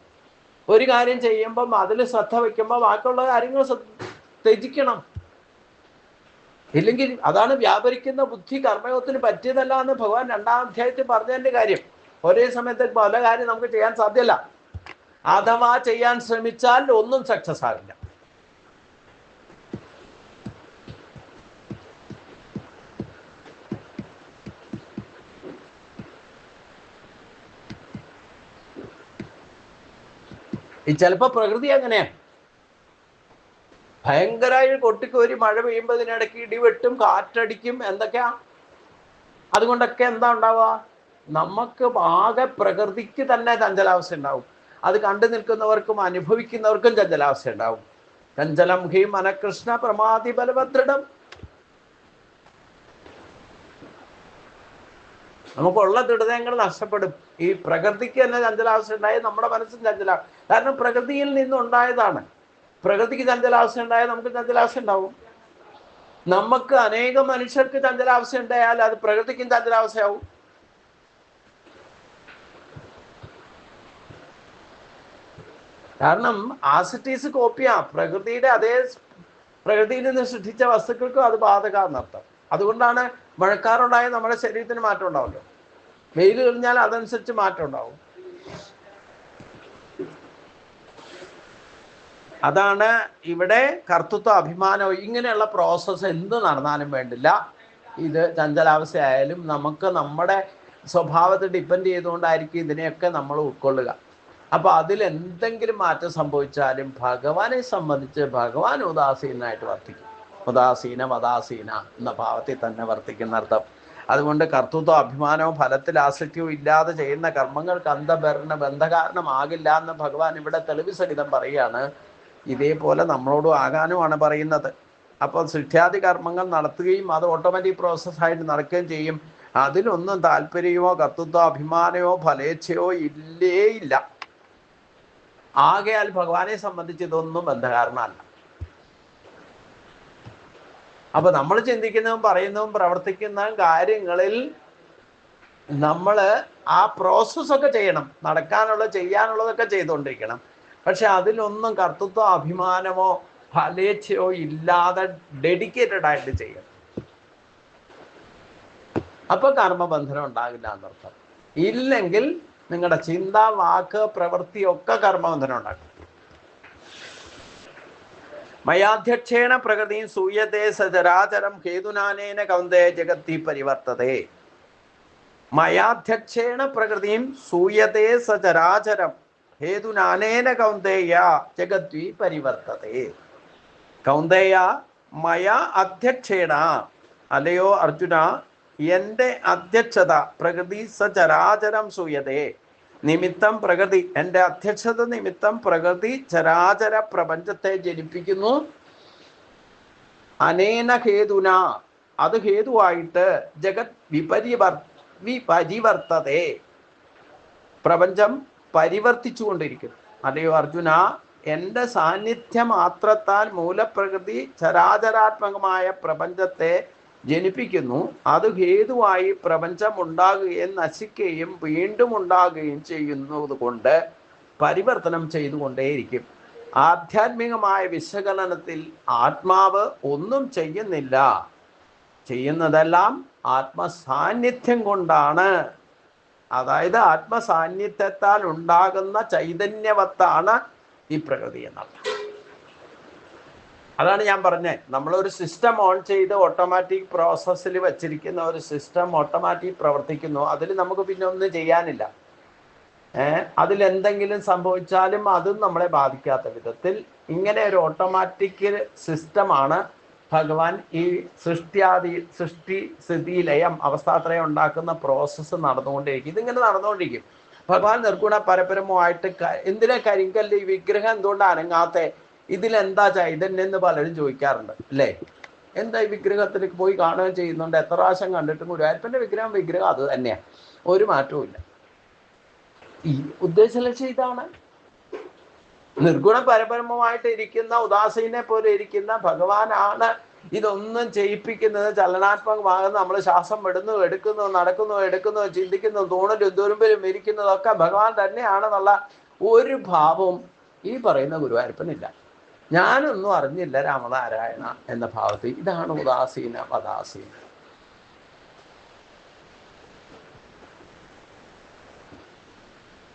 ഒരു കാര്യം ചെയ്യുമ്പം അതിൽ ശ്രദ്ധ വയ്ക്കുമ്പോൾ ബാക്കിയുള്ള കാര്യങ്ങൾ ത്യജിക്കണം. ഇല്ലെങ്കിൽ അതാണ് വ്യാപരിക്കുന്ന ബുദ്ധി കർമ്മയോഗത്തിന് പറ്റിയതല്ല എന്ന് ഭഗവാൻ 2-ാം അധ്യായത്തിൽ പറഞ്ഞതിന്റെ കാര്യം. ഒരേ സമയത്ത് പല കാര്യം നമുക്ക് ചെയ്യാൻ സാധ്യമല്ല. അഥവാ ചെയ്യാൻ ശ്രമിച്ചാൽ ഒന്നും സക്സസ് ആകില്ല. ഈ ചിലപ്പോ പ്രകൃതി അങ്ങനെയാണ്. ഭയങ്കരമായി കൊട്ടിക്കോരി മഴ പെയ്യുമ്പോൾ ഇതിനിടയ്ക്ക് ഇടിവെട്ടും, കാറ്റടിക്കും, എന്തൊക്കെയാ. അതുകൊണ്ടൊക്കെ എന്താ ഉണ്ടാവുക? നമുക്ക് ആകെ പ്രകൃതിക്ക് തന്നെ ചഞ്ചലാവസ്ഥ ഉണ്ടാവും. അത് കണ്ടു നിൽക്കുന്നവർക്കും അനുഭവിക്കുന്നവർക്കും ചഞ്ചലാവസ്ഥ ഉണ്ടാവും. ചഞ്ചലം ഹി മനകൃഷ്ണ പ്രമാതി ബലഭദ്രം. നമുക്കുള്ള ദൃഢതകൾ നഷ്ടപ്പെടും. ഈ പ്രകൃതിക്ക് തന്നെ ചഞ്ചലാവസ്ഥ ഉണ്ടായി നമ്മുടെ മനസ്സും ചഞ്ചലാവും. കാരണം പ്രകൃതിയിൽ നിന്നുണ്ടായതാണ്. പ്രകൃതിക്ക് ചഞ്ചലാവസ്ഥ ഉണ്ടായാൽ നമുക്ക് ചഞ്ചലാവസ്ഥ ഉണ്ടാവും. നമുക്ക് അനേകം മനുഷ്യർക്ക് ചഞ്ചലാവസ്ഥ ഉണ്ടായാൽ അത് പ്രകൃതിക്കും ചഞ്ചലാവസ്ഥയാവും. കാരണം ആസിറ്റീസ് കോപ്പിയാ. പ്രകൃതിയുടെ അതേ പ്രകൃതിയിൽ നിന്ന് സൃഷ്ടിച്ച വസ്തുക്കൾക്കും അത് ബാധകാന്നർത്ഥം. അതുകൊണ്ടാണ് മഴക്കാറുണ്ടായ നമ്മുടെ ശരീരത്തിന് മാറ്റം ഉണ്ടാവുമല്ലോ. വെയിൽ കഴിഞ്ഞാൽ അതനുസരിച്ച് മാറ്റം ഉണ്ടാവും. അതാണ് ഇവിടെ കർത്തൃത്വ അഭിമാനം. ഇങ്ങനെയുള്ള പ്രോസസ്സ് എന്ത് നടന്നാലും വേണ്ടില്ല, ഇത് ചഞ്ചലാവസ്ഥയായാലും നമുക്ക് നമ്മുടെ സ്വഭാവത്തെ ഡിപ്പെൻഡ് ചെയ്തുകൊണ്ടായിരിക്കും ഇതിനെയൊക്കെ നമ്മൾ ഉൾക്കൊള്ളുക. അപ്പൊ അതിൽ എന്തെങ്കിലും മാറ്റം സംഭവിച്ചാലും ഭഗവാനെ സംബന്ധിച്ച് ഭഗവാൻ ഉദാസീനായിട്ട് വർത്തിക്കും. ഉദാസീന വദാസീന എന്ന ഭാവത്തിൽ തന്നെ വർത്തിക്കുന്ന അർത്ഥം. അതുകൊണ്ട് കർത്തൃത്വ അഭിമാനവും ഫലത്തിൽ ആസക്തിയും ഇല്ലാതെ ചെയ്യുന്ന കർമ്മങ്ങൾക്ക് ബന്ധകാരണമാകില്ല എന്ന് ഭഗവാൻ ഇവിടെ തെളിവ് സഹിതം പറയുകയാണ്. ഇതേപോലെ നമ്മളോടും ആകാനുമാണ് പറയുന്നത്. അപ്പോൾ സൃഷ്ട്യാദി കർമ്മങ്ങൾ നടത്തുകയും അത് ഓട്ടോമാറ്റിക് പ്രോസസ്സായിട്ട് നടക്കുകയും ചെയ്യും. അതിലൊന്നും താല്പര്യമോ കർത്തൃത്വ അഭിമാനമോ ഫലേച്ഛയോ ഇല്ല. ആകയാൽ ഭഗവാനെ സംബന്ധിച്ച് ഇതൊന്നും ബന്ധകാരണമല്ല. അപ്പൊ നമ്മൾ ചിന്തിക്കുന്നതും പറയുന്നതും പ്രവർത്തിക്കുന്ന കാര്യങ്ങളിൽ നമ്മൾ ആ പ്രോസസ്സൊക്കെ ചെയ്യണം. ചെയ്യാനുള്ളതൊക്കെ ചെയ്തുകൊണ്ടിരിക്കണം. പക്ഷെ അതിലൊന്നും കർത്തൃത്വ അഭിമാനമോ ഫലേച്ഛയോ ഇല്ലാതെ ഡെഡിക്കേറ്റഡ് ആയിട്ട് ചെയ്യണം. അപ്പൊ കർമ്മബന്ധനം ഉണ്ടാകില്ല എന്നർത്ഥം. ഇല്ലെങ്കിൽ നിങ്ങളുടെ ചിന്ത, വാക്ക്, പ്രവൃത്തി ഒക്കെ കർമ്മബന്ധനം ഉണ്ടാക്കും. മയാധ്യക്ഷേണ പ്രകൃതിയും സൂയത്തെ സചരാചരം ഹേതുനാനേന കൗന്ദേ ജഗത്തി പരിവർത്തതേ. മയാധ്യക്ഷേണ പ്രകൃതിയും സൂയത്തെ സചരാചരം ഹേതുനാനേന കൗന്ദേയ ജഗദ്വി പരിവർത്തതേ. കൗന്ദേയ മയ അധ്യക്ഷേണ, അല്ലയോ അർജുന, എൻ്റെ അധ്യക്ഷത പ്രകൃതി സചരാചരം സൂയതേ, നിമിത്തം പ്രകൃതി, എൻ്റെ അധ്യക്ഷത നിമിത്തം പ്രകൃതി ചരാചര പ്രപഞ്ചത്തെ ജനിപ്പിക്കുന്നു. അനേന ഹേതുന, അത് ഹേതുവായിട്ട് ജഗത് വിപരിവർത്തതേ, പ്രപഞ്ചം പരിവർത്തിച്ചുകൊണ്ടിരിക്കുന്നു. അല്ലയോ അർജുന, എൻ്റെ സാന്നിധ്യ മാത്രത്താൽ മൂലപ്രകൃതി ചരാചരാത്മകമായ പ്രപഞ്ചത്തെ ജനിപ്പിക്കുന്നു. അത് ഹേതുവായി പ്രപഞ്ചം ഉണ്ടാകുകയും നശിക്കുകയും വീണ്ടും ഉണ്ടാകുകയും ചെയ്യുന്നത് കൊണ്ട് പരിവർത്തനം ചെയ്തുകൊണ്ടേയിരിക്കും. ആധ്യാത്മികമായ വിശകലനത്തിൽ ആത്മാവ് ഒന്നും ചെയ്യുന്നില്ല, ചെയ്യുന്നതെല്ലാം ആത്മസാന്നിധ്യം കൊണ്ടാണ്. അതായത് ആത്മസാന്നിധ്യത്താൽ ഉണ്ടാകുന്ന ചൈതന്യവത്താണ് ഈ പ്രകൃതി എന്നർത്ഥം. അതാണ് ഞാൻ പറഞ്ഞത്, നമ്മളൊരു സിസ്റ്റം ഓൺ ചെയ്ത് ഓട്ടോമാറ്റിക് പ്രോസസ്സിൽ വച്ചിരിക്കുന്ന ഒരു സിസ്റ്റം ഓട്ടോമാറ്റിക് പ്രവർത്തിക്കുന്നു. അതിൽ നമുക്ക് പിന്നെ ഒന്നും ചെയ്യാനില്ല. അതിലെന്തെങ്കിലും സംഭവിച്ചാലും അതും നമ്മളെ ബാധിക്കാത്ത വിധത്തിൽ ഇങ്ങനെ ഒരു ഓട്ടോമാറ്റിക് സിസ്റ്റമാണ് ഭഗവാൻ ഈ സൃഷ്ടി സ്ഥിതി ലയം അവസ്ഥാത്രയം ഉണ്ടാക്കുന്ന പ്രോസസ്സ് നടന്നുകൊണ്ടിരിക്കും. ഇതിങ്ങനെ നടന്നുകൊണ്ടിരിക്കും. ഭഗവാൻ നിർഗുണ പരപരമമായിട്ട് എന്തിനാ കരിങ്കല്ല് ഈ വിഗ്രഹം എന്തുകൊണ്ട് അനങ്ങാത്ത, ഇതിലെന്താ ചൈതന്യം എന്ന് പലരും ചോദിക്കാറുണ്ട് അല്ലേ. എന്താ ഈ വിഗ്രഹത്തിലേക്ക് പോയി കാണുകയും ചെയ്യുന്നുണ്ട്, എത്ര പ്രാവശ്യം കണ്ടിട്ടും ഗുരുവായൂരപ്പൻ്റെ വിഗ്രഹം അത് തന്നെയാണ്, ഒരു മാറ്റവും ഇല്ല. ഈ ഉദ്ദേശലക്ഷ്യം ഇതാണ്. നിർഗുണ പരപരമമായിട്ട് ഇരിക്കുന്ന ഉദാസീനെ പോലെ ഇരിക്കുന്ന ഭഗവാനാണ് ഇതൊന്നും ചെയ്യിപ്പിക്കുന്നത്. ചലനാത്മകമാകുന്ന നമ്മൾ ശ്വാസം വിടുന്നു, നടക്കുന്നു, ചിന്തിക്കുന്നു, തൂണിലും തുരുമ്പിലും ഇരിക്കുന്നതൊക്കെ ഭഗവാൻ തന്നെയാണെന്നുള്ള ഒരു ഭാവവും ഈ പറയുന്ന ഗുരുവായൂരപ്പനില്ല. ഞാനൊന്നും അറിഞ്ഞില്ല രാമനാരായണ എന്ന ഭാവത്തിൽ. ഇതാണ് ഉദാസീന വദാസീന.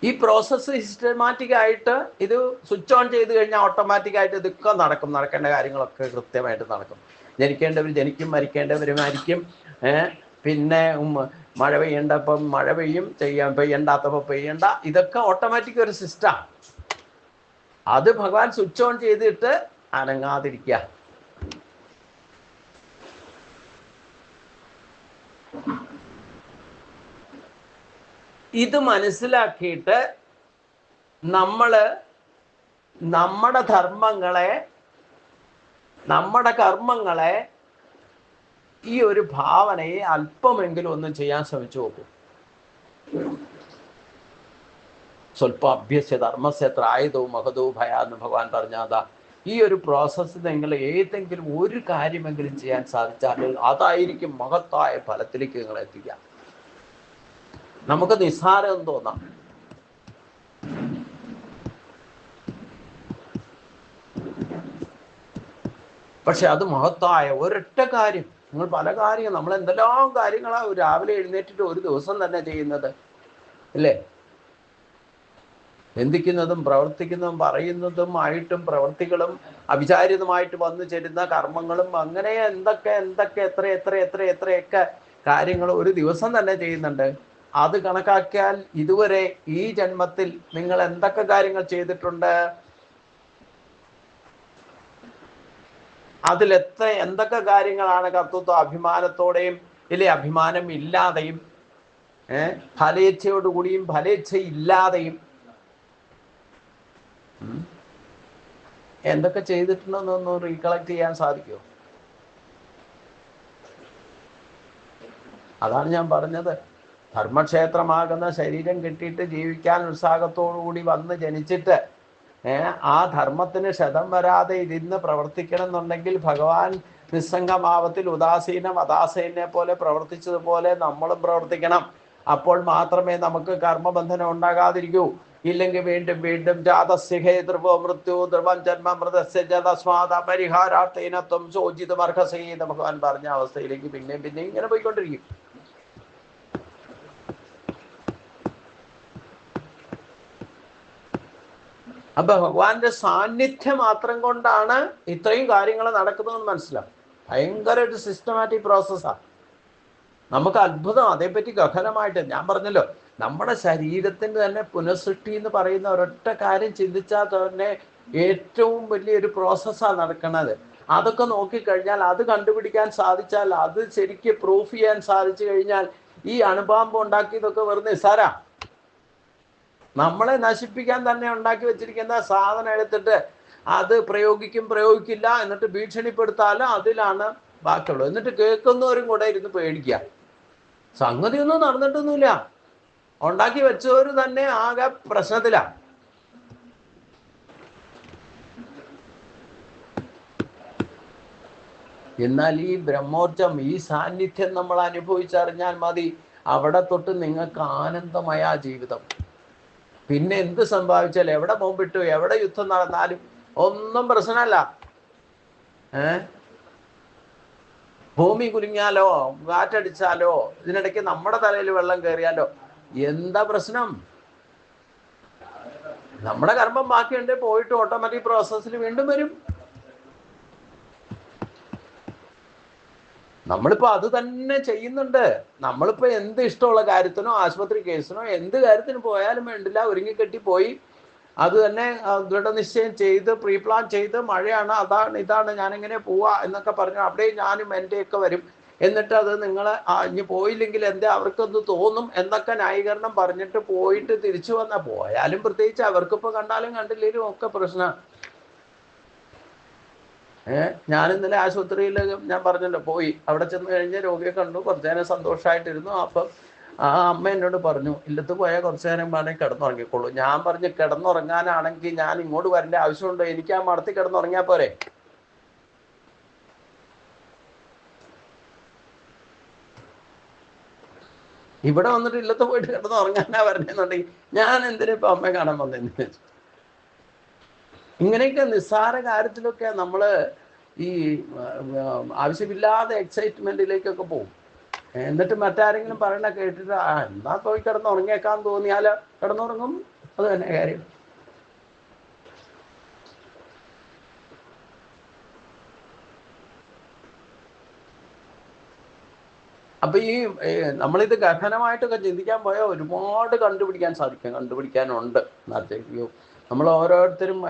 ഈ പ്രോസസ്സ് സിസ്റ്റമാറ്റിക് ആയിട്ട് ഇത് സ്വിച്ച് ഓൺ ചെയ്ത് കഴിഞ്ഞാൽ ഓട്ടോമാറ്റിക്കായിട്ട് ഇതൊക്കെ നടക്കേണ്ട കാര്യങ്ങളൊക്കെ കൃത്യമായിട്ട് നടക്കും. ജനിക്കേണ്ടവർ ജനിക്കും, മരിക്കേണ്ടവർ മരിക്കും. പിന്നെ മഴ പെയ്യേണ്ടപ്പം മഴ പെയ്യും, പെയ്യണ്ടാത്തപ്പോൾ പെയ്യണ്ട. ഇതൊക്കെ ഓട്ടോമാറ്റിക് ഒരു സിസ്റ്റമാണ്. അത് ഭഗവാൻ സ്വിച്ച് ഓൺ ചെയ്തിട്ട് അനങ്ങാതിരിക്കുക. ഇത് മനസ്സിലാക്കിയിട്ട് നമ്മുടെ ധർമ്മങ്ങളെ, നമ്മുടെ കർമ്മങ്ങളെ, ഈ ഒരു ഭാവനയെ അല്പമെങ്കിലും ഒന്ന് ചെയ്യാൻ ശ്രമിച്ചു നോക്കും. സ്വല്പ അഭ്യസ്യ ധർമ്മസ്യ ത്രായതോ മഹതോ ഭയ എന്ന് ഭഗവാൻ പറഞ്ഞാതാ. ഈ ഒരു പ്രോസസ്സ് നിങ്ങൾ ഏതെങ്കിലും ഒരു കാര്യമെങ്കിലും ചെയ്യാൻ സാധിച്ചാൽ അതായിരിക്കും മഹത്തായ ഫലത്തിലേക്ക് നിങ്ങൾ എത്തിക്കുക. നമുക്ക് നിസ്സാരം തോന്നാം, പക്ഷെ അത് മഹത്തായ ഒരൊറ്റ കാര്യം. നിങ്ങൾ പല കാര്യങ്ങൾ, നമ്മൾ എന്തെല്ലാം കാര്യങ്ങളാണ് രാവിലെ എഴുന്നേറ്റിട്ട് ഒരു ദിവസം തന്നെ ചെയ്യുന്നത് അല്ലേ. ചിന്തിക്കുന്നതും പ്രവർത്തിക്കുന്നതും പറയുന്നതും ആയിട്ടും പ്രവൃത്തികളും അവിചാരിതമായിട്ട് വന്നു ചേരുന്ന കർമ്മങ്ങളും അങ്ങനെ എന്തൊക്കെ എത്രയൊക്കെ കാര്യങ്ങൾ ഒരു ദിവസം തന്നെ ചെയ്യുന്നുണ്ട്. അത് കണക്കാക്കിയാൽ ഇതുവരെ ഈ ജന്മത്തിൽ നിങ്ങൾ എന്തൊക്കെ കാര്യങ്ങൾ ചെയ്തിട്ടുണ്ട്, എന്തൊക്കെ കാര്യങ്ങളാണ് കർത്തൃത്വ അഭിമാനത്തോടെയും ഇല്ലേ അഭിമാനം ഇല്ലാതെയും ഫലേച്ഛയോടുകൂടിയും ഫലേച്ഛ ഇല്ലാതെയും എന്തൊക്കെ ചെയ്തിട്ടുണ്ടെന്നൊന്ന് റീകളക്ട് ചെയ്യാൻ സാധിക്കുമോ? അതാണ് ഞാൻ പറഞ്ഞത്. ധർമ്മക്ഷേത്രമാകുന്ന ശരീരം കിട്ടിയിട്ട് ജീവിക്കാൻ ഉത്സാഹത്തോടുകൂടി വന്ന് ജനിച്ചിട്ട് ആ ധർമ്മത്തിന് ക്ഷതം വരാതെ ഇരുന്ന് പ്രവർത്തിക്കണം എന്നുണ്ടെങ്കിൽ ഭഗവാൻ നിസ്സംഗഭാവത്തിൽ അദാസീനെ പോലെ പ്രവർത്തിച്ചതുപോലെ നമ്മളും പ്രവർത്തിക്കണം. അപ്പോൾ മാത്രമേ നമുക്ക് കർമ്മബന്ധനം ഉണ്ടാകാതിരിക്കൂ. ഇല്ലെങ്കിൽ വീണ്ടും ജാതസ്യ ഹേ ധ്രുവോ മൃത്യു ധ്രുവം ജന്മ മൃതസ്യ ജതസ്മാത പരിഹാരാർത്ഥീനത്വം ശോചിതമർഹസീ എന്ന് ഭഗവാൻ പറഞ്ഞ അവസ്ഥയിലേക്ക് പിന്നെയും ഇങ്ങനെ പോയിക്കൊണ്ടിരിക്കും. അപ്പൊ ഭഗവാന്റെ സാന്നിധ്യം മാത്രം കൊണ്ടാണ് ഇത്രയും കാര്യങ്ങൾ നടക്കുന്നതെന്ന് മനസ്സിലാവും. ഭയങ്കര ഒരു സിസ്റ്റമാറ്റിക് പ്രോസസ്സാണ്. നമുക്ക് അത്ഭുതം അതേപ്പറ്റി ഗഹനമായിട്ട് ഞാൻ പറഞ്ഞല്ലോ, നമ്മുടെ ശരീരത്തിന് തന്നെ പുനഃസൃഷ്ടി എന്ന് പറയുന്ന ഒരൊറ്റ കാര്യം ചിന്തിച്ചാൽ തന്നെ ഏറ്റവും വലിയൊരു പ്രോസസ്സാണ് നടക്കുന്നത്. അതൊക്കെ നോക്കിക്കഴിഞ്ഞാൽ, അത് കണ്ടുപിടിക്കാൻ സാധിച്ചാൽ, അത് ശരിക്ക് പ്രൂഫ് ചെയ്യാൻ സാധിച്ചു കഴിഞ്ഞാൽ ഈ അണുബാമ്പ് ഉണ്ടാക്കിയതൊക്കെ വെറുതെ നിസ്സാരാ. നമ്മളെ നശിപ്പിക്കാൻ തന്നെ ഉണ്ടാക്കി വെച്ചിരിക്കുന്ന സാധനം എടുത്തിട്ട് അത് പ്രയോഗിക്കില്ല, എന്നിട്ട് ഭീഷണിപ്പെടുത്താലും അതിലാണ് ബാക്കിയുള്ളത്. എന്നിട്ട് കേൾക്കുന്നവരും കൂടെ ഇരുന്ന് പേടിക്കുക. സംഗതിയൊന്നും നടന്നിട്ടൊന്നുമില്ല, ഉണ്ടാക്കി വെച്ചവർ തന്നെ ആകെ പ്രശ്നത്തിലാണ്. എന്നാൽ ഈ ബ്രഹ്മോർജം, ഈ സാന്നിധ്യം നമ്മൾ അനുഭവിച്ചറിഞ്ഞാൽ മതി, അവിടെ തൊട്ട് നിങ്ങൾക്ക് ആനന്ദമയ ജീവിതം. പിന്നെ എന്ത് സംഭവിച്ചാലും, എവിടെ ബോംബിട്ടു, എവിടെ യുദ്ധം നടന്നാലും ഒന്നും പ്രശ്നമല്ല. ഭൂമി കുലുങ്ങിയാലോ, കാറ്റടിച്ചാലോ, ഇതിനിടയ്ക്ക് നമ്മുടെ തലയിൽ വെള്ളം കയറിയാലോ എന്താ പ്രശ്നം? നമ്മുടെ കർമ്മം ബാക്കിയുണ്ട്, പോയിട്ട് ഓട്ടോമാറ്റിക് പ്രോസസ്സിൽ വീണ്ടും വരും. നമ്മളിപ്പോ അത് തന്നെ ചെയ്യുന്നുണ്ട്. നമ്മളിപ്പോ എന്ത് ഇഷ്ടമുള്ള കാര്യത്തിനോ, ആശുപത്രി കേസിനോ, എന്ത് കാര്യത്തിന് പോയാലും വേണ്ടില്ല, ഒരുങ്ങിക്കെട്ടി പോയി അത് തന്നെ ദൃഢനിശ്ചയം ചെയ്ത് പ്രീ പ്ലാൻ ചെയ്ത്, മഴയാണ്, അതാണ് ഇതാണ്, ഞാനിങ്ങനെ പോവാ എന്നൊക്കെ പറഞ്ഞു അവിടെ ഞാനും എൻ്റെയൊക്കെ വരും. എന്നിട്ട് അത് നിങ്ങൾ ഇനി പോയില്ലെങ്കിൽ എന്താ അവർക്കൊന്ന് തോന്നും എന്നൊക്കെ ന്യായീകരണം പറഞ്ഞിട്ട് പോയിട്ട് തിരിച്ചു വന്നാൽ പോയാലും പ്രത്യേകിച്ച് അവർക്കിപ്പോൾ കണ്ടാലും കണ്ടില്ലെങ്കിലും ഒക്കെ പ്രശ്നം. ഞാൻ ഇന്നലെ ആശുപത്രിയിൽ ഞാൻ പറഞ്ഞല്ലോ പോയി, അവിടെ ചെന്ന് കഴിഞ്ഞ് രോഗിയെ കണ്ടു, കുറച്ചു നേരം സന്തോഷമായിട്ടിരുന്നു. അപ്പം ആ അമ്മ എന്നോട് പറഞ്ഞു, ഇല്ലത്ത് പോയാൽ കുറച്ചു നേരം വേണമെങ്കിൽ കിടന്നുറങ്ങിക്കോളൂ. ഞാൻ പറഞ്ഞു, കിടന്നുറങ്ങാനാണെങ്കിൽ ഞാൻ ഇങ്ങോട്ട് വരേണ്ട ആവശ്യമുണ്ടോ? എനിക്ക് ആ മടത്തി കിടന്നുറങ്ങിയാൽ പോരെ? ഇവിടെ വന്നിട്ട് ഇല്ലത്ത് പോയിട്ട് കിടന്നുറങ്ങാനാ വരണമെന്നുണ്ടെങ്കിൽ ഞാൻ എന്തിനാ ഇപ്പൊ അമ്മയെ കാണാൻ വന്നതെന്ന് വെച്ചു. ഇങ്ങനെയൊക്കെ നിസ്സാര കാര്യത്തിലൊക്കെ നമ്മള് ഈ ആവശ്യമില്ലാതെ എക്സൈറ്റ്മെന്റിലേക്കൊക്കെ പോകും. എന്നിട്ട് മറ്റാരെങ്കിലും പറയണ കേട്ടിട്ട് എന്നാ പോയി കിടന്നുറങ്ങിയേക്കാൻ തോന്നിയാല് കിടന്നുറങ്ങും. അത് തന്നെ കാര്യം. അപ്പൊ ഈ നമ്മളിത് ഗഹനമായിട്ടൊക്കെ ചിന്തിക്കാൻ പോയാൽ ഒരുപാട് കണ്ടുപിടിക്കാനുണ്ട്. നമ്മൾ ഓരോരുത്തരും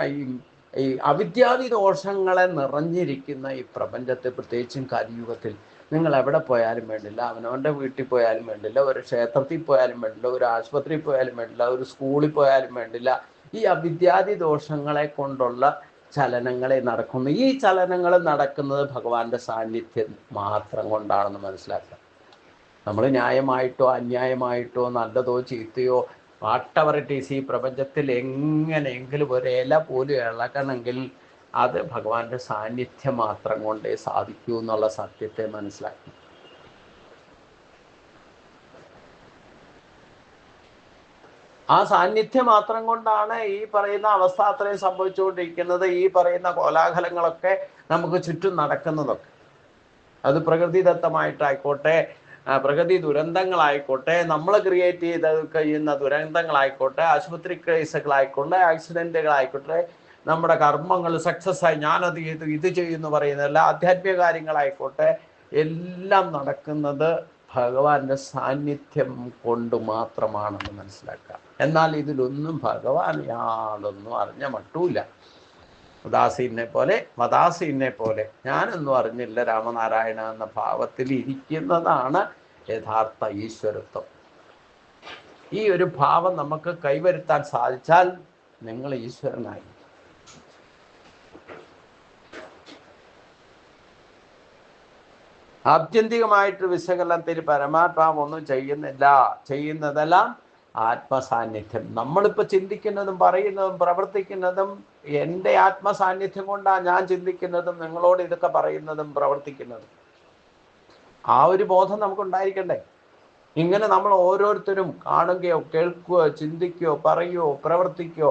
ഈ അവിദ്യാദി ദോഷങ്ങളെ നിറഞ്ഞിരിക്കുന്ന ഈ പ്രപഞ്ചത്തെ, പ്രത്യേകിച്ചും കലിയുഗത്തിൽ, നിങ്ങൾ എവിടെ പോയാലും വേണ്ടില്ല, അവനവൻ്റെ വീട്ടിൽ പോയാലും വേണ്ടില്ല, ഒരു ക്ഷേത്രത്തിൽ പോയാലും വേണ്ടില്ല, ഒരു ആശുപത്രിയിൽ പോയാലും വേണ്ടില്ല, ഒരു സ്കൂളിൽ പോയാലും വേണ്ടില്ല, ഈ അവിദ്യാദി ദോഷങ്ങളെ കൊണ്ടുള്ള ചലനങ്ങളെ നടക്കുന്നു. ഈ ചലനങ്ങൾ നടക്കുന്നത് ഭഗവാന്റെ സാന്നിധ്യം മാത്രം കൊണ്ടാണെന്ന് മനസ്സിലാക്കുക. നമ്മൾ ന്യായമായിട്ടോ അന്യായമായിട്ടോ നല്ലതോ ചീത്തയോ വാട്ടവറിറ്റീസ് ഈ പ്രപഞ്ചത്തിൽ എങ്ങനെയെങ്കിലും ഒരു ഇല പോലും ഇളകണമെങ്കിൽ അത് ഭഗവാന്റെ സാന്നിധ്യം മാത്രം കൊണ്ടേ സാധിക്കൂ എന്നുള്ള സത്യത്തെ മനസ്സിലാക്കി. ആ സാന്നിധ്യം മാത്രം കൊണ്ടാണ് ഈ പറയുന്ന അവസ്ഥ അത്രയും സംഭവിച്ചുകൊണ്ടിരിക്കുന്നത്. ഈ പറയുന്ന കോലാഹലങ്ങളൊക്കെ നമുക്ക് ചുറ്റും നടക്കുന്നതൊക്കെ, അത് പ്രകൃതിദത്തമായിട്ടായിക്കോട്ടെ, പ്രകൃതി ദുരന്തങ്ങളായിക്കോട്ടെ, നമ്മൾ ക്രിയേറ്റ് ചെയ്ത് കഴിയുന്ന ദുരന്തങ്ങളായിക്കോട്ടെ, ആശുപത്രി കേസുകളായിക്കോട്ടെ, ആക്സിഡന്റുകളായിക്കോട്ടെ, നമ്മുടെ കർമ്മങ്ങൾ സക്സസ് ആയി ഞാനത് ചെയ്തു ഇത് ചെയ്യുന്നു പറയുന്ന എല്ലാ ആധ്യാത്മിക കാര്യങ്ങളായിക്കോട്ടെ, എല്ലാം നടക്കുന്നത് ഭഗവാന്റെ സാന്നിധ്യം കൊണ്ട് മാത്രമാണെന്ന് മനസ്സിലാക്കുക. എന്നാൽ ഇതിലൊന്നും ഭഗവാൻ യാതൊന്നും അറിഞ്ഞ മട്ടൂല. മദാസീനെ പോലെ ഞാനൊന്നും അറിഞ്ഞില്ല രാമനാരായണ എന്ന ഭാവത്തിൽ ഇരിക്കുന്നതാണ് യഥാർത്ഥ ഈശ്വരത്വം. ഈ ഒരു ഭാവം നമുക്ക് കൈവരുത്താൻ സാധിച്ചാൽ നിങ്ങൾ ഈശ്വരനായി. ആത്യന്തികമായിട്ട് വിശകലനത്തിൽ പരമാത്മാവ് ഒന്നും ചെയ്യുന്നതെല്ലാം ആത്മസാന്നിധ്യം. നമ്മളിപ്പോൾ ചിന്തിക്കുന്നതും പറയുന്നതും പ്രവർത്തിക്കുന്നതും എൻ്റെ ആത്മസാന്നിധ്യം കൊണ്ടാണ് ഞാൻ ചിന്തിക്കുന്നതും നിങ്ങളോട് ഇതൊക്കെ പറയുന്നതും പ്രവർത്തിക്കുന്നതും. ആ ഒരു ബോധം നമുക്കുണ്ടായിരിക്കണ്ടേ? ഇങ്ങനെ നമ്മൾ ഓരോരുത്തരും കാണുകയോ കേൾക്കുകയോ ചിന്തിക്കുകയോ പറയുകയോ പ്രവർത്തിക്കുകയോ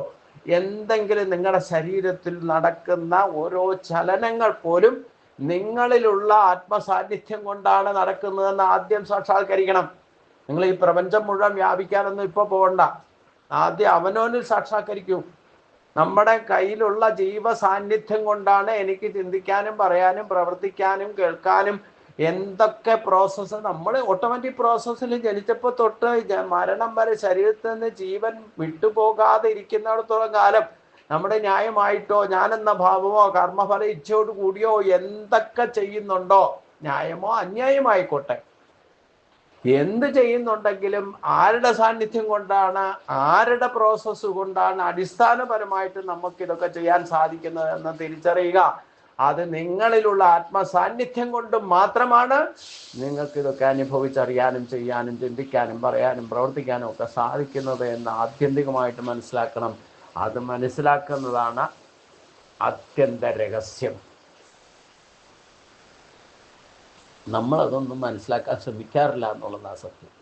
എന്തെങ്കിലും നിങ്ങളുടെ ശരീരത്തിൽ നടക്കുന്ന ഓരോ ചലനങ്ങൾ പോലും നിങ്ങളിലുള്ള ആത്മസാന്നിധ്യം കൊണ്ടാണ് നടക്കുന്നതെന്ന് ആദ്യം സാക്ഷാത്കരിക്കണം. നിങ്ങൾ ഈ പ്രപഞ്ചം മുഴുവൻ വ്യാപിക്കാനൊന്നും ഇപ്പോൾ പോകണ്ട. ആദ്യം അവനോനിൽ സാക്ഷാത്കരിക്കൂ. നമ്മുടെ കയ്യിലുള്ള ജീവസാന്നിധ്യം കൊണ്ടാണ് എനിക്ക് ചിന്തിക്കാനും പറയാനും പ്രവർത്തിക്കാനും കേൾക്കാനും എന്തൊക്കെ പ്രോസസ്സ്. നമ്മൾ ഓട്ടോമാറ്റിക് പ്രോസസ്സിൽ ജനിച്ചപ്പോൾ തൊട്ട് മരണം വരെ ശരീരത്തിൽ നിന്ന് ജീവൻ വിട്ടുപോകാതെ ഇരിക്കുന്നിടത്തോളം കാലം നമ്മുടെ ന്യായമായിട്ടോ ഞാനെന്ന ഭാവമോ കർമ്മഫല ഇച്ഛയോട് കൂടിയോ എന്തൊക്കെ ചെയ്യുന്നുണ്ടോ, ന്യായമോ അന്യായമായിക്കോട്ടെ, എന്ത് ചെയ്യുന്നുണ്ടെങ്കിലും ആരുടെ സാന്നിധ്യം കൊണ്ടാണ്, ആരുടെ പ്രോസസ്സ് കൊണ്ടാണ് അടിസ്ഥാനപരമായിട്ട് നമുക്കിതൊക്കെ ചെയ്യാൻ സാധിക്കുന്നത് എന്ന് തിരിച്ചറിയുക. അത് നിങ്ങളിലുള്ള ആത്മസാന്നിധ്യം കൊണ്ട് മാത്രമാണ് നിങ്ങൾക്കിതൊക്കെ അനുഭവിച്ചറിയാനും ചെയ്യാനും ചിന്തിക്കാനും പറയാനും പ്രവർത്തിക്കാനും ഒക്കെ സാധിക്കുന്നത് എന്ന് ആത്യന്തികമായിട്ട് മനസ്സിലാക്കണം. അത് മനസ്സിലാക്കുന്നതാണ് അത്യന്ത രഹസ്യം. നമ്മളതൊന്നും മനസ്സിലാക്കാൻ ശ്രമിക്കാറില്ല എന്നുള്ളതാണ് സത്യം.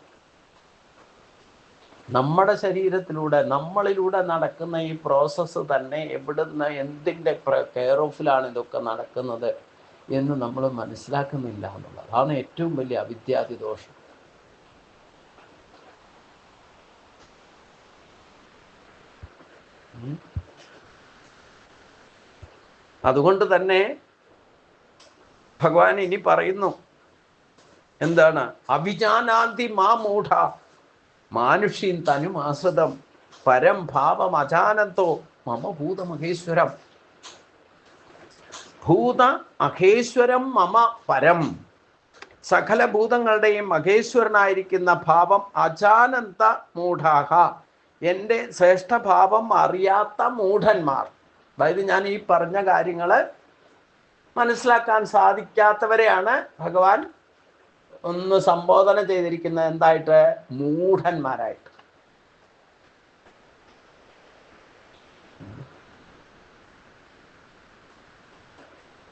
നമ്മുടെ ശരീരത്തിലൂടെ നമ്മളിലൂടെ നടക്കുന്ന ഈ പ്രോസസ്സ് തന്നെ എവിടുന്ന് എന്തിൻ്റെ കെയർ ഓഫിലാണ് ഇതൊക്കെ നടക്കുന്നത് എന്ന് നമ്മൾ മനസ്സിലാക്കുന്നില്ല എന്നുള്ളത്. അതാണ് ഏറ്റവും വലിയ അവിദ്യാദി ദോഷം. അതുകൊണ്ട് തന്നെ ഭഗവാൻ ഇനി പറയുന്നു, എന്താണ്? അഭിജാനാന്തി മാ മൂഢ മാനുഷീൻ തനുമാശ്രിതം പരം ഭാവം അജാനന്തോ മമ ഭൂതമഹേശ്വരം. ഭൂത അഹേശ്വരം മമ പരം. സകല ഭൂതങ്ങളുടെയും മഹേശ്വരനായിരിക്കുന്ന ഭാവം അജാനന്ത മൂഢാഹ, എൻ്റെ ശ്രേഷ്ഠഭാവം അറിയാത്ത മൂഢന്മാർ. അതായത് ഞാൻ ഈ പറഞ്ഞ കാര്യങ്ങൾ മനസ്സിലാക്കാൻ സാധിക്കാത്തവരെയാണ് ഭഗവാൻ ഒന്ന് സംബോധന ചെയ്തിരിക്കുന്നത്. എന്തായിട്ട്? മൂഢന്മാരായിട്ട്.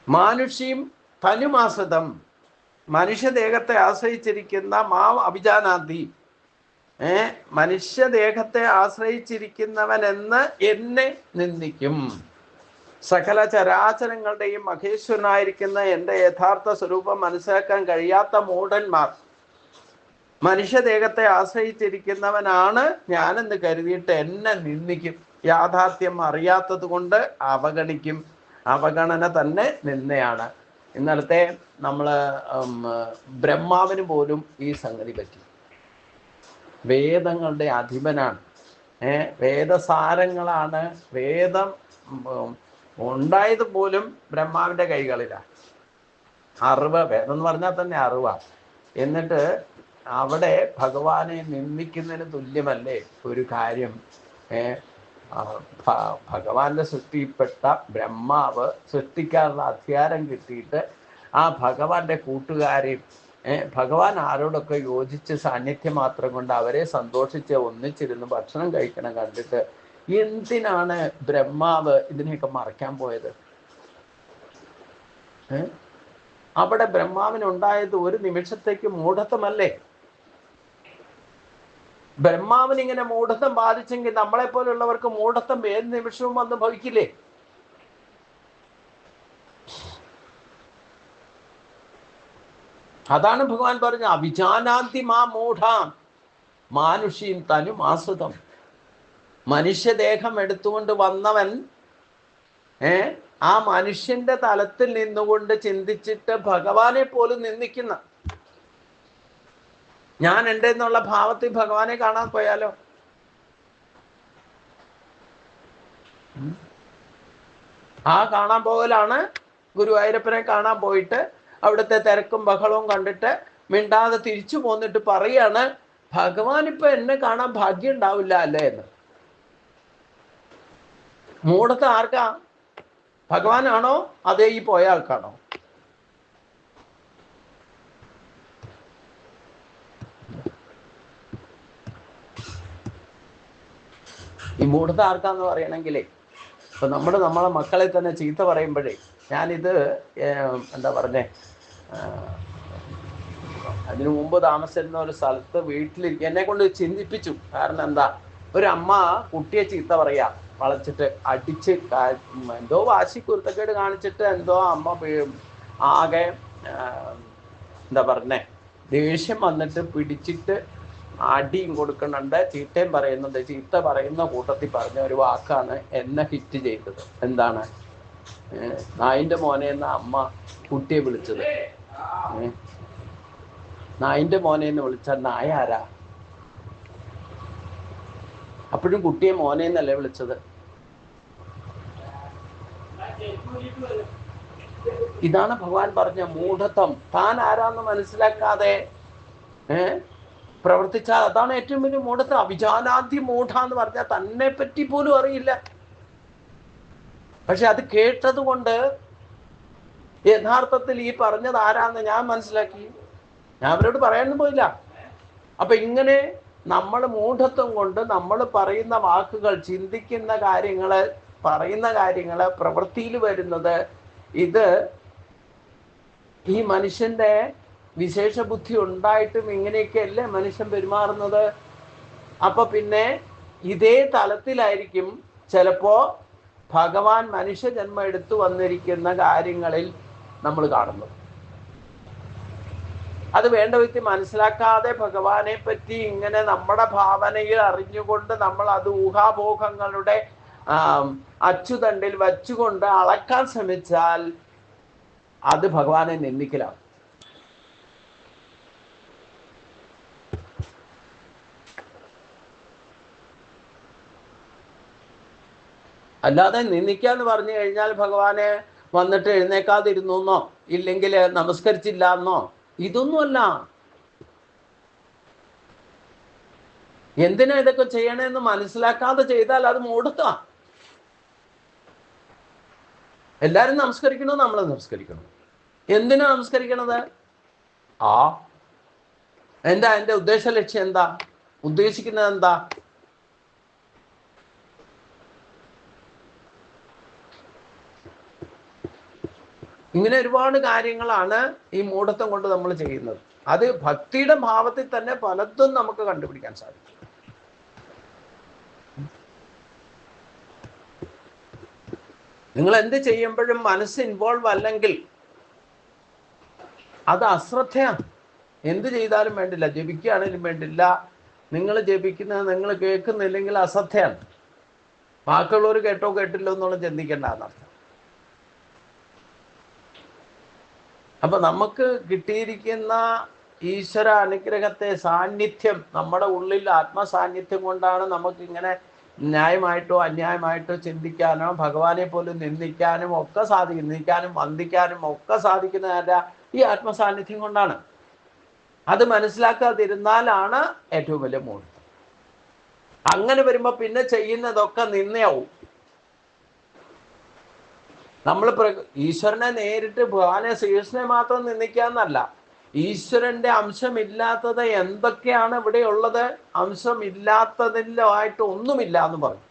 മാനുഷ്യം തനുമാശ്രിതം, മനുഷ്യദേഹത്തെ ആശ്രയിച്ചിരിക്കുന്ന മാം അഭിജാനാന്തി, മനുഷ്യദേഹത്തെ ആശ്രയിച്ചിരിക്കുന്നവൻ എന്ന് എന്നെ നിന്ദിക്കും. സകല ചരാചരങ്ങളുടെയും മഹേശ്വരനായിരിക്കുന്ന എൻ്റെ യഥാർത്ഥ സ്വരൂപം മനസ്സിലാക്കാൻ കഴിയാത്ത മൂഢന്മാർ മനുഷ്യദേഹത്തെ ആശ്രയിച്ചിരിക്കുന്നവനാണ് ഞാനെന്ന് കരുതിയിട്ട് എന്നെ നിന്ദിക്കും. യാഥാർത്ഥ്യം അറിയാത്തത് കൊണ്ട് അവഗണിക്കും. അവഗണന തന്നെ നിന്നയാണ്. ഇന്നലത്തെ നമ്മൾ ബ്രഹ്മാവിന് പോലും ഈ സംഗതി പറ്റി. വേദങ്ങളുടെ അധിപനാണ്, വേദസാരങ്ങളാണ്. വേദം ഉണ്ടായത് പോലും ബ്രഹ്മാവിൻ്റെ കൈകളിലാണ്. അറിവ്, വേദം എന്ന് പറഞ്ഞാൽ തന്നെ അറിവാണ്. എന്നിട്ട് അവിടെ ഭഗവാനെ നിന്ദിക്കുന്നതിന് തുല്യമല്ലേ ഒരു കാര്യം? ഭഗവാന്റെ സൃഷ്ടിപ്പെട്ട ബ്രഹ്മാവ് സൃഷ്ടിക്കാനുള്ള അധികാരം കിട്ടിയിട്ട് ആ ഭഗവാന്റെ കൂട്ടുകാരെയും ഭഗവാൻ ആരോടൊക്കെ യോജിച്ച് സാന്നിധ്യം മാത്രം കൊണ്ട് അവരെ സന്തോഷിച്ച് ഒന്നിച്ചിരുന്ന് ഭക്ഷണം കഴിക്കണം കണ്ടിട്ട് എന്തിനാണ് ബ്രഹ്മാവ് ഇതിനെയൊക്കെ മറയ്ക്കാൻ പോയത്? അവിടെ ബ്രഹ്മാവിനുണ്ടായത് ഒരു നിമിഷത്തേക്ക് മൂഢത്വമല്ലേ? ബ്രഹ്മാവിന് ഇങ്ങനെ മൂഢത്വം ബാധിച്ചെങ്കിൽ നമ്മളെ പോലുള്ളവർക്ക് മൂഢത്വം ഏത് നിമിഷവും വന്ന് ഭവിക്കില്ലേ? അതാണ് ഭഗവാൻ പറഞ്ഞ അഭിജാനാന്തി മാ മൂഢാം മാനുഷീം തനുമാശ്രിതം. മനുഷ്യദേഹം എടുത്തുകൊണ്ട് വന്നവൻ ആ മനുഷ്യന്റെ തലത്തിൽ നിന്നുകൊണ്ട് ചിന്തിച്ചിട്ട് ഭഗവാനെ പോലും നിന്ദിക്കുന്ന, ഞാൻ എൻ്റെ എന്നുള്ള ഭാവത്തിൽ ഭഗവാനെ കാണാൻ പോയാലോ? ആ കാണാൻ പോകലാണ്. ഗുരുവായൂരപ്പനെ കാണാൻ പോയിട്ട് അവിടുത്തെ തിരക്കും ബഹളവും കണ്ടിട്ട് മിണ്ടാതെ തിരിച്ചു പോന്നിട്ട് പറയാണ്, ഭഗവാൻ ഇപ്പൊ എന്നെ കാണാൻ ഭാഗ്യം ഉണ്ടാവില്ല അല്ലേ എന്ന്. മൂഢത്ത് ആർക്കാ? ഭഗവാനാണോ അതേ ഈ പോയ ആൾക്കാണോ? ഈ മൂഢത ആർക്കാന്ന് പറയണമെങ്കിലേ, ഇപ്പൊ നമ്മളെ മക്കളെ തന്നെ ചീത്ത പറയുമ്പോഴേ, ഞാനിത് എന്താ പറഞ്ഞേ, അതിനു മുമ്പ് താമസിച്ചിരുന്ന ഒരു സ്ഥലത്ത് വീട്ടിലിരിക്കുക എന്നെ കൊണ്ട് ചിന്തിപ്പിച്ചു. കാരണം എന്താ, ഒരു അമ്മ കുട്ടിയെ ചീത്ത പറയാ, വളച്ചിട്ട് അടിച്ച് എന്തോ വാശി കുരുത്തക്കേട് കാണിച്ചിട്ട് എന്തോ അമ്മ ആകെ എന്താ പറഞ്ഞേ ദേഷ്യം വന്നിട്ട് പിടിച്ചിട്ട് അടിയും കൊടുക്കുന്നുണ്ട്, ചീത്തയും പറയുന്നുണ്ട്. ചീത്ത പറയുന്ന കൂട്ടത്തിൽ പറഞ്ഞ ഒരു വാക്കാണ് എന്നെ ഹിറ്റ് ചെയ്തത്. എന്താണ്? നായിന്റെ മോനെ എന്ന അമ്മ കുട്ടിയെ വിളിച്ചത്. നായിന്റെ മോനെ എന്ന് വിളിച്ച നായ ആരാ? അപ്പോഴും കുട്ടിയെ മോനെ എന്നല്ലേ വിളിച്ചത്. ഇതാണ് ഭഗവാൻ പറഞ്ഞ മൂഢത്വം. താൻ ആരാന്ന് മനസ്സിലാക്കാതെ പ്രവർത്തിച്ചാൽ അതാണ് ഏറ്റവും വലിയ മൂഢത്വം. അവിജാനാതി മൂഢ എന്ന് പറഞ്ഞാൽ തന്നെ പറ്റി പോലും അറിയില്ല. പക്ഷെ അത് കേട്ടത് കൊണ്ട് യഥാർത്ഥത്തിൽ ഈ പറഞ്ഞത് ആരാന്ന് ഞാൻ മനസ്സിലാക്കി. ഞാൻ അവരോട് പറയാനൊന്നും പോയില്ല. അപ്പൊ ഇങ്ങനെ നമ്മൾ മൂഢത്വം കൊണ്ട് നമ്മൾ പറയുന്ന വാക്കുകൾ, ചിന്തിക്കുന്ന കാര്യങ്ങള്, പറയുന്ന കാര്യങ്ങള് പ്രവൃത്തിയിൽ വരുന്നത്, ഇത് ഈ മനുഷ്യന്റെ വിശേഷ ബുദ്ധി ഉണ്ടായിട്ടും ഇങ്ങനെയൊക്കെയല്ലേ മനുഷ്യൻ പെരുമാറുന്നത്. അപ്പൊ പിന്നെ ഇതേ തലത്തിലായിരിക്കും ചിലപ്പോ ഭഗവാൻ മനുഷ്യജന്മം എടുത്തു വന്നിരിക്കുന്ന കാര്യങ്ങളിൽ നമ്മൾ കാണുന്നത്. അത് വേണ്ട വ്യക്തി മനസ്സിലാക്കാതെ ഭഗവാനെ പറ്റി ഇങ്ങനെ നമ്മുടെ ഭാവനയിൽ അറിഞ്ഞുകൊണ്ട് നമ്മൾ അത് ഊഹാപോഹങ്ങളുടെ അച്ചുതണ്ടിൽ വച്ചുകൊണ്ട് അളക്കാൻ ശ്രമിച്ചാൽ അത് ഭഗവാനെ നിന്ദിക്കലാണ്. അല്ലാതെ നിന്ദിക്കാന്ന് പറഞ്ഞു കഴിഞ്ഞാൽ ഭഗവാനെ വന്നിട്ട് എഴുന്നേക്കാതിരുന്നോ, ഇല്ലെങ്കിൽ നമസ്കരിച്ചില്ല എന്നോ, ഇതൊന്നുമല്ല. എന്തിനാ ഇതൊക്കെ ചെയ്യണമെന്ന് മനസ്സിലാക്കാതെ ചെയ്താൽ അത് മൂഢത്വ. എല്ലാരും നമസ്കരിക്കണോ, നമ്മൾ നമസ്കരിക്കണം. എന്തിനാ നമസ്കരിക്കണത്? എന്താ എന്റെ ഉദ്ദേശ ലക്ഷ്യം? എന്താ ഉദ്ദേശിക്കുന്നത്? എന്താ? ഇങ്ങനെ ഒരുപാട് കാര്യങ്ങളാണ് ഈ മൂഢത്വം കൊണ്ട് നമ്മൾ ചെയ്യുന്നത്. അത് ഭക്തിയുടെ ഭാവത്തിൽ തന്നെ പലതും നമുക്ക് കണ്ടുപിടിക്കാൻ സാധിക്കും. നിങ്ങൾ എന്ത് ചെയ്യുമ്പോഴും മനസ്സ് ഇൻവോൾവ് അല്ലെങ്കിൽ അത് അശ്രദ്ധയാണ്. എന്ത് ചെയ്താലും വേണ്ടില്ല, ജപിക്കുകയാണെങ്കിലും വേണ്ടില്ല, നിങ്ങൾ ജപിക്കുന്നത് നിങ്ങൾ കേൾക്കുന്നില്ലെങ്കിൽ അശ്രദ്ധയാണ്. ബാക്കിയുള്ളവർ കേട്ടോ കേട്ടില്ലോ എന്നുള്ള ചിന്തിക്കേണ്ട എന്നർത്ഥം. അപ്പൊ നമുക്ക് കിട്ടിയിരിക്കുന്ന ഈശ്വര അനുഗ്രഹത്തെ, സാന്നിധ്യം, നമ്മുടെ ഉള്ളിൽ ആത്മസാന്നിധ്യം കൊണ്ടാണ് നമുക്ക് ഇങ്ങനെ ന്യായമായിട്ടോ അന്യായമായിട്ടോ ചിന്തിക്കാനോ ഭഗവാനെ പോലും നിന്ദിക്കാനും ഒക്കെ സാധിക്കും. നിന്ദിക്കാനും വന്ദിക്കാനും ഒക്കെ സാധിക്കുന്ന ഈ ആത്മസാന്നിധ്യം കൊണ്ടാണ്. അത് മനസ്സിലാക്കാതിരുന്നാലാണ് ഏറ്റവും വലിയ മൂഢം. അങ്ങനെ വരുമ്പോ പിന്നെ ചെയ്യുന്നതൊക്കെ നിന്നയാവും. നമ്മൾ ഈശ്വരനെ നേരിട്ട് ഭഗവാനെ ശ്രീകൃഷ്ണനെ മാത്രം നിന്ദിക്കാന്നല്ല, ഈശ്വരന്റെ അംശമില്ലാത്തത് എന്തൊക്കെയാണ് ഇവിടെ ഉള്ളത്, അംശമില്ലാത്തതിലായിട്ട് ഒന്നുമില്ല എന്ന് പറഞ്ഞു.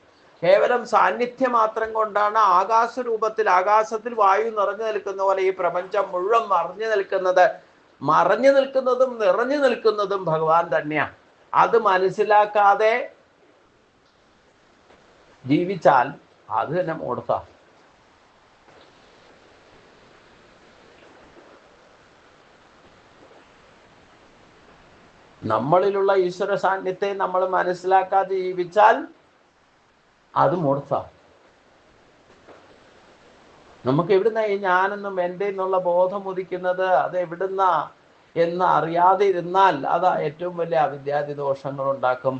കേവലം സാന്നിധ്യം മാത്രം കൊണ്ടാണ് ആകാശ രൂപത്തിൽ, ആകാശത്തിൽ വായു നിറഞ്ഞു നിൽക്കുന്ന പോലെ ഈ പ്രപഞ്ചം മുഴുവൻ മറിഞ്ഞു നിൽക്കുന്നത്. മറഞ്ഞു നിൽക്കുന്നതും നിറഞ്ഞു നിൽക്കുന്നതും ഭഗവാൻ തന്നെയാണ്. അത് മനസ്സിലാക്കാതെ ജീവിച്ചാൽ അത് തന്നെ മൂഢത. നമ്മളിലുള്ള ഈശ്വര സാന്നിധ്യത്തെ നമ്മൾ മനസ്സിലാക്കാതെ ജീവിച്ചാൽ അത് മൂഢത. നമുക്ക് എവിടുന്ന ഈ ഞാനെന്നും എൻ്റെ എന്നുള്ള ബോധം ഉദിക്കുന്നത്, അത് എവിടുന്ന എന്ന് അറിയാതെ ഇരുന്നാൽ അത് ഏറ്റവും വലിയ അവിദ്യാദി ദോഷങ്ങൾ ഉണ്ടാക്കും.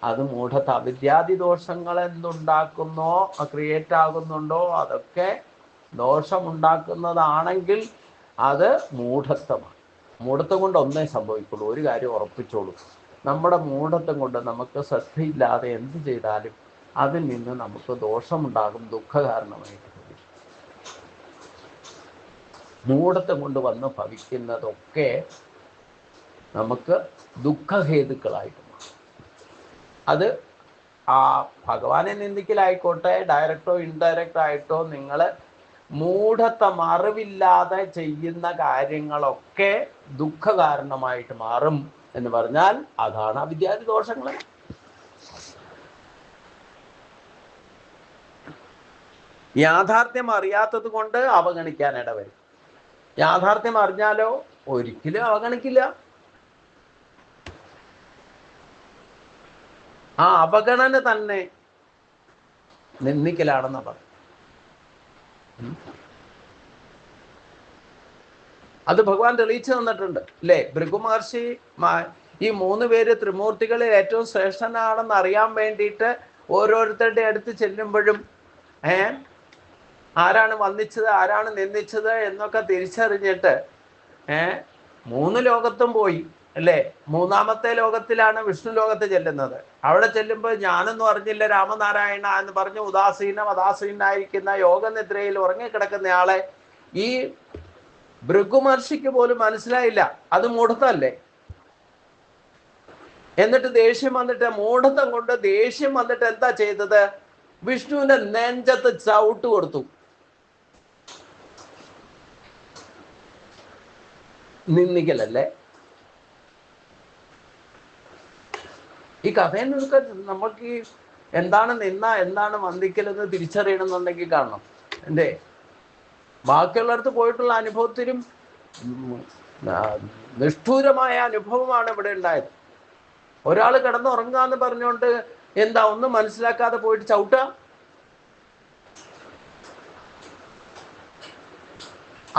അത് മൂഢത. അവിദ്യാദി ദോഷങ്ങൾ എന്തുണ്ടാക്കുന്നോ, ക്രിയേറ്റ് ആകുന്നുണ്ടോ, അതൊക്കെ ദോഷമുണ്ടാക്കുന്നതാണെങ്കിൽ അത് മൂഢത്വമാണ്. മൂഢത്വം കൊണ്ട് ഒന്നേ സംഭവിക്കുള്ളൂ, ഒരു കാര്യം ഉറപ്പിച്ചോളൂ, നമ്മുടെ മൂഢത്വം കൊണ്ട് നമുക്ക് ശ്രദ്ധയില്ലാതെ എന്ത് ചെയ്താലും അതിൽ നിന്ന് നമുക്ക് ദോഷമുണ്ടാകും, ദുഃഖകാരണമായിട്ട്. മൂഢത്വം കൊണ്ട് വന്ന് ഭവിക്കുന്നതൊക്കെ നമുക്ക് ദുഃഖഹേതുക്കളായിട്ട് മാറും. അത് ആ ഭഗവാനെ നിന്ദിക്കലായിക്കോട്ടെ, ഡയറക്റ്റോ ഇൻഡയറക്റ്റ് ആയിട്ടോ നിങ്ങൾ മൂഢത്വം, അറിവില്ലാതെ ചെയ്യുന്ന കാര്യങ്ങളൊക്കെ ദുഃഖകാരണമായിട്ട് മാറും എന്ന് പറഞ്ഞാൽ അതാണ് അവിദ്യാദി ദോഷങ്ങൾ. യാഥാർത്ഥ്യം അറിയാത്തത് കൊണ്ട് അവഗണിക്കാൻ ഇടവരും. യാഥാർത്ഥ്യം അറിഞ്ഞാലോ ഒരിക്കലും അവഗണിക്കില്ല. ആ അവഗണന തന്നെ നിന്ദിക്കലാണെന്ന് പറയും. അത് ഭഗവാൻ തെളിയിച്ചു തന്നിട്ടുണ്ട് അല്ലേ? ഭൃഗു മഹർഷി ഈ 3 പേര് ത്രിമൂർത്തികളിൽ ഏറ്റവും ശ്രേഷ്ഠനാണെന്ന് അറിയാൻ വേണ്ടിയിട്ട് ഓരോരുത്തരുടെ അടുത്ത് ചെല്ലുമ്പോഴും ആരാണ് വന്ദിച്ചത്, ആരാണ് നിന്ദിച്ചത് എന്നൊക്കെ തിരിച്ചറിഞ്ഞിട്ട് 3 ലോകത്തും പോയി അല്ലേ. 3ാമത്തെ ലോകത്തിലാണ് വിഷ്ണു ലോകത്ത് ചെല്ലുന്നത്. അവിടെ ചെല്ലുമ്പോൾ ഞാനൊന്നും അറിഞ്ഞില്ല രാമനാരായണ എന്ന് പറഞ്ഞ് അദാസീനായിരിക്കുന്ന യോഗനിദ്രയിൽ ഉറങ്ങിക്കിടക്കുന്നയാളെ ഈ ഭൃഗുമഹർഷിക്ക് പോലും മനസ്സിലായില്ല. അത് മൂഢത്തല്ലേ. എന്നിട്ട് ദേഷ്യം വന്നിട്ട്, മൂഢത്തം കൊണ്ട് ദേഷ്യം വന്നിട്ട് എന്താ ചെയ്തത്? വിഷ്ണുവിന്റെ നെഞ്ചത്ത് ചവിട്ട് കൊടുത്തു. നിന്ദിക്കലല്ലേ. ഈ കഥയിൽ നിന്നൊക്കെ നമുക്ക് എന്താണ് നിന്ന, എന്താണ് വന്ദിക്കലെന്ന് തിരിച്ചറിയണമെന്നുണ്ടെങ്കിൽ കാണണം. എന്തേ ബാക്കിയുള്ളടത്ത് പോയിട്ടുള്ള അനുഭവത്തിലും നിഷ്ഠൂരമായ അനുഭവമാണ് ഇവിടെ ഉണ്ടായത്. ഒരാൾ കിടന്നുറങ്ങാന്ന് പറഞ്ഞുകൊണ്ട് എന്താ ഒന്നും മനസ്സിലാക്കാതെ പോയിട്ട് ചവിട്ടുക.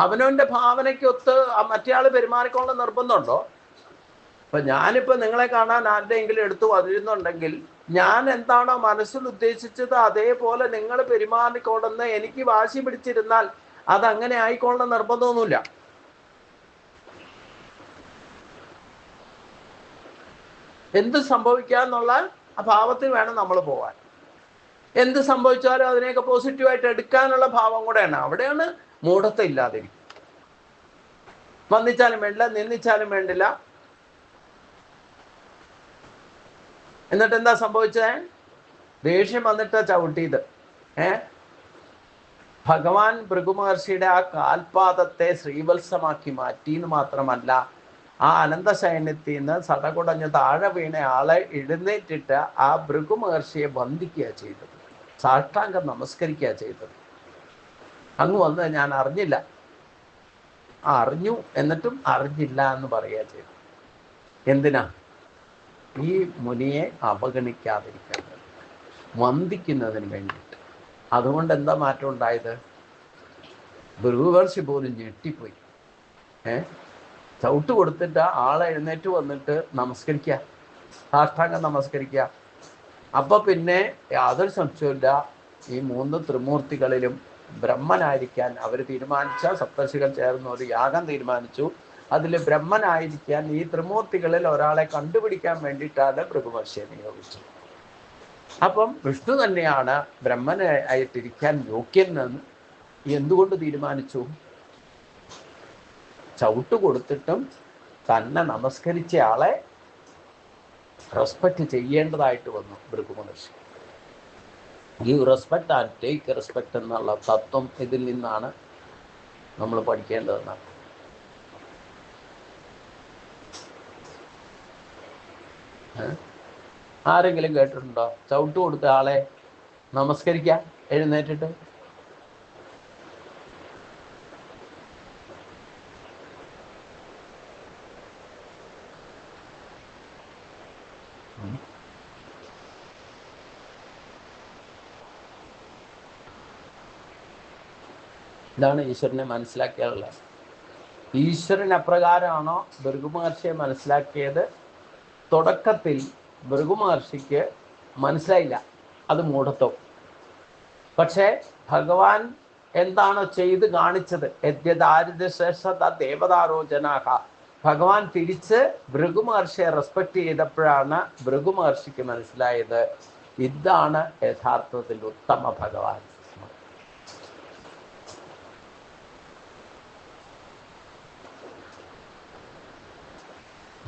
അവനവന്റെ ഭാവനയ്ക്കൊത്ത് മറ്റേയാള് പെരുമാറിക്കൊള്ള നിർബന്ധമുണ്ടോ? അപ്പൊ ഞാനിപ്പോ നിങ്ങളെ കാണാൻ ആരുടെയെങ്കിലും എടുത്തു വന്നിരുന്നുണ്ടെങ്കിൽ ഞാൻ എന്താണോ മനസ്സിൽ ഉദ്ദേശിച്ചത് അതേപോലെ നിങ്ങൾ പെരുമാറിക്കൊണ്ടെന്ന് എനിക്ക് വാശി പിടിച്ചിരുന്നാൽ അതങ്ങനെ ആയിക്കൊള്ളുന്ന നിർബന്ധമൊന്നുമില്ല. എന്ത് സംഭവിക്കാന്നുള്ള ഭാവത്തിൽ വേണം നമ്മൾ പോവാൻ. എന്ത് സംഭവിച്ചാലും അതിനെയൊക്കെ പോസിറ്റീവായിട്ട് എടുക്കാനുള്ള ഭാവം കൂടെയാണ്. അവിടെയാണ് മൂഢത്വം ഇല്ലാതിരിക്കും. വന്ദിച്ചാലും വേണ്ടില്ല, നിന്ദിച്ചാലും വേണ്ടില്ല. എന്നിട്ട് എന്താ സംഭവിച്ചേ? ദേഷ്യം വന്നിട്ട് ചവിട്ടിയത്. ഭഗവാൻ ഭൃഗുമഹർഷിയുടെ ആ കാൽപാദത്തെ ശ്രീവത്സമാക്കി മാറ്റി എന്ന് മാത്രമല്ല, ആ അനന്തശയനത്തിൽ നിന്ന് സടകുടഞ്ഞ് താഴെ വീണ ആളെ എഴുന്നേറ്റിട്ട് ആ ഭൃഗുമഹർഷിയെ വന്ദിക്കുക ചെയ്തത്, സാഷ്ടാംഗം നമസ്കരിക്കുക ചെയ്തത്. അങ്ങ് വന്ന് ഞാൻ അറിഞ്ഞില്ല, അറിഞ്ഞു എന്നിട്ടും അറിഞ്ഞില്ല എന്ന് പറയുക ചെയ്തു. എന്തിനാ? ഈ മുനിയെ അവഗണിക്കാതിരിക്കുന്നത്, വന്ദിക്കുന്നതിന് വേണ്ടിയിട്ട്. അതുകൊണ്ട് എന്താ മാറ്റം ഉണ്ടായത്? ഭൃഗുമഹർഷി പോലും ഞെട്ടിപ്പോയി. ചവിട്ട് കൊടുത്തിട്ട് ആളെ എഴുന്നേറ്റ് വന്നിട്ട് നമസ്കരിക്കുക, സാഷ്ടാംഗം നമസ്കരിക്കുക. അപ്പൊ പിന്നെ യാതൊരു സംശയമില്ല, ഈ 3 ത്രിമൂർത്തികളിലും ബ്രഹ്മനായിരിക്കാൻ അവർ തീരുമാനിച്ച സപ്തർഷികൾ ചേർന്ന് ഒരു യാഗം തീരുമാനിച്ചു. അതിൽ ബ്രഹ്മനായിരിക്കാൻ ഈ ത്രിമൂർത്തികളിൽ ഒരാളെ കണ്ടുപിടിക്കാൻ വേണ്ടിയിട്ടാണ് ഭൃഗുമഹർഷിയെ നിയോഗിച്ചത്. അപ്പം വിഷ്ണു തന്നെയാണ് ബ്രഹ്മനായിട്ടിരിക്കാൻ യോഗ്യനെന്ന് എന്തുകൊണ്ട് തീരുമാനിച്ചു? ചവിട്ട് കൊടുത്തിട്ടും തന്നെ നമസ്കരിച്ച ആളെ റെസ്പെക്ട് ചെയ്യേണ്ടതായിട്ട് വന്നു ഭൃഗുമഹർഷി. Give respect and take respect എന്നുള്ള തത്വം ഇതിൽ നിന്നാണ് നമ്മൾ പഠിക്കേണ്ടതെന്നാണ്. ആരെങ്കിലും കേട്ടിട്ടുണ്ടോ ചവിട്ട് കൊടുത്ത ആളെ നമസ്കരിക്കാൻ എഴുന്നേറ്റിട്ട്? ഇതാണ് ഈശ്വരനെ മനസ്സിലാക്കിയാലുള്ളത്. ഈശ്വരൻ അപ്രകാരമാണോ ഭൃഗുമഹർഷിയെ മനസ്സിലാക്കിയത്? തുടക്കത്തിൽ ഭൃഗുമഹർഷിക്ക് മനസ്സിലായില്ല, അത് മൂഢത്വം. പക്ഷേ ഭഗവാൻ എന്താണോ ചെയ്ത് കാണിച്ചത്, യദ്യദാരിദ്ര്യശ്രേഷ്ഠത ദേവതാരോചനാഹ, ഭഗവാൻ തിരിച്ച് ഭൃഗുമഹർഷിയെ റെസ്പെക്ട് ചെയ്തപ്പോഴാണ് ഭൃഗുമഹർഷിക്ക് മനസ്സിലായത് ഇതാണ് യഥാർത്ഥത്തിൽ ഉത്തമ ഭഗവാൻ.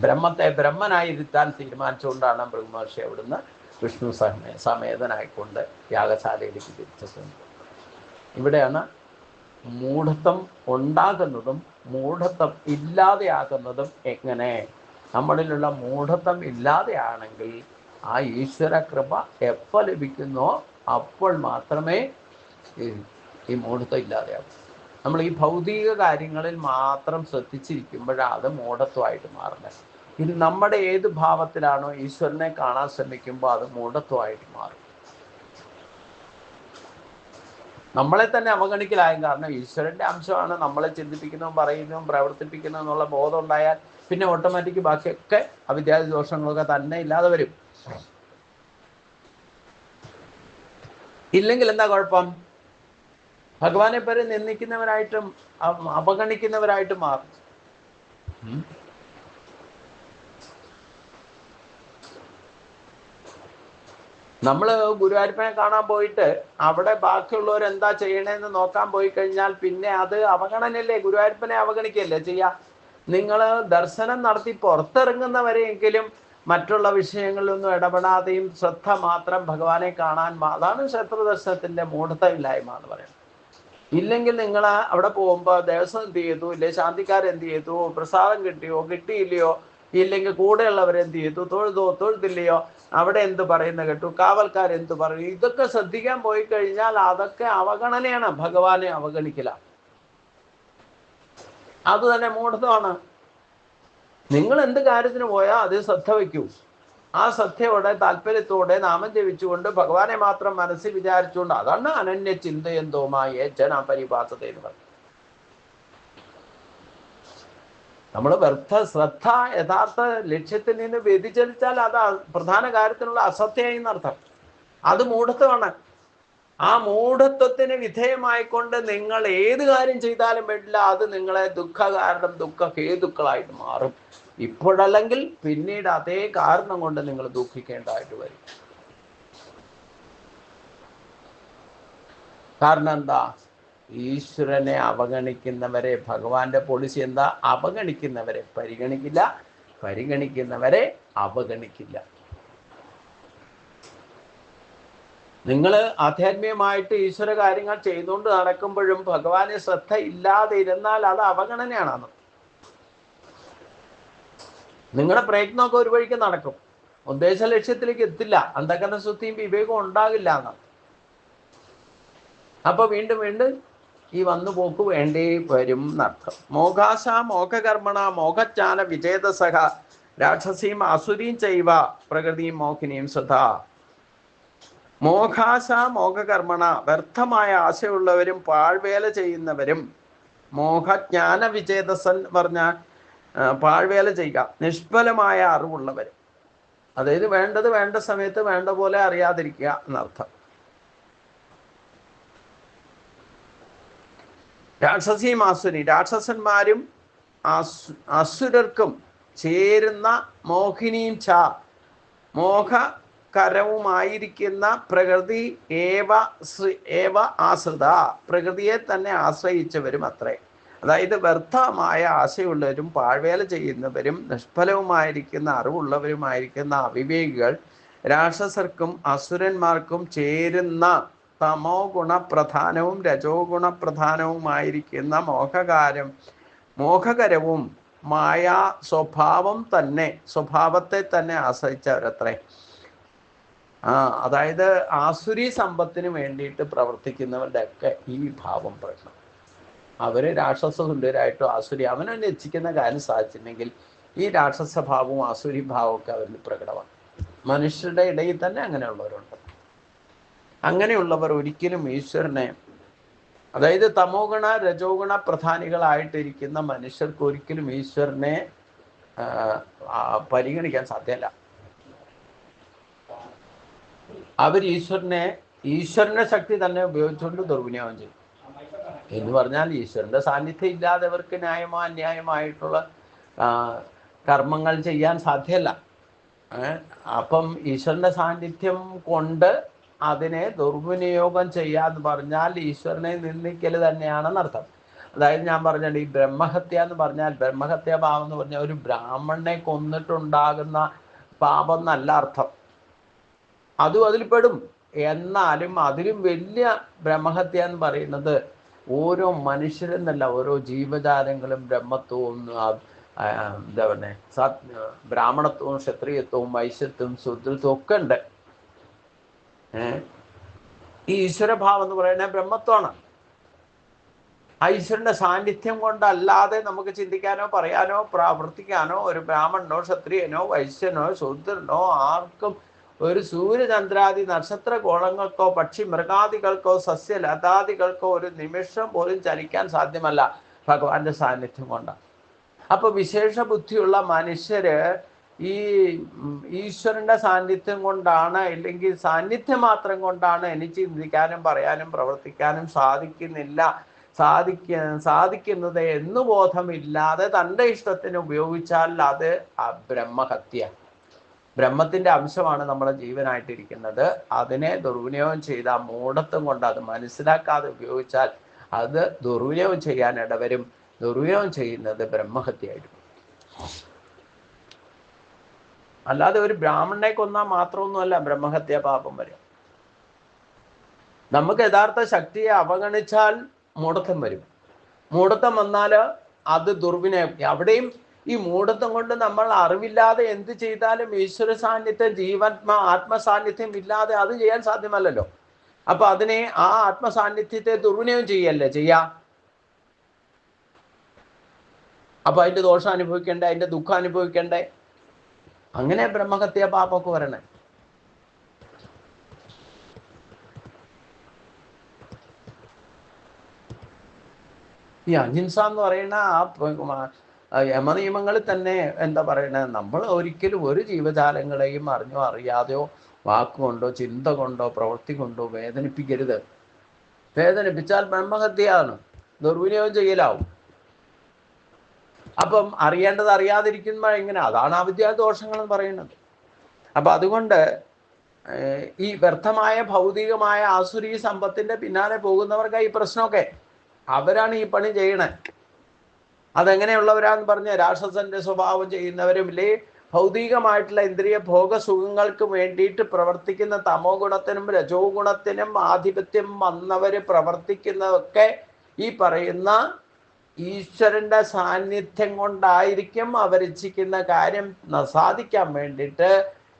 ബ്രഹ്മത്തെ ബ്രഹ്മനായിരുത്താൻ തീരുമാനിച്ചുകൊണ്ടാണ് ഭൃഗുമഹർഷി അവിടുന്ന് വിഷ്ണു സമേതനായിക്കൊണ്ട് യാഗശാലയിലേക്ക് തിരിച്ചെത്തുന്നത്. ഇവിടെയാണ് മൂഢത്വം ഉണ്ടാകുന്നതും മൂഢത്വം ഇല്ലാതെയാകുന്നതും. എങ്ങനെ? നമ്മളിലുള്ള മൂഢത്വം ഇല്ലാതെയാണെങ്കിൽ ആ ഈശ്വര കൃപ എപ്പോൾ ലഭിക്കുന്നോ അപ്പോൾ മാത്രമേ ഈ മൂഢത്വം ഇല്ലാതെയാകും. നമ്മൾ ഈ ഭൗതിക കാര്യങ്ങളിൽ മാത്രം ശ്രദ്ധിച്ചിരിക്കുമ്പോഴാണ് അത് മൂഢത്വമായിട്ട് മാറുന്നത്. ഇനി നമ്മുടെ ഏത് ഭാവത്തിലാണോ ഈശ്വരനെ കാണാൻ ശ്രമിക്കുമ്പോൾ അത് മൂഢത്വമായിട്ട് മാറും. നമ്മളെ തന്നെ അവഗണിക്കലായും. കാരണം ഈശ്വരന്റെ അംശമാണ് നമ്മളെ ചിന്തിപ്പിക്കുന്നതും പറയുന്നതും പ്രവർത്തിപ്പിക്കുന്നതും എന്നുള്ള ബോധം ഉണ്ടായാൽ പിന്നെ ഓട്ടോമാറ്റിക് ബാക്കിയൊക്കെ അവിദ്യാദി ദോഷങ്ങളൊക്കെ തന്നെ ഇല്ലാതെ വരും. ഇല്ലെങ്കിൽ എന്താ കുഴപ്പം? ഭഗവാനെ പേരെ നിന്ദിക്കുന്നവരായിട്ടും അവഗണിക്കുന്നവരായിട്ടും മാറും. നമ്മൾ ഗുരുവായൂരപ്പനെ കാണാൻ പോയിട്ട് അവിടെ ബാക്കിയുള്ളവർ എന്താ ചെയ്യണേന്ന് നോക്കാൻ പോയി കഴിഞ്ഞാൽ പിന്നെ അത് അവഗണനല്ലേ, ഗുരുവായൂരപ്പനെ അവഗണിക്കല്ലേ ചെയ്യാ. നിങ്ങൾ ദർശനം നടത്തി പുറത്തിറങ്ങുന്നവരെയെങ്കിലും മറ്റുള്ള വിഷയങ്ങളിലൊന്നും ഇടപെടാതെയും ശ്രദ്ധ മാത്രം ഭഗവാനെ കാണാൻ, അതാണ് ക്ഷേത്ര ദർശനത്തിന്റെ മൂഢതയില്ലായ്മ എന്ന് പറയുന്നത്. ഇല്ലെങ്കിൽ നിങ്ങൾ അവിടെ പോകുമ്പോൾ ദേവസ്വം എന്ത് ചെയ്തു, ഇല്ലേ ശാന്തിക്കാരെന്ത് ചെയ്തു, പ്രസാദം കിട്ടിയോ കിട്ടിയില്ലയോ, ഇല്ലെങ്കിൽ കൂടെയുള്ളവരെന്ത് ചെയ്തു, തൊഴുതോ തൊഴുതില്ലയോ, അവിടെ എന്ത് പറയുന്ന കേട്ടു, കാവൽക്കാരെന്ത് പറയും, ഇതൊക്കെ ശ്രദ്ധിക്കാൻ പോയി കഴിഞ്ഞാൽ അതൊക്കെ അവഗണനയാണ്, ഭഗവാനെ അവഗണിക്കല. അത് തന്നെ മൂഢതമാണ്. നിങ്ങൾ എന്ത് കാര്യത്തിന് പോയാൽ അത് ശ്രദ്ധ വയ്ക്കൂ. ആ ശ്രദ്ധയോടെ താല്പര്യത്തോടെ നാമം ജപിച്ചുകൊണ്ട് ഭഗവാനെ മാത്രം മനസ്സിൽ വിചാരിച്ചുകൊണ്ട്, അതാണ് അനന്യ ചിന്തയന്തോമായ ജനപരിപാസത എന്ന് പറയുന്നത്. നമ്മൾ വ്യർത്ഥ ശ്രദ്ധ യഥാർത്ഥ ലക്ഷ്യത്തിൽ നിന്ന് വ്യതിചലിച്ചാൽ അത് പ്രധാന കാര്യത്തിനുള്ള അശ്രദ്ധയായി എന്നർത്ഥം. അത് മൂഢത്വമാണ്. ആ മൂഢത്വത്തിന് വിധേയമായിക്കൊണ്ട് നിങ്ങൾ ഏത് കാര്യം ചെയ്താലും വേണ്ടില്ല, അത് നിങ്ങളെ ദുഃഖകാരണം ദുഃഖഹേതുക്കളായിട്ട് മാറും. ഇപ്പോഴല്ലെങ്കിൽ പിന്നീട് അതേ കാരണം കൊണ്ട് നിങ്ങൾ ദുഃഖിക്കേണ്ടതായിട്ട് വരും. കാരണം എന്താ? ഈശ്വരനെ അവഗണിക്കുന്നവരെ, ഭഗവാന്റെ പോളിസി എന്താ? അവഗണിക്കുന്നവരെ പരിഗണിക്കില്ല, പരിഗണിക്കുന്നവരെ അവഗണിക്കില്ല. നിങ്ങൾ ആധ്യാത്മികമായിട്ട് ഈശ്വര കാര്യങ്ങൾ ചെയ്തുകൊണ്ട് നടക്കുമ്പോഴും ഭഗവാനെ ശ്രദ്ധ ഇല്ലാതെ ഇരുന്നാൽ അത് അവഗണനയാണ്. നിങ്ങളുടെ പ്രയത്നമൊക്കെ ഒരു വഴിക്ക് നടക്കും, ഉദ്ദേശ ലക്ഷ്യത്തിലേക്ക് എത്തില്ല, അന്ധകരണ ശുദ്ധിയും വിവേകവും ഉണ്ടാകില്ല എന്നാണ്. അപ്പൊ വീണ്ടും വീണ്ടും ഈ വന്നു പോക്ക് വേണ്ടി വരും എന്നർത്ഥം. മോഘാശ മോഘകർമ്മണ മോഹജ്ഞാന വിജേതസഹ രാക്ഷസീം അസുരീം ചൈവ പ്രകൃതിയും മോഹിനിയും സദാ. മോഘാശ മോഘകർമ്മണ, വ്യർത്ഥമായ ആശയുള്ളവരും പാഴ്വേല ചെയ്യുന്നവരും. മോഹജ്ഞാന വിജേതസൻ പറഞ്ഞ പാഴ്വേല ചെയ്യുക, നിഷ്ഫലമായ അറിവുള്ളവർ. അതായത് വേണ്ടത് വേണ്ട സമയത്ത് വേണ്ട പോലെ അറിയാതിരിക്കുക എന്നർത്ഥം. രാക്ഷസീം ആസുരി, രാക്ഷസന്മാരും അസുരർക്കും ചേരുന്ന മോഹിനിയും ച, മോഹകരവുമായിരിക്കുന്ന പ്രകൃതി ഏവ ആശ്രിത, പ്രകൃതിയെ തന്നെ ആശ്രയിച്ചവരും അത്രേ. അതായത് വ്യർത്ഥമായ ആശയുള്ളവരും പാഴ്വേല ചെയ്യുന്നവരും നിഷ്ഫലവുമായിരിക്കുന്ന അറിവുള്ളവരുമായിരിക്കുന്ന അവിവേകികൾ രാക്ഷസർക്കും അസുരന്മാർക്കും ചേരുന്ന തമോ ഗുണപ്രധാനവും രജോ ഗുണപ്രധാനവുമായിരിക്കുന്ന മോഹകരവും മായാ സ്വഭാവത്തെ തന്നെ ആശ്രയിച്ചവരത്രേ. അതായത് ആസുരി സമ്പത്തിന് വേണ്ടിയിട്ട് പ്രവർത്തിക്കുന്നവരുടെ ഒക്കെ ഈ ഭാവം പ്രശ്നം. അവര് രാക്ഷസ തുല്യരായിട്ടോ ആസുരി അവനെ രക്ഷിക്കുന്ന കാര്യം സാധിച്ചിട്ടുണ്ടെങ്കിൽ ഈ രാക്ഷസ ഭാവവും ആസുരി ഭാവവും ഒക്കെ അവരിൽ പ്രകടമാണ്. മനുഷ്യരുടെ ഇടയിൽ തന്നെ അങ്ങനെയുള്ളവരുണ്ട്. അങ്ങനെയുള്ളവർ ഒരിക്കലും ഈശ്വരനെ, അതായത് തമോ ഗുണ രജോ ഗുണ പ്രധാനികളായിട്ടിരിക്കുന്ന മനുഷ്യർക്ക് ഒരിക്കലും ഈശ്വരനെ പരിഗണിക്കാൻ സാധ്യമല്ല. അവർ ഈശ്വരന്റെ ശക്തി തന്നെ ഉപയോഗിച്ചുകൊണ്ട് ദുർവിനിയോഗം ചെയ്യും. എന്ന് പറഞ്ഞാൽ ഈശ്വരന്റെ സാന്നിധ്യം ഇല്ലാതെ അവർക്ക് ന്യായമോ അന്യായമായിട്ടുള്ള കർമ്മങ്ങൾ ചെയ്യാൻ സാധ്യമല്ല. അപ്പം ഈശ്വരന്റെ സാന്നിധ്യം കൊണ്ട് അതിനെ ദുർവിനിയോഗം ചെയ്യാന്ന് പറഞ്ഞാൽ ഈശ്വരനെ നിന്ദിക്കൽ തന്നെയാണെന്നർത്ഥം. അതായത് ഞാൻ പറഞ്ഞത് ഈ ബ്രഹ്മഹത്യ എന്ന് പറഞ്ഞാൽ, ബ്രഹ്മഹത്യാ പാപം എന്ന് പറഞ്ഞാൽ ഒരു ബ്രാഹ്മണനെ കൊന്നിട്ടുണ്ടാകുന്ന പാപം എന്നല്ല അർത്ഥം. അതും അതിൽ പെടും. എന്നാലും അതിലും വലിയ ബ്രഹ്മഹത്യ എന്ന് പറയുന്നത് ഓരോ മനുഷ്യരെന്നല്ല, ഓരോ ജീവജാലങ്ങളും ബ്രഹ്മത്വവും എന്താ പറയുക ബ്രാഹ്മണത്വവും ക്ഷത്രിയത്വവും വൈശ്യത്വവും ശൂദ്രത്വവും ഒക്കെ ഉണ്ട്. ഈ ഈശ്വരഭാവം എന്ന് പറയുന്നത് ബ്രഹ്മത്വമാണ്. ആ ഈശ്വരന്റെ സാന്നിധ്യം കൊണ്ടല്ലാതെ നമുക്ക് ചിന്തിക്കാനോ പറയാനോ പ്രവർത്തിക്കാനോ ഒരു ബ്രാഹ്മണനോ ക്ഷത്രിയനോ വൈശ്യനോ ശൂദ്രനോ ആർക്കും ഒരു സൂര്യചന്ദ്രാദി നക്ഷത്ര ഗോളങ്ങൾക്കോ പക്ഷി മൃഗാദികൾക്കോ സസ്യലതാദികൾക്കോ ഒരു നിമിഷം പോലും ചലിക്കാൻ സാധ്യമല്ല ഭഗവാന്റെ സാന്നിധ്യം കൊണ്ടാണ്. അപ്പൊ വിശേഷ ബുദ്ധിയുള്ള മനുഷ്യര് ഈ ഈശ്വരന്റെ സാന്നിധ്യം കൊണ്ടാണ്, അല്ലെങ്കിൽ സാന്നിധ്യം മാത്രം കൊണ്ടാണ് എനിക്ക് ചിന്തിക്കാനും പറയാനും പ്രവർത്തിക്കാനും സാധിക്കുന്നത് എന്ന് ബോധമില്ലാതെ തൻ്റെ ഇഷ്ടത്തിന് ഉപയോഗിച്ചാൽ അത് ബ്രഹ്മഹത്യ. ബ്രഹ്മത്തിന്റെ അംശമാണ് നമ്മുടെ ജീവനായിട്ടിരിക്കുന്നത്. അതിനെ ദുർവിനിയോഗം ചെയ്ത മൂഢത്വം കൊണ്ട് അത് മനസ്സിലാക്കാതെ ഉപയോഗിച്ചാൽ അത് ദുർവിനിയോഗം ചെയ്യാൻ ഇടവരും. ദുർവിനിയോഗം ചെയ്യുന്നത് ബ്രഹ്മഹത്യയായിരിക്കും. അല്ലാതെ ഒരു ബ്രാഹ്മണനെ കൊന്നാൽ മാത്രമൊന്നുമല്ല ബ്രഹ്മഹത്യ പാപം വരും. നമുക്ക് യഥാർത്ഥ ശക്തിയെ അവഗണിച്ചാൽ മൂഢത്വം വരും. മൂഢത്വം വന്നാൽ അത് ദുർവിനിയോഗം. അവിടെയും ഈ മൂഢത്വം കൊണ്ട് നമ്മൾ അറിവില്ലാതെ എന്ത് ചെയ്താലും ഈശ്വര സാന്നിധ്യം, ആത്മസാന്നിധ്യം ഇല്ലാതെ അത് ചെയ്യാൻ സാധ്യമല്ലല്ലോ. അപ്പൊ അതിനെ, ആ ആത്മസാന്നിധ്യത്തെ ദുർവിനിയോഗം ചെയ്യല്ലേ ചെയ്യാ. അപ്പൊ അതിന്റെ ദോഷം അനുഭവിക്കണ്ടേ, അതിന്റെ ദുഃഖം അനുഭവിക്കണ്ടേ? അങ്ങനെ ബ്രഹ്മഹത്യ പാപമൊക്കെ വരണേ. ഈ അഹിംസ എന്ന് പറയുന്ന ആ യമനിയമങ്ങളിൽ തന്നെ എന്താ പറയണേ, നമ്മൾ ഒരിക്കലും ഒരു ജീവജാലങ്ങളെയും അറിഞ്ഞോ അറിയാതെയോ വാക്കുകൊണ്ടോ ചിന്ത കൊണ്ടോ പ്രവൃത്തി കൊണ്ടോ വേദനിപ്പിക്കരുത്. വേദനിപ്പിച്ചാൽ ബ്രഹ്മഹത്യയാണ്, ദുർവിനിയോഗം ചെയ്യലാവും. അപ്പം അറിയേണ്ടത് അറിയാതിരിക്കുമ്പോൾ എങ്ങനെ? അതാണ് അവിദ്യാദോഷങ്ങൾ എന്ന് പറയുന്നത്. അപ്പൊ അതുകൊണ്ട് ഈ വ്യർത്ഥമായ ഭൗതികമായ ആസുരീ സമ്പത്തിന്റെ പിന്നാലെ പോകുന്നവർക്ക് ഈ പ്രശ്നമൊക്കെ, അവരാണ് ഈ പണി ചെയ്യണേ. അതെങ്ങനെയുള്ളവരാന്ന് പറഞ്ഞ രാക്ഷസന്റെ സ്വഭാവം ചെയ്യുന്നവരും, ഇല്ലേ ഭൗതികമായിട്ടുള്ള ഇന്ദ്രിയ ഭോഗസുഖങ്ങൾക്ക് വേണ്ടിയിട്ട് പ്രവർത്തിക്കുന്ന തമോ ഗുണത്തിനും രജോ ഗുണത്തിനും ആധിപത്യം വന്നവര് പ്രവർത്തിക്കുന്നതൊക്കെ ഈ പറയുന്ന ഈശ്വരന്റെ സാന്നിധ്യം കൊണ്ടായിരിക്കും. അവരിച്ഛിക്കുന്ന കാര്യം സാധിക്കാൻ വേണ്ടിയിട്ട്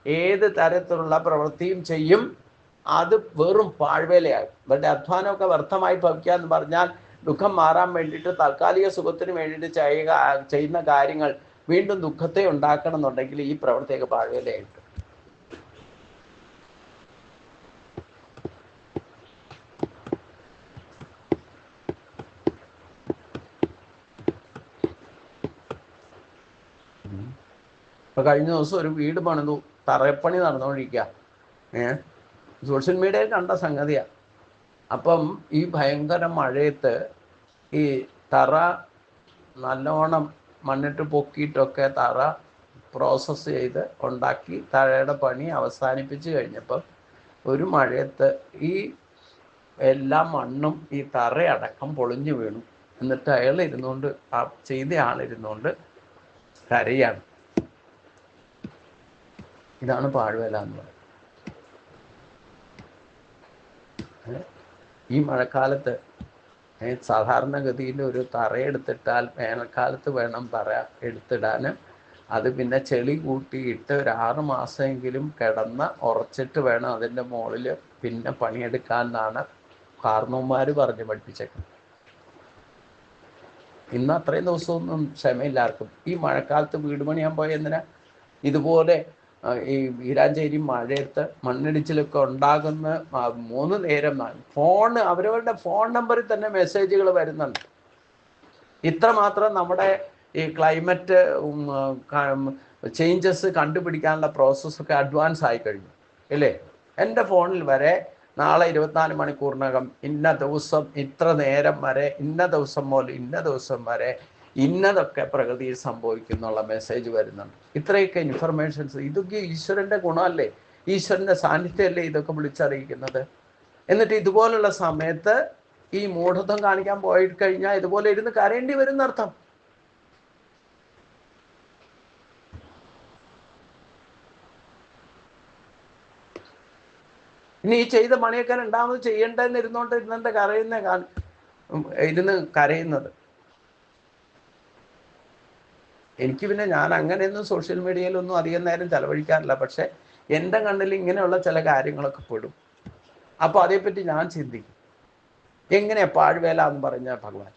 ഏത് തരത്തിലുള്ള പ്രവൃത്തിയും ചെയ്യും. അത് വെറും പാഴ്വേലയാകും. ഇവരുടെ അധ്വാനമൊക്കെ വ്യർത്ഥമായി ഭവിക്കുക എന്ന് പറഞ്ഞാൽ ദുഃഖം മാറാൻ വേണ്ടിയിട്ട് താൽക്കാലിക സുഖത്തിന് വേണ്ടിയിട്ട് ചെയ്യുന്ന കാര്യങ്ങൾ വീണ്ടും ദുഃഖത്തെ ഉണ്ടാക്കണം എന്നുണ്ടെങ്കിൽ ഈ പ്രവൃത്തിയൊക്കെ പാഴ്വേലയായിട്ട്. ഇപ്പൊ കഴിഞ്ഞ ദിവസം ഒരു വീട് പണിതു, തറപ്പണി നടന്നുകൊണ്ടിരിക്കുക. സോഷ്യൽ മീഡിയയിൽ കണ്ട സംഗതിയാ. അപ്പം ഈ ഭയങ്കര മഴയത്ത് ഈ തറ നല്ലോണം മണ്ണിട്ട് പൊക്കിയിട്ടൊക്കെ തറ പ്രോസസ്സ് ചെയ്ത് ഉണ്ടാക്കി തറയുടെ പണി അവസാനിപ്പിച്ച് കഴിഞ്ഞപ്പം ഒരു മഴയത്ത് ഈ എല്ലാ മണ്ണും ഈ തറയടക്കം പൊളിഞ്ഞു വീണു. എന്നിട്ട് അയാൾ ഇരുന്നുകൊണ്ട്, ആ ചെയ്ത ആളിരുന്നുകൊണ്ട് കരയാണ്. ഇതാണ് പാഴ്വേല എന്ന് പറയുന്നത്. ഈ മഴക്കാലത്ത് സാധാരണഗതിയിൽ ഒരു തറയെടുത്തിട്ടാൽ വേനൽക്കാലത്ത് വേണം തറ എടുത്തിടാനും. അത് പിന്നെ ചെളി കൂട്ടിയിട്ട് ഒരു 6 മാസമെങ്കിലും കിടന്ന് ഉറച്ചിട്ട് വേണം അതിൻ്റെ മുകളിൽ പിന്നെ പണിയെടുക്കാൻ എന്നാണ് കാരണവന്മാർ പറഞ്ഞ് പഠിപ്പിച്ചേക്കുന്നത്. ഇന്ന് അത്രയും ദിവസമൊന്നും ക്ഷമയില്ലാർക്കും. ഈ മഴക്കാലത്ത് വീട് പണിയാൻ പോയ എന്തിനാ? ഇതുപോലെ ഈ വീരാഞ്ചേരി മഴയത്ത് മണ്ണിടിച്ചിലൊക്കെ ഉണ്ടാകുന്ന 3 നേരം അവരവരുടെ ഫോൺ നമ്പറിൽ തന്നെ മെസ്സേജുകൾ വരുന്നുണ്ട്. ഇത്രമാത്രം നമ്മുടെ ഈ ക്ലൈമറ്റ് ചേഞ്ചസ് കണ്ടുപിടിക്കാനുള്ള പ്രോസസ്സൊക്കെ അഡ്വാൻസ് ആയി കഴിഞ്ഞു അല്ലേ? എൻ്റെ ഫോണിൽ വരെ നാളെ 24 മണിക്കൂറിനകം ഇന്ന ദിവസം ഇത്ര നേരം വരെ, ഇന്ന ദിവസം മുതൽ ഇന്ന ദിവസം വരെ ഇന്നതൊക്കെ പ്രകൃതിയിൽ സംഭവിക്കുന്നുള്ള മെസ്സേജ് വരുന്നുണ്ട്. ഇത്രയൊക്കെ ഇൻഫർമേഷൻസ്, ഇതൊക്കെ ഈശ്വരന്റെ ഗുണമല്ലേ, ഈശ്വരന്റെ സാന്നിധ്യമല്ലേ ഇതൊക്കെ വിളിച്ചറിയിക്കുന്നത്. എന്നിട്ട് ഇതുപോലുള്ള സമയത്ത് ഈ മൂഢത്വം കാണിക്കാൻ പോയി കഴിഞ്ഞാൽ ഇതുപോലെ ഇരുന്ന് കരയേണ്ടി വരുന്നർത്ഥം. ഇനി ഈ ചെയ്ത പണിയൊക്കെ രണ്ടാമത് ചെയ്യേണ്ടതെന്ന് ഇരുന്ന് കരയുന്നത്. എനിക്ക് പിന്നെ ഞാൻ അങ്ങനെയൊന്നും സോഷ്യൽ മീഡിയയിലൊന്നും അധികം നേരം ചെലവഴിക്കാറില്ല. പക്ഷെ എൻ്റെ കണ്ണിൽ ഇങ്ങനെയുള്ള ചില കാര്യങ്ങളൊക്കെ പെടും. അപ്പോൾ അതേപ്പറ്റി ഞാൻ ചിന്തിക്കും, എങ്ങനെയാ പാഴ്വേല എന്ന് പറഞ്ഞ ഭഗവാൻ.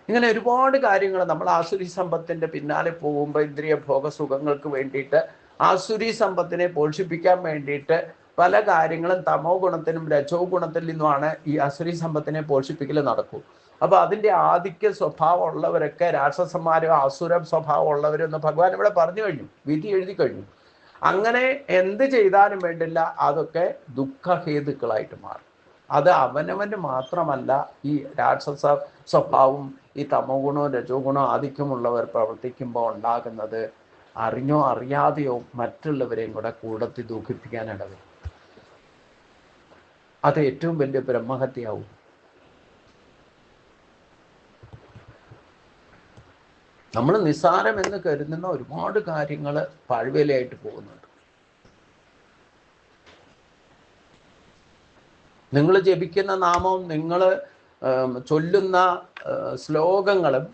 ഇങ്ങനെ ഒരുപാട് കാര്യങ്ങൾ നമ്മൾ ആസുരി സമ്പത്തിന്റെ പിന്നാലെ പോകുമ്പോൾ ഇന്ദ്രിയ ഭോഗ സുഖങ്ങൾക്ക് വേണ്ടിയിട്ട് ആസുരി സമ്പത്തിനെ പോഷിപ്പിക്കാൻ വേണ്ടിയിട്ട് പല കാര്യങ്ങളും തമോ ഗുണത്തിനും രജോ ഗുണത്തിൽ നിന്നുമാണ് ഈ ആസുരി സമ്പത്തിനെ പോഷിപ്പിക്കൽ നടക്കൂ. അപ്പൊ അതിൻ്റെ ആധിക്യ സ്വഭാവം ഉള്ളവരൊക്കെ രാക്ഷസന്മാരും അസുര സ്വഭാവം ഉള്ളവരും എന്ന് ഭഗവാൻ ഇവിടെ പറഞ്ഞു കഴിഞ്ഞു, വിധി എഴുതി കഴിഞ്ഞു. അങ്ങനെ എന്ത് ചെയ്താലും വേണ്ടില്ല, അതൊക്കെ ദുഃഖഹേതുക്കളായിട്ട് മാറും. അത് അവനവന് മാത്രമല്ല, ഈ രാക്ഷസ സ്വഭാവം, ഈ തമോ ഗുണവും രജോ ഗുണവും ആധിക്യമുള്ളവർ പ്രവർത്തിക്കുമ്പോൾ ഉണ്ടാകുന്നത് അറിഞ്ഞോ അറിയാതെയോ മറ്റുള്ളവരെയും കൂടെ കൂടത്തി ദുഃഖിപ്പിക്കാൻ ഇടവരും. അത് ഏറ്റവും വലിയ ബ്രഹ്മഹത്യയാവും. നമ്മൾ നിസ്സാരം എന്ന് കരുതുന്ന ഒരുപാട് കാര്യങ്ങൾ പാഴ്വേലയായിട്ട് പോകുന്നുണ്ട്. നിങ്ങൾ ജപിക്കുന്ന നാമവും നിങ്ങൾ ചൊല്ലുന്ന ശ്ലോകങ്ങളും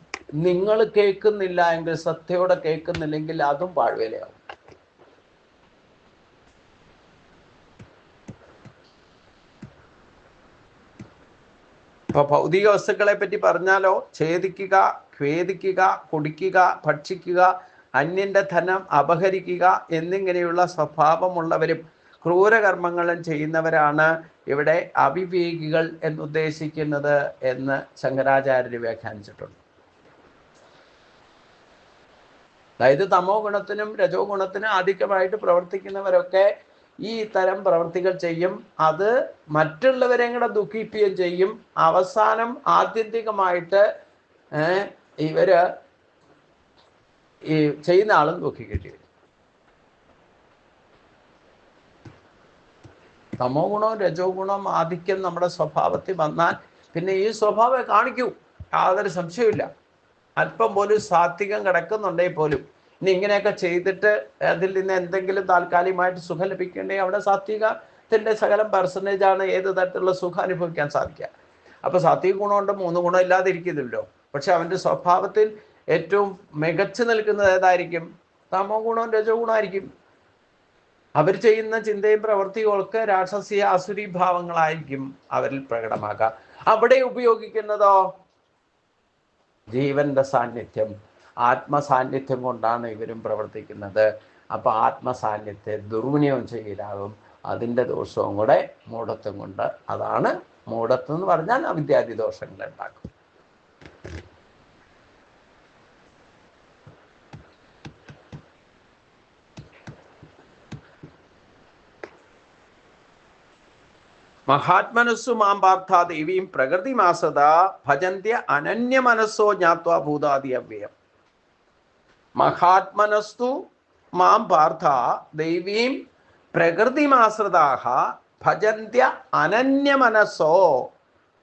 നിങ്ങൾ കേൾക്കുന്നില്ല എങ്കിൽ, ശ്രദ്ധയോടെ കേൾക്കുന്നില്ലെങ്കിൽ അതും പാഴ്വേലയാവും. ഇപ്പൊ ഭൗതിക വസ്തുക്കളെ പറ്റി പറഞ്ഞാലോ, ഛേദിക്കുക, ഖേദിക്കുക, കുടിക്കുക, ഭക്ഷിക്കുക, അന്യന്റെ ധനം അപഹരിക്കുക എന്നിങ്ങനെയുള്ള സ്വഭാവമുള്ളവരും ക്രൂരകർമ്മങ്ങളും ചെയ്യുന്നവരാണ് ഇവിടെ അവിവേകികൾ എന്നുദ്ദേശിക്കുന്നത് എന്ന് ശങ്കരാചാര്യർ വ്യാഖ്യാനിച്ചിട്ടുണ്ട്. അതായത് തമോ ഗുണത്തിനും രജോ ഗുണത്തിനും ആധിക്യമായിട്ട് പ്രവർത്തിക്കുന്നവരൊക്കെ ഈ തരം പ്രവർത്തികൾ ചെയ്യും. അത് മറ്റുള്ളവരെ കൂടെ ദുഃഖിപ്പിക്കുകയും ചെയ്യും. അവസാനം ആത്യന്തികമായിട്ട് ഇവര് ഈ ചെയ്യുന്ന ആളും ദുഃഖിക്കേണ്ടി വരും. തമോ ഗുണവും രജോ ഗുണവും ആധിക്യം നമ്മുടെ സ്വഭാവത്തിൽ വന്നാൽ പിന്നെ ഈ സ്വഭാവം കാണിക്കൂ, യാതൊരു സംശയമില്ല. അല്പം പോലും സാത്വികം കിടക്കുന്നുണ്ടെങ്കിൽ പോലും ഇനി ഇങ്ങനെയൊക്കെ ചെയ്തിട്ട് അതിൽ നിന്ന് എന്തെങ്കിലും താൽക്കാലികമായിട്ട് സുഖം ലഭിക്കേണ്ടെങ്കിൽ അവിടെ സാത്വികത്തിൻ്റെ ശകലം പെർസെൻറ്റേജാണ് ഏത് തരത്തിലുള്ള സുഖം അനുഭവിക്കാൻ സാധിക്കുക. അപ്പോൾ സാത്വിക ഗുണമുണ്ട്, 3 ഗുണം ഇല്ലാതെ ഇരിക്കുന്നില്ലോ. പക്ഷെ അവൻ്റെ സ്വഭാവത്തിൽ ഏറ്റവും മികച്ചു നിൽക്കുന്നത് ഏതായിരിക്കും? തമോ ഗുണവും രജോ ഗുണമായിരിക്കും. അവർ ചെയ്യുന്ന ചിന്തയും പ്രവൃത്തിയും ഒക്കെ രാക്ഷസീയ ആസുരി ഭാവങ്ങളായിരിക്കും അവരിൽ പ്രകടമാക്കുക. അവിടെ ഉപയോഗിക്കുന്നതോ ജീവന്റെ സാന്നിധ്യം, ആത്മസാന്നിധ്യം കൊണ്ടാണ് ഇവരും പ്രവർത്തിക്കുന്നത്. അപ്പൊ ആത്മസാന്നിധ്യത്തെ ദുർവിനിയോഗം ചെയ്യലാകും. അതിൻ്റെ ദോഷവും കൂടെ മൂഢത്വം കൊണ്ട്, അതാണ് മൂഢത്വം എന്ന് പറഞ്ഞാൽ അവിദ്യാദി ദോഷങ്ങൾ ഉണ്ടാക്കും. മഹാത്മനസ്സു മാം പാർത്ഥ ദേവീം പ്രകൃതി മാസത ഭജന്ത്യ അനന്യ മനസ്സോ ജ്ഞാത്വാ ഭൂതാദി അവ്യയം. മഹാത്മനസ്തു മാം പാർത്ഥ ദേവീം പ്രകൃതി മാശ്രിതാഹ ഭജന്ത്യ അനന്യ മനസ്സോ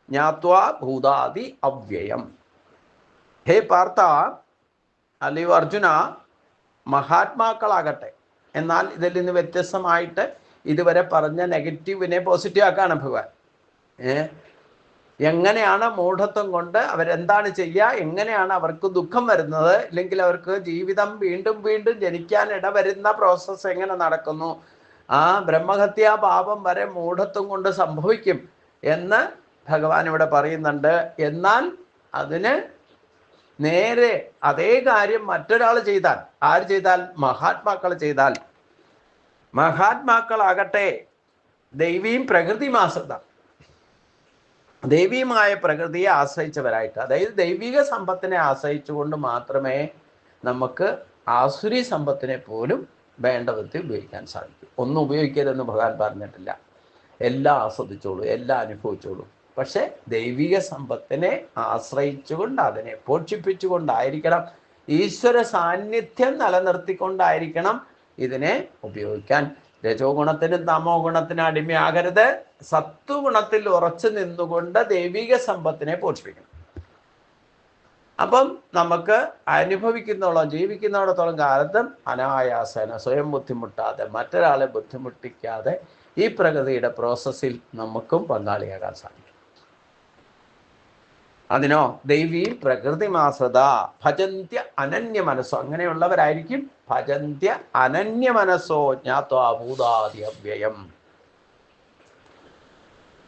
ജ്ഞാത്വാ ഭൂതാദി അവ്യയം. ഹേ പാർത്ഥ, അല്ലയോ അർജുന, മഹാത്മാക്കളാകട്ടെ, എന്നാൽ ഇതിൽ നിന്ന് വ്യത്യസ്തമായിട്ട് ഇതുവരെ പറഞ്ഞ നെഗറ്റീവിനെ പോസിറ്റീവ് ആക്കാണ് ഭഗവാൻ. എങ്ങനെയാണ് മൂഢത്വം കൊണ്ട് അവരെന്താണ് ചെയ്യുക, എങ്ങനെയാണ് അവർക്ക് ദുഃഖം വരുന്നത്, ഇല്ലെങ്കിൽ അവർക്ക് ജീവിതം വീണ്ടും വീണ്ടും ജനിക്കാൻ ഇടവരുന്ന പ്രോസസ്സ് എങ്ങനെ നടക്കുന്നു, ആ ബ്രഹ്മഹത്യാ പാപം വരെ മൂഢത്വം കൊണ്ട് സംഭവിക്കും എന്ന് ഭഗവാൻ ഇവിടെ പറയുന്നുണ്ട്. എന്നാൽ അതിന് നേരെ അതേ കാര്യം മറ്റൊരാൾ ചെയ്താൽ, ആര് ചെയ്താൽ? മഹാത്മാക്കൾ ചെയ്താൽ, മഹാത്മാക്കളാകട്ടെ ദൈവീം പ്രകൃതി മാശ്രിത, ദൈവീയമായ പ്രകൃതിയെ ആശ്രയിച്ചവരായിട്ട്, അതായത് ദൈവിക സമ്പത്തിനെ ആശ്രയിച്ചുകൊണ്ട് മാത്രമേ നമുക്ക് ആസുരി സമ്പത്തിനെ പോലും വേണ്ട വിധത്തിൽ ഉപയോഗിക്കാൻ സാധിക്കും. ഒന്നും ഉപയോഗിക്കരുതെന്ന് ഭഗവാൻ പറഞ്ഞിട്ടില്ല. എല്ലാം ആസ്വദിച്ചോളൂ, എല്ലാം അനുഭവിച്ചോളൂ. പക്ഷെ ദൈവിക സമ്പത്തിനെ ആശ്രയിച്ചുകൊണ്ട്, അതിനെ പോഷിപ്പിച്ചുകൊണ്ടായിരിക്കണം, ഈശ്വര സാന്നിധ്യം നിലനിർത്തിക്കൊണ്ടായിരിക്കണം ഇതിനെ ഉപയോഗിക്കാൻ. രജോ ഗുണത്തിനും തമോ ഗുണത്തിനും അടിമയാകരുത്. സത്വഗുണത്തിൽ ഉറച്ചു നിന്നുകൊണ്ട് ദൈവിക സമ്പത്തിനെ പോഷിപ്പിക്കണം. അപ്പം നമുക്ക് അനുഭവിക്കുന്നിടത്തോളം, ജീവിക്കുന്നിടത്തോളം കാലത്തും അനായാസേന, സ്വയം ബുദ്ധിമുട്ടാതെ, മറ്റൊരാളെ ബുദ്ധിമുട്ടിക്കാതെ ഈ പ്രകൃതിയുടെ പ്രോസസ്സിൽ നമുക്കും പങ്കാളിയാകാൻ സാധിക്കും. അതിനോ ദൈവീ പ്രകൃതി മാശ്രിത ഭജന്ത്യ അനന്യ മനസ്സോ, അങ്ങനെയുള്ളവരായിരിക്കും ഭജന്ത്യ അനന്യ മനസ്സോ ജ്ഞാത്വാ ഭൂതാദി അവ്യയം.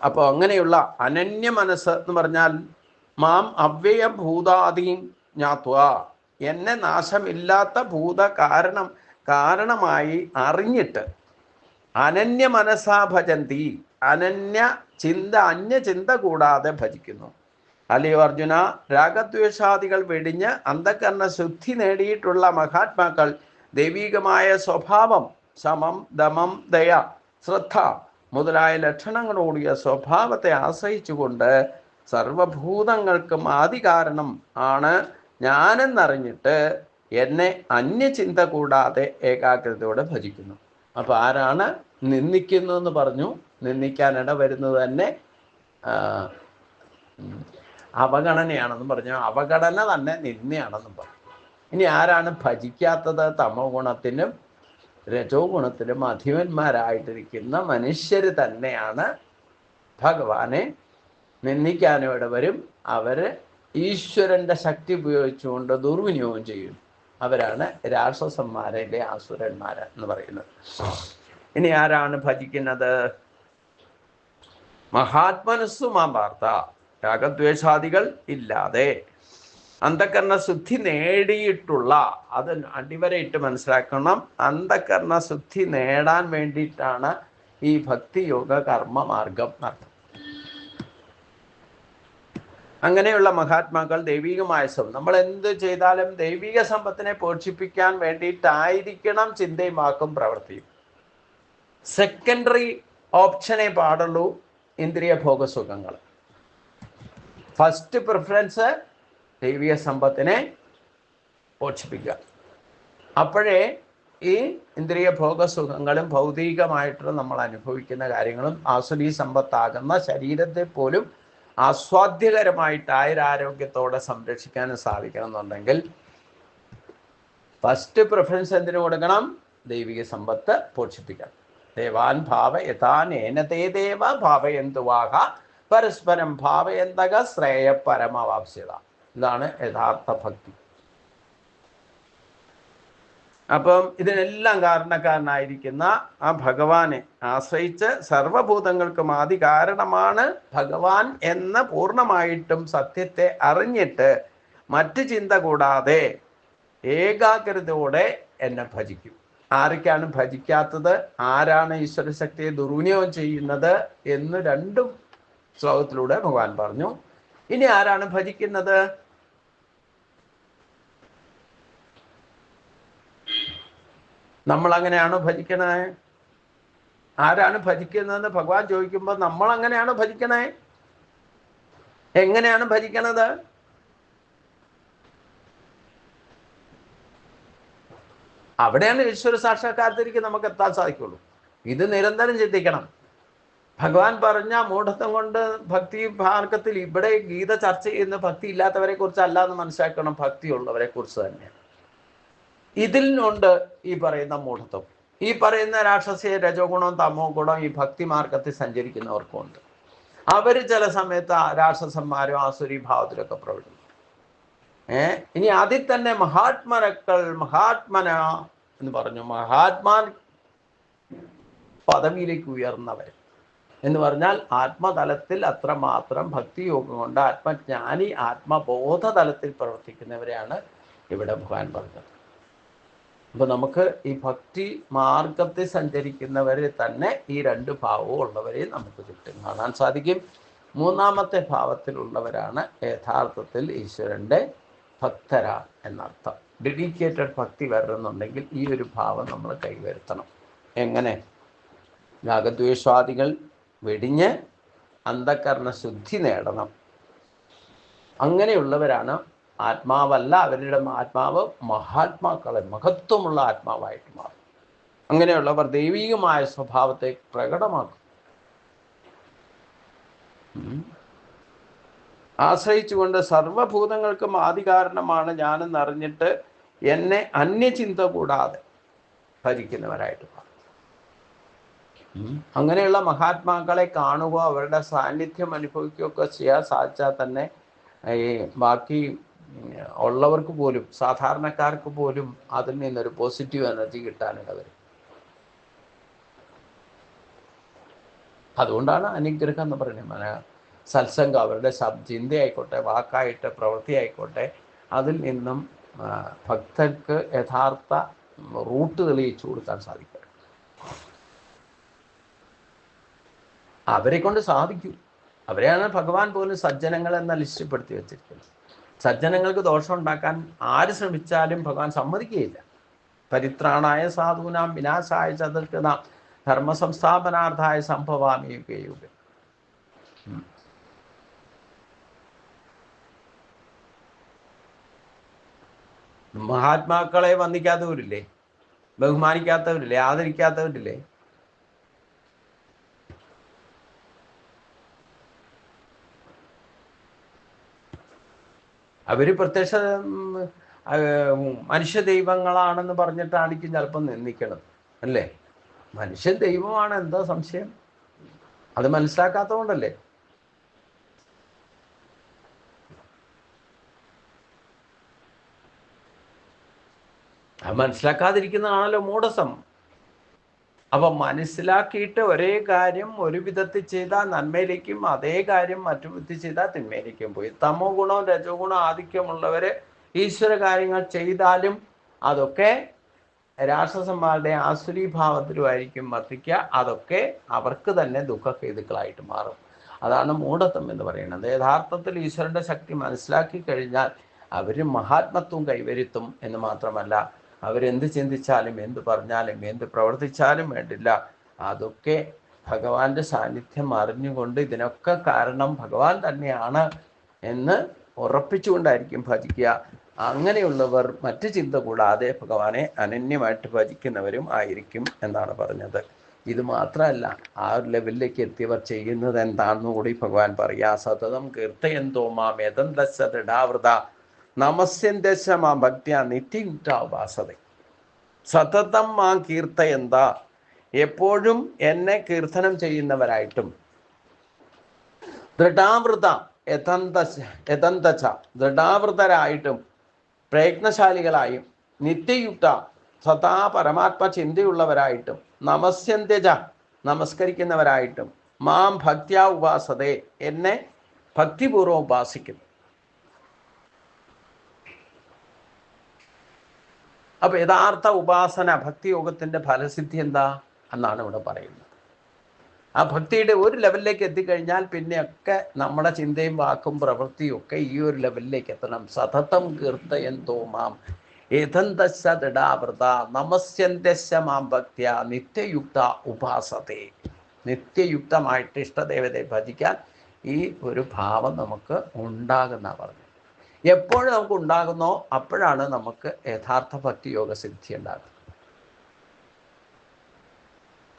അപ്പോൾ അങ്ങനെയുള്ള അനന്യ മനസ്സ് എന്ന് പറഞ്ഞാൽ മാം അവ്യയ ഭൂതാദീം ജ്ഞാത്വാ, എന്നെ നാശമില്ലാത്ത ഭൂത കാരണമായി അറിഞ്ഞിട്ട് അനന്യ മനസ്സാ ഭജന്തി, അനന്യ ചിന്ത, അന്യ ചിന്ത കൂടാതെ ഭജിക്കുന്നു. അല്ലയോ അർജുന, രാഗദ്വേഷാദികൾ വെടിഞ്ഞ് അന്ധകരണ ശുദ്ധി നേടിയിട്ടുള്ള മഹാത്മാക്കൾ ദൈവികമായ സ്വഭാവം, സമം, ദമം, ദയ, ശ്രദ്ധ മുതലായ ലക്ഷണങ്ങളോടിയ സ്വഭാവത്തെ ആശ്രയിച്ചുകൊണ്ട് സർവഭൂതങ്ങൾക്കും ആദികാരണം ആണ് ഞാനെന്നറിഞ്ഞിട്ട് എന്നെ അന്യചിന്ത കൂടാതെ ഏകാഗ്രതയോടെ ഭജിക്കുന്നു. അപ്പൊ ആരാണ് നിന്ദിക്കുന്നു എന്ന് പറഞ്ഞു? നിന്ദിക്കാനിട വരുന്നത് തന്നെ അവഗണനയാണെന്നും പറഞ്ഞു. അവഗണന തന്നെ നിന്ദയാണെന്നും പറഞ്ഞു. ഇനി ആരാണ് ഭജിക്കാത്തത്? തമോ ഗുണത്തിലും രജോ ഗുണത്തിലും അധിപന്മാരായിട്ടിരിക്കുന്ന മനുഷ്യർ തന്നെയാണ് ഭഗവാനെ നിന്ദിക്കാനും ഇടവരും. അവര് ഈശ്വരന്റെ ശക്തി ഉപയോഗിച്ചുകൊണ്ട് ദുർവിനിയോഗം ചെയ്യും. അവരാണ് രാക്ഷസന്മാരിലെ ആസുരന്മാർ എന്ന് പറയുന്നത്. ഇനി ആരാണ് ഭജിക്കുന്നത്? മഹാത്മനസ്സു മാം പാർത്ഥ, രാഗദ്വേഷാദികൾ ഇല്ലാതെ അന്ധകരണ ശുദ്ധി നേടിയിട്ടുള്ള, അത് അടിവരയിട്ട് മനസ്സിലാക്കണം. അന്ധകരണ ശുദ്ധി നേടാൻ വേണ്ടിയിട്ടാണ് ഈ ഭക്തിയോഗ കർമ്മ മാർഗം നടത്തുന്നത്. അങ്ങനെയുള്ള മഹാത്മാക്കൾ ദൈവികമായ നമ്മൾ എന്ത് ചെയ്താലും ദൈവിക സമ്പത്തിനെ പോഷിപ്പിക്കാൻ വേണ്ടിയിട്ടായിരിക്കണം ചിന്തയും വാക്കും പ്രവൃത്തിയും. സെക്കൻഡറി ഓപ്ഷനെ പാടുള്ളൂ ഇന്ദ്രിയ ഭോഗസുഖങ്ങൾ. ഫസ്റ്റ് പ്രിഫറൻസ് ദൈവിക സമ്പത്തിനെ പോഷിപ്പിക്കുക. അപ്പോഴേ ഈ ഇന്ദ്രിയ ഭോഗസുഖങ്ങളും ഭൗതികമായിട്ടുള്ള നമ്മൾ അനുഭവിക്കുന്ന കാര്യങ്ങളും ആസുരീ സമ്പത്താകുന്ന ശരീരത്തെ പോലും ആസ്വാദ്യകരമായിട്ട് ആയുരാരോഗ്യത്തോടെ സംരക്ഷിക്കാനും സാധിക്കണം എന്നുണ്ടെങ്കിൽ ഫസ്റ്റ് പ്രിഫറൻസ് എന്തിനു കൊടുക്കണം? ദൈവിക സമ്പത്ത് പോഷിപ്പിക്കണം. ദേവാൻ ഭാവയഥാനേനതേ ദേവ ഭാവയന്തുവാഹ പരസ്പരം ഭാവയന്തക ശ്രേയ പരമവാപ്സ്യത. ഇതാണ് യഥാർത്ഥ ഭക്തി. അപ്പം ഇതിനെല്ലാം കാരണക്കാരനായിരിക്കുന്ന ആ ഭഗവാനെ ആശ്രയിച്ച് സർവഭൂതങ്ങൾക്കും ആദി കാരണമാണ് ഭഗവാൻ എന്ന പൂർണ്ണമായിട്ടും സത്യത്തെ അറിഞ്ഞിട്ട് മറ്റ് ചിന്ത കൂടാതെ ഏകാഗ്രതയോടെ എന്നെ ഭജിക്കും. ആരൊക്കെയാണ് ഭജിക്കാത്തത്? ആരാണ് ഈശ്വരശക്തിയെ ദുർവിനിയോഗം ചെയ്യുന്നത് എന്ന് രണ്ടും ശ്ലോകത്തിലൂടെ ഭഗവാൻ പറഞ്ഞു. ഇനി ആരാണ് ഭജിക്കുന്നത്? നമ്മൾ അങ്ങനെയാണോ ഭജിക്കണേ? ആരാണ് ഭജിക്കുന്നതെന്ന് ഭഗവാൻ ചോദിക്കുമ്പോൾ നമ്മൾ അങ്ങനെയാണോ ഭജിക്കണേ? എങ്ങനെയാണ് ഭജിക്കണത്? അവിടെയാണ് ഈശ്വര സാക്ഷാത്കാരത്തിലേക്ക് നമുക്ക് എത്താൻ സാധിക്കുള്ളൂ. ഇത് നിരന്തരം ചിന്തിക്കണം. ഭഗവാൻ പറഞ്ഞ മൂഢത്വം കൊണ്ട് ഭക്തി മാർഗത്തിൽ ഇവിടെ ഗീത ചർച്ച ചെയ്യുന്ന ഭക്തി ഇല്ലാത്തവരെ കുറിച്ച് അല്ല എന്ന് മനസ്സിലാക്കണം, ഭക്തിയുള്ളവരെ കുറിച്ച് തന്നെയാണ്. ഇതിലുണ്ട് ഈ പറയുന്ന മൂഢത്വം. ഈ പറയുന്ന രാക്ഷസീയ രജോ ഗുണം തമോ ഗുണം ഈ ഭക്തി മാർഗത്തിൽ സഞ്ചരിക്കുന്നവർക്കും ഉണ്ട്. അവര് ചില സമയത്ത് രാക്ഷസന്മാരും ആസുരി ഭാവത്തിലൊക്കെ പ്രവർത്തിക്കും. ഇനി അതിൽ തന്നെ മഹാത്മന എന്ന് പറഞ്ഞു. മഹാത്മാൻ പദവിയിലേക്ക് ഉയർന്നവർ എന്ന് പറഞ്ഞാൽ ആത്മതലത്തിൽ അത്രമാത്രം ഭക്തിയോഗം കൊണ്ട് ആത്മജ്ഞാനി ആത്മബോധ തലത്തിൽ പ്രവർത്തിക്കുന്നവരെയാണ് ഇവിടെ ഭഗവാൻ പറഞ്ഞത്. അപ്പൊ നമുക്ക് ഈ ഭക്തി മാർഗത്തിൽ സഞ്ചരിക്കുന്നവരെ തന്നെ ഈ രണ്ട് ഭാവവും ഉള്ളവരെ നമുക്ക് ചുറ്റും കാണാൻ സാധിക്കും. മൂന്നാമത്തെ ഭാവത്തിലുള്ളവരാണ് യഥാർത്ഥത്തിൽ ഈശ്വരന്റെ ഭക്തര എന്നർത്ഥം. ഡെഡിക്കേറ്റഡ് ഭക്തി വരണമെന്നുണ്ടെങ്കിൽ ഈ ഒരു ഭാവം നമ്മൾ കൈവരുത്തണം. എങ്ങനെ? രാഗദ്വേഷാദികൾ വെടിഞ്ഞ് അന്ധകരണ ശുദ്ധി നേടണം. അങ്ങനെയുള്ളവരാണ് ആത്മാവല്ല, അവരുടെ ആത്മാവ് മഹാത്മാക്കളെ മഹത്വമുള്ള ആത്മാവായിട്ട് മാറും. അങ്ങനെയുള്ളവർ ദൈവികമായ സ്വഭാവത്തെ പ്രകടമാക്കും. ആശ്രയിച്ചുകൊണ്ട് സർവഭൂതങ്ങൾക്കും ആദികാരണമാണ് ഞാനെന്ന് അറിഞ്ഞിട്ട് എന്നെ അന്യചിന്ത കൂടാതെ ഭരിക്കുന്നവരായിട്ട് മാറും. അങ്ങനെയുള്ള മഹാത്മാക്കളെ കാണുക, അവരുടെ സാന്നിധ്യം അനുഭവിക്കുകയൊക്കെ ചെയ്യാൻ സാധിച്ചാൽ തന്നെ ഈ ബാക്കി ഉള്ളവർക്ക് പോലും, സാധാരണക്കാർക്ക് പോലും അതിൽ നിന്നൊരു പോസിറ്റീവ് എനർജി കിട്ടാനിട വരും. അതുകൊണ്ടാണ് അനുഗ്രഹം എന്ന് പറയുന്നത്. സത്സംഗം, അവരുടെ ചിന്തയായിക്കോട്ടെ, വാക്കായിട്ട്, പ്രവൃത്തി ആയിക്കോട്ടെ, അതിൽ നിന്നും ഭക്തർക്ക് യഥാർത്ഥ റൂട്ട് തെളിയിച്ചു കൊടുക്കാൻ സാധിക്കും. അവരെ കൊണ്ട് സാധിക്കും. അവരെയാണ് ഭഗവാൻ പോലും സജ്ജനങ്ങൾ എന്ന ലിസ്റ്റിൽപ്പെടുത്തി വെച്ചിരിക്കുന്നത്. സജ്ജനങ്ങൾക്ക് ദോഷം ഉണ്ടാക്കാൻ ആര് ശ്രമിച്ചാലും ഭഗവാൻ സമ്മതിക്കുകയില്ല. പരിത്രാണായ സാധൂനാം വിനാശായ ചതുർകൃതാം ധർമ്മ സംസ്ഥാപനാർത്ഥായ സംഭവാമി യുഗേ യുഗേ. മഹാത്മാക്കളെ വന്ദിക്കാത്തവരില്ലേ? ബഹുമാനിക്കാത്തവരില്ലേ? ആദരിക്കാത്തവരില്ലേ? അവര് പ്രത്യക്ഷ മനുഷ്യ ദൈവങ്ങളാണെന്ന് പറഞ്ഞിട്ടായിരിക്കും ചിലപ്പോൾ നിന്ദിക്കണത് അല്ലേ? മനുഷ്യ ദൈവമാണ്, എന്താ സംശയം? അത് മനസ്സിലാക്കാത്തതുകൊണ്ടല്ലേ. അത് മനസ്സിലാക്കാതിരിക്കുന്നതാണല്ലോ മൂഢസം. അപ്പം മനസ്സിലാക്കിയിട്ട് ഒരേ കാര്യം ഒരു വിധത്തിൽ ചെയ്താൽ നന്മയിലേക്കും അതേ കാര്യം മറ്റു വിധത്തിൽ ചെയ്താൽ തിന്മയിലേക്കും പോയി. തമോ ഗുണവും രജോ ഗുണം ആധിക്യമുള്ളവര് ഈശ്വര കാര്യങ്ങൾ ചെയ്താലും അതൊക്കെ രാക്ഷസന്മാരുടെ ആസുരീഭാവത്തിലുമായിരിക്കും വർത്തിക്കുക. അതൊക്കെ അവർക്ക് തന്നെ ദുഃഖഹേതുക്കളായിട്ട് മാറും. അതാണ് മൂഢത്വം എന്ന് പറയുന്നത്. യഥാർത്ഥത്തിൽ ഈശ്വരന്റെ ശക്തി മനസ്സിലാക്കി കഴിഞ്ഞാൽ അവർ മഹാത്മത്വം കൈവരുത്തും എന്ന് മാത്രമല്ല, അവരെന്ത് ചിന്തിച്ചാലും എന്ത് പറഞ്ഞാലും എന്ത് പ്രവർത്തിച്ചാലും വേണ്ടില്ല, അതൊക്കെ ഭഗവാന്റെ സാന്നിധ്യം അറിഞ്ഞുകൊണ്ട് ഇതിനൊക്കെ കാരണം ഭഗവാൻ തന്നെയാണ് എന്ന് ഉറപ്പിച്ചുകൊണ്ടായിരിക്കും ഭജിക്കുക. അങ്ങനെയുള്ളവർ മറ്റു ചിന്ത കൂടാതെ ഭഗവാനെ അനന്യമായിട്ട് ഭജിക്കുന്നവരും ആയിരിക്കും എന്നാണ് പറഞ്ഞത്. ഇത് മാത്രമല്ല, ആ ഒരു ലെവലിലേക്ക് എത്തിയവർ ചെയ്യുന്നത് എന്താണെന്ന് കൂടി ഭഗവാൻ പറയാ. സതതം കീർത്തയന്തോ മാം യതന്തസ്സദൃഢാവൃത നമസ്യന്തസ്യ മാം ഭക്ത്യാ നിത്യയുക്താവാസത. സതതം മാം കീർത്തയന്ത, എപ്പോഴും എന്നെ കീർത്തനം ചെയ്യുന്നവരായിട്ടും, ദൃഢാവൃത യതന്തച്ച ദൃഢാവൃതരായിട്ടും പ്രയത്നശാലികളായും നിത്യയുക്ത സദാ പരമാത്മ ചിന്തയുള്ളവരായിട്ടും നമസ്യന്ത്യജ നമസ്കരിക്കുന്നവരായിട്ടും മാം ഭക്ത്യാ ഉപാസതേ എന്നെ ഭക്തിപൂർവ്വം ഉപാസിക്കുന്നു. അപ്പൊ യഥാർത്ഥ ഉപാസന ഭക്തിയോഗത്തിന്റെ ഫലസിദ്ധി എന്താ എന്നാണ് ഇവിടെ പറയുന്നത്. ആ ഭക്തിയുടെ ഒരു ലെവലിലേക്ക് എത്തിക്കഴിഞ്ഞാൽ പിന്നെയൊക്കെ നമ്മുടെ ചിന്തയും വാക്കും പ്രവൃത്തിയും ഒക്കെ ഈ ഒരു ലെവലിലേക്ക് എത്തണം. സതതം കീർത്തയന്തോ മാം ഏതന്തസ്യ ദൃഢാവൃത നമസ്യന്തസ്യ മാം ഭക്ത്യാ നിത്യയുക്ത ഉപാസതേ. നിത്യയുക്തമായിട്ട് ഇഷ്ടദേവതയെ ഭജിക്കാൻ ഈ ഒരു ഭാവം നമുക്ക് ഉണ്ടാകുന്ന പറഞ്ഞു. എപ്പോഴും നമുക്ക് ഉണ്ടാകുന്നോ അപ്പോഴാണ് നമുക്ക് യഥാർത്ഥ ഭക്തിയോഗ സിദ്ധി ഉണ്ടാകുന്നത്.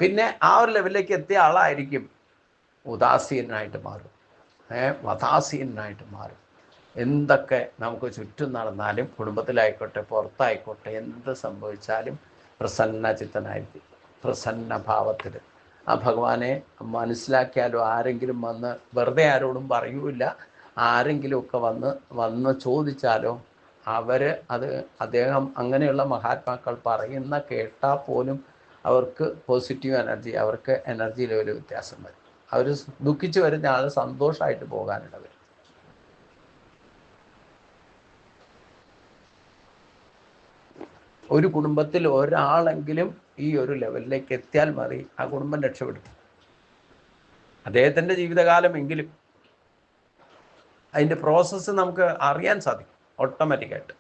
പിന്നെ ആ ഒരു ലെവലിലേക്ക് എത്തിയ ആളായിരിക്കും ഉദാസീനായിട്ട് മാറും, വദാസീനായിട്ട് മാറും. എന്തൊക്കെ നമുക്ക് ചുറ്റും നടന്നാലും, കുടുംബത്തിലായിക്കോട്ടെ പുറത്തായിക്കോട്ടെ, എന്ത് സംഭവിച്ചാലും പ്രസന്ന ചിത്തനായിരിക്കും, പ്രസന്ന ഭാവത്തിൽ. ആ ഭഗവാനെ മനസ്സിലാക്കിയാലോ ആരെങ്കിലും വന്ന്, വെറുതെ ആരോടും പറയൂല, ആരെങ്കിലുമൊക്കെ വന്ന് ചോദിച്ചാലോ അദ്ദേഹം അങ്ങനെയുള്ള മഹാത്മാക്കൾ പറയുന്ന കേട്ടാൽ പോലും അവർക്ക് പോസിറ്റീവ് എനർജി, അവർക്ക് എനർജി ലെവൽ വ്യത്യാസം വരും. അവർ ദുഃഖിച്ച് വരുന്ന ആൾ സന്തോഷമായിട്ട് പോകാനിട വരും. ഒരു കുടുംബത്തിൽ ഒരാളെങ്കിലും ഈ ഒരു ലെവലിലേക്ക് എത്തിയാൽ മതി, ആ കുടുംബം രക്ഷപ്പെടും. അദ്ദേഹത്തിൻ്റെ ജീവിതകാലമെങ്കിലും അതിൻ്റെ പ്രോസസ്സ് നമുക്ക് അറിയാൻ സാധിക്കും ഓട്ടോമാറ്റിക്കായിട്ട്.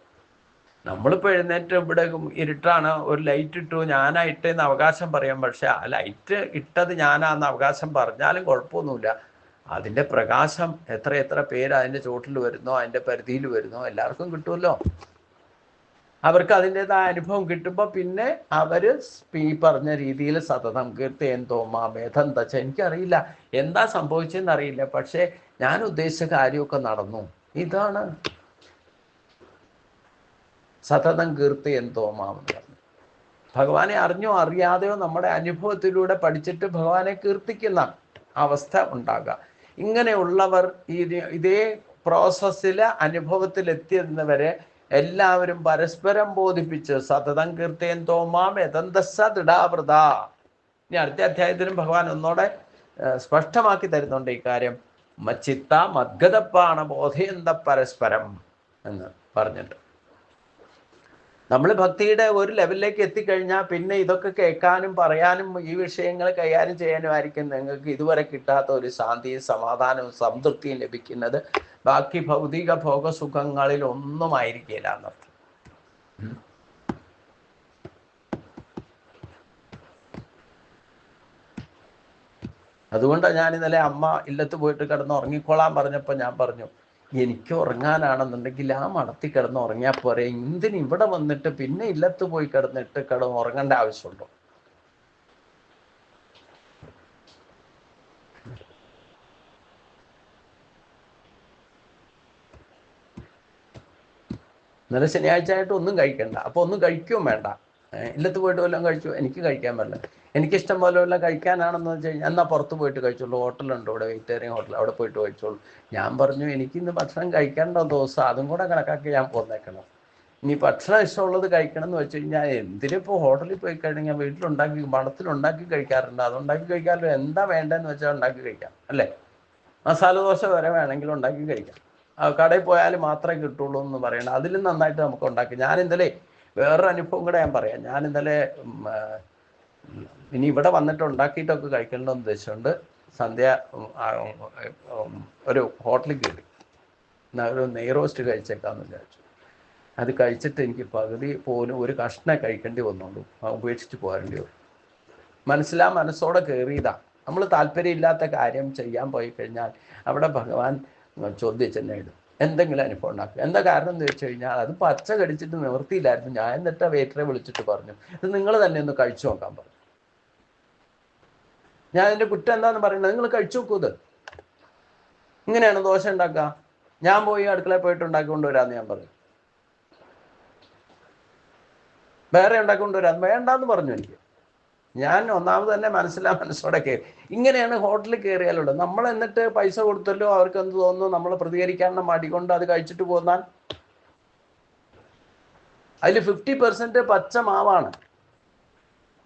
നമ്മളിപ്പോൾ എഴുന്നേറ്റ് ഇവിടെ ഇരുട്ടാണ്, ഒരു ലൈറ്റ് ഇട്ടു, ഞാനാ ഇട്ടെന്ന് അവകാശം പറയാം. പക്ഷെ ആ ലൈറ്റ് ഇട്ടത് ഞാനാന്ന് അവകാശം പറഞ്ഞാലും കുഴപ്പമൊന്നുമില്ല. അതിൻ്റെ പ്രകാശം എത്ര പേര് അതിൻ്റെ ചുവട്ടിൽ വരുന്നോ, അതിൻ്റെ പരിധിയിൽ വരുന്നോ, എല്ലാവർക്കും കിട്ടുമല്ലോ. അവർക്ക് അതിൻ്റെതായ അനുഭവം കിട്ടുമ്പോൾ പിന്നെ അവർ ഈ പറഞ്ഞ രീതിയിൽ സതതം കീർത്തയന്തോ മാം യതന്തച്ച, എനിക്കറിയില്ല എന്താ സംഭവിച്ചതെന്ന് അറിയില്ല, പക്ഷേ ഞാൻ ഉദ്ദേശിച്ച കാര്യമൊക്കെ നടന്നു. ഇതാണ് സതതം കീർത്തയന്തോ മാം എന്ന് പറഞ്ഞു. ഭഗവാനെ അറിഞ്ഞോ അറിയാതെയോ നമ്മുടെ അനുഭവത്തിലൂടെ പഠിച്ചിട്ട് ഭഗവാനെ കീർത്തിക്കുന്ന അവസ്ഥ ഉണ്ടാകുക. ഇങ്ങനെയുള്ളവർ ഇതേ പ്രോസസ്സിൽ അനുഭവത്തിലെത്തിയെന്നവരെ എല്ലാവരും പരസ്പരം ബോധിപ്പിച്ച് സതതം കീർത്തയന്തോ മാം യതന്തസ്സ ദൃഢാവൃത. ഇനി അടുത്ത അധ്യായത്തിലും ഭഗവാൻ ഒന്നോടെ സ്പഷ്ടമാക്കി തരുന്നുണ്ട് ഈ കാര്യം. മച്ചിത്ത മദ്ഗതപ്പാണ ബോധയന്ത പരസ്പരം എന്ന് പറഞ്ഞിട്ട്. നമ്മൾ ഭക്തിയുടെ ഒരു ലെവലിലേക്ക് എത്തിക്കഴിഞ്ഞാൽ പിന്നെ ഇതൊക്കെ കേൾക്കാനും പറയാനും ഈ വിഷയങ്ങൾ കൈകാര്യം ചെയ്യാനും ആയിരിക്കും നിങ്ങൾക്ക് ഇതുവരെ കിട്ടാത്ത ഒരു ശാന്തിയും സമാധാനവും സംതൃപ്തിയും ലഭിക്കുന്നത്. ബാക്കി ഭൗതിക ഭോഗസുഖങ്ങളിൽ ഒന്നും ആയിരിക്കില്ല എന്നർത്ഥം. അതുകൊണ്ടാണ് ഞാൻ ഇന്നലെ അമ്മ ഇല്ലത്ത് പോയിട്ട് കിടന്ന് ഉറങ്ങിക്കോളാൻ പറഞ്ഞപ്പോൾ ഞാൻ പറഞ്ഞു, എനിക്ക് ഉറങ്ങാനാണെന്നുണ്ടെങ്കിൽ ആ മടത്തി കിടന്ന് ഉറങ്ങിയാൽ പോരെ, എന്തിന് ഇവിടെ വന്നിട്ട് പിന്നെ ഇല്ലത്ത് പോയി കിടന്നിട്ട് ഉറങ്ങേണ്ട ആവശ്യമുണ്ടോ? ഇന്നലെ ശനിയാഴ്ച ആയിട്ട് ഒന്നും കഴിക്കണ്ട. അപ്പോൾ ഒന്നും കഴിക്കുകയും വേണ്ട. ഇല്ലത്ത് പോയിട്ട് വല്ലതും കഴിച്ചു, എനിക്ക് കഴിക്കാൻ പറ്റില്ല. എനിക്കിഷ്ടം പോലെ വല്ലതും കഴിക്കാനാണെന്ന് വെച്ച് കഴിഞ്ഞാൽ എന്നാൽ പുറത്ത് പോയിട്ട് കഴിച്ചോളൂ, ഹോട്ടലുണ്ട് ഇവിടെ, വെജിറ്റേറിയൻ ഹോട്ടൽ, അവിടെ പോയിട്ട് കഴിച്ചോളൂ. ഞാൻ പറഞ്ഞു എനിക്കിന്ന് ഭക്ഷണം കഴിക്കേണ്ട ദിവസം അതും കൂടെ കണക്കാക്കി ഞാൻ പോന്നേക്കണം. ഇനി ഭക്ഷണം ഇഷ്ടമുള്ളത് കഴിക്കണം എന്ന് വെച്ച് കഴിഞ്ഞാൽ എന്തിനിപ്പോൾ ഹോട്ടലിൽ പോയി കഴിഞ്ഞാൽ വീട്ടിലുണ്ടാക്കി മണത്തിലുണ്ടാക്കി കഴിക്കാറുണ്ട്, അതുണ്ടാക്കി കഴിക്കാമല്ലോ. എന്താ വേണ്ടതെന്ന് വെച്ചാൽ ഉണ്ടാക്കി കഴിക്കാം അല്ലേ? മസാല ദോശ വരെ വേണമെങ്കിൽ ഉണ്ടാക്കി കഴിക്കാം. കടയിൽ പോയാൽ മാത്രമേ കിട്ടുള്ളൂ എന്ന് പറയണം. അതിലും നന്നായിട്ട് നമുക്ക് ഉണ്ടാക്കി. ഞാൻ ഇന്നലെ വേറൊരു അനുഭവം കൂടെ ഞാൻ പറയാം. ഞാൻ ഇന്നലെ ഇനി ഇവിടെ വന്നിട്ട് ഉണ്ടാക്കിയിട്ടൊക്കെ കഴിക്കണമെന്ന് ഉദ്ദേശമുണ്ട്. സന്ധ്യ ഒരു ഹോട്ടലിൽ കയറി ഒരു നെയ് റോസ്റ്റ് കഴിച്ചേക്കാമെന്ന് വിചാരിച്ചു. അത് കഴിച്ചിട്ട് എനിക്ക് പകുതി പോലും ഒരു കഷ്ണം കഴിക്കേണ്ടി വന്നുള്ളൂ, ഉപേക്ഷിച്ച് പോരേണ്ടി വരും. മനസ്സോടെ കയറിയതാ. നമ്മൾ താല്പര്യമില്ലാത്ത കാര്യം ചെയ്യാൻ പോയി കഴിഞ്ഞാൽ അവിടെ ഭഗവാൻ ചോദ്യം ഇടും. എന്തെങ്കിലും അനുഭവം ഉണ്ടാക്കുക. എന്താ കാരണം എന്ന് വെച്ച് കഴിഞ്ഞാൽ അത് പച്ച കടിച്ചിട്ട് നിവൃത്തിയില്ലായിരുന്നു. ഞാൻ എന്നിട്ട് വെയിറ്ററെ വിളിച്ചിട്ട് പറഞ്ഞു, ഇത് നിങ്ങൾ തന്നെ ഒന്ന് കഴിച്ചു നോക്കാൻ പറഞ്ഞു. ഞാൻ അതിൻ്റെ കുറ്റം എന്താന്ന് പറയുന്നത്, നിങ്ങൾ കഴിച്ചു നോക്കൂ, ഇത് ഇങ്ങനെയാണ് ദോശ ഉണ്ടാക്കുക. ഞാൻ പോയി അടുക്കളയിൽ പോയിട്ട് ഉണ്ടാക്കി കൊണ്ടുവരാമെന്ന് ഞാൻ പറഞ്ഞു. വേറെ ഉണ്ടാക്കി കൊണ്ടുവരാം വേണ്ടാന്ന് പറഞ്ഞു എനിക്ക്. ഞാൻ ഒന്നാമത് തന്നെ മനസ്സോടെ കയറി. ഇങ്ങനെയാണ് ഹോട്ടലിൽ കയറിയാലുള്ളത്. നമ്മൾ എന്നിട്ട് പൈസ കൊടുത്തല്ലോ, അവർക്ക് എന്ത് തോന്നുന്നു, നമ്മൾ പ്രതികരിക്കാനുള്ള മടികൊണ്ട് അത് കഴിച്ചിട്ട് പോന്നാൽ അതിൽ 50% പച്ച മാവാണ്.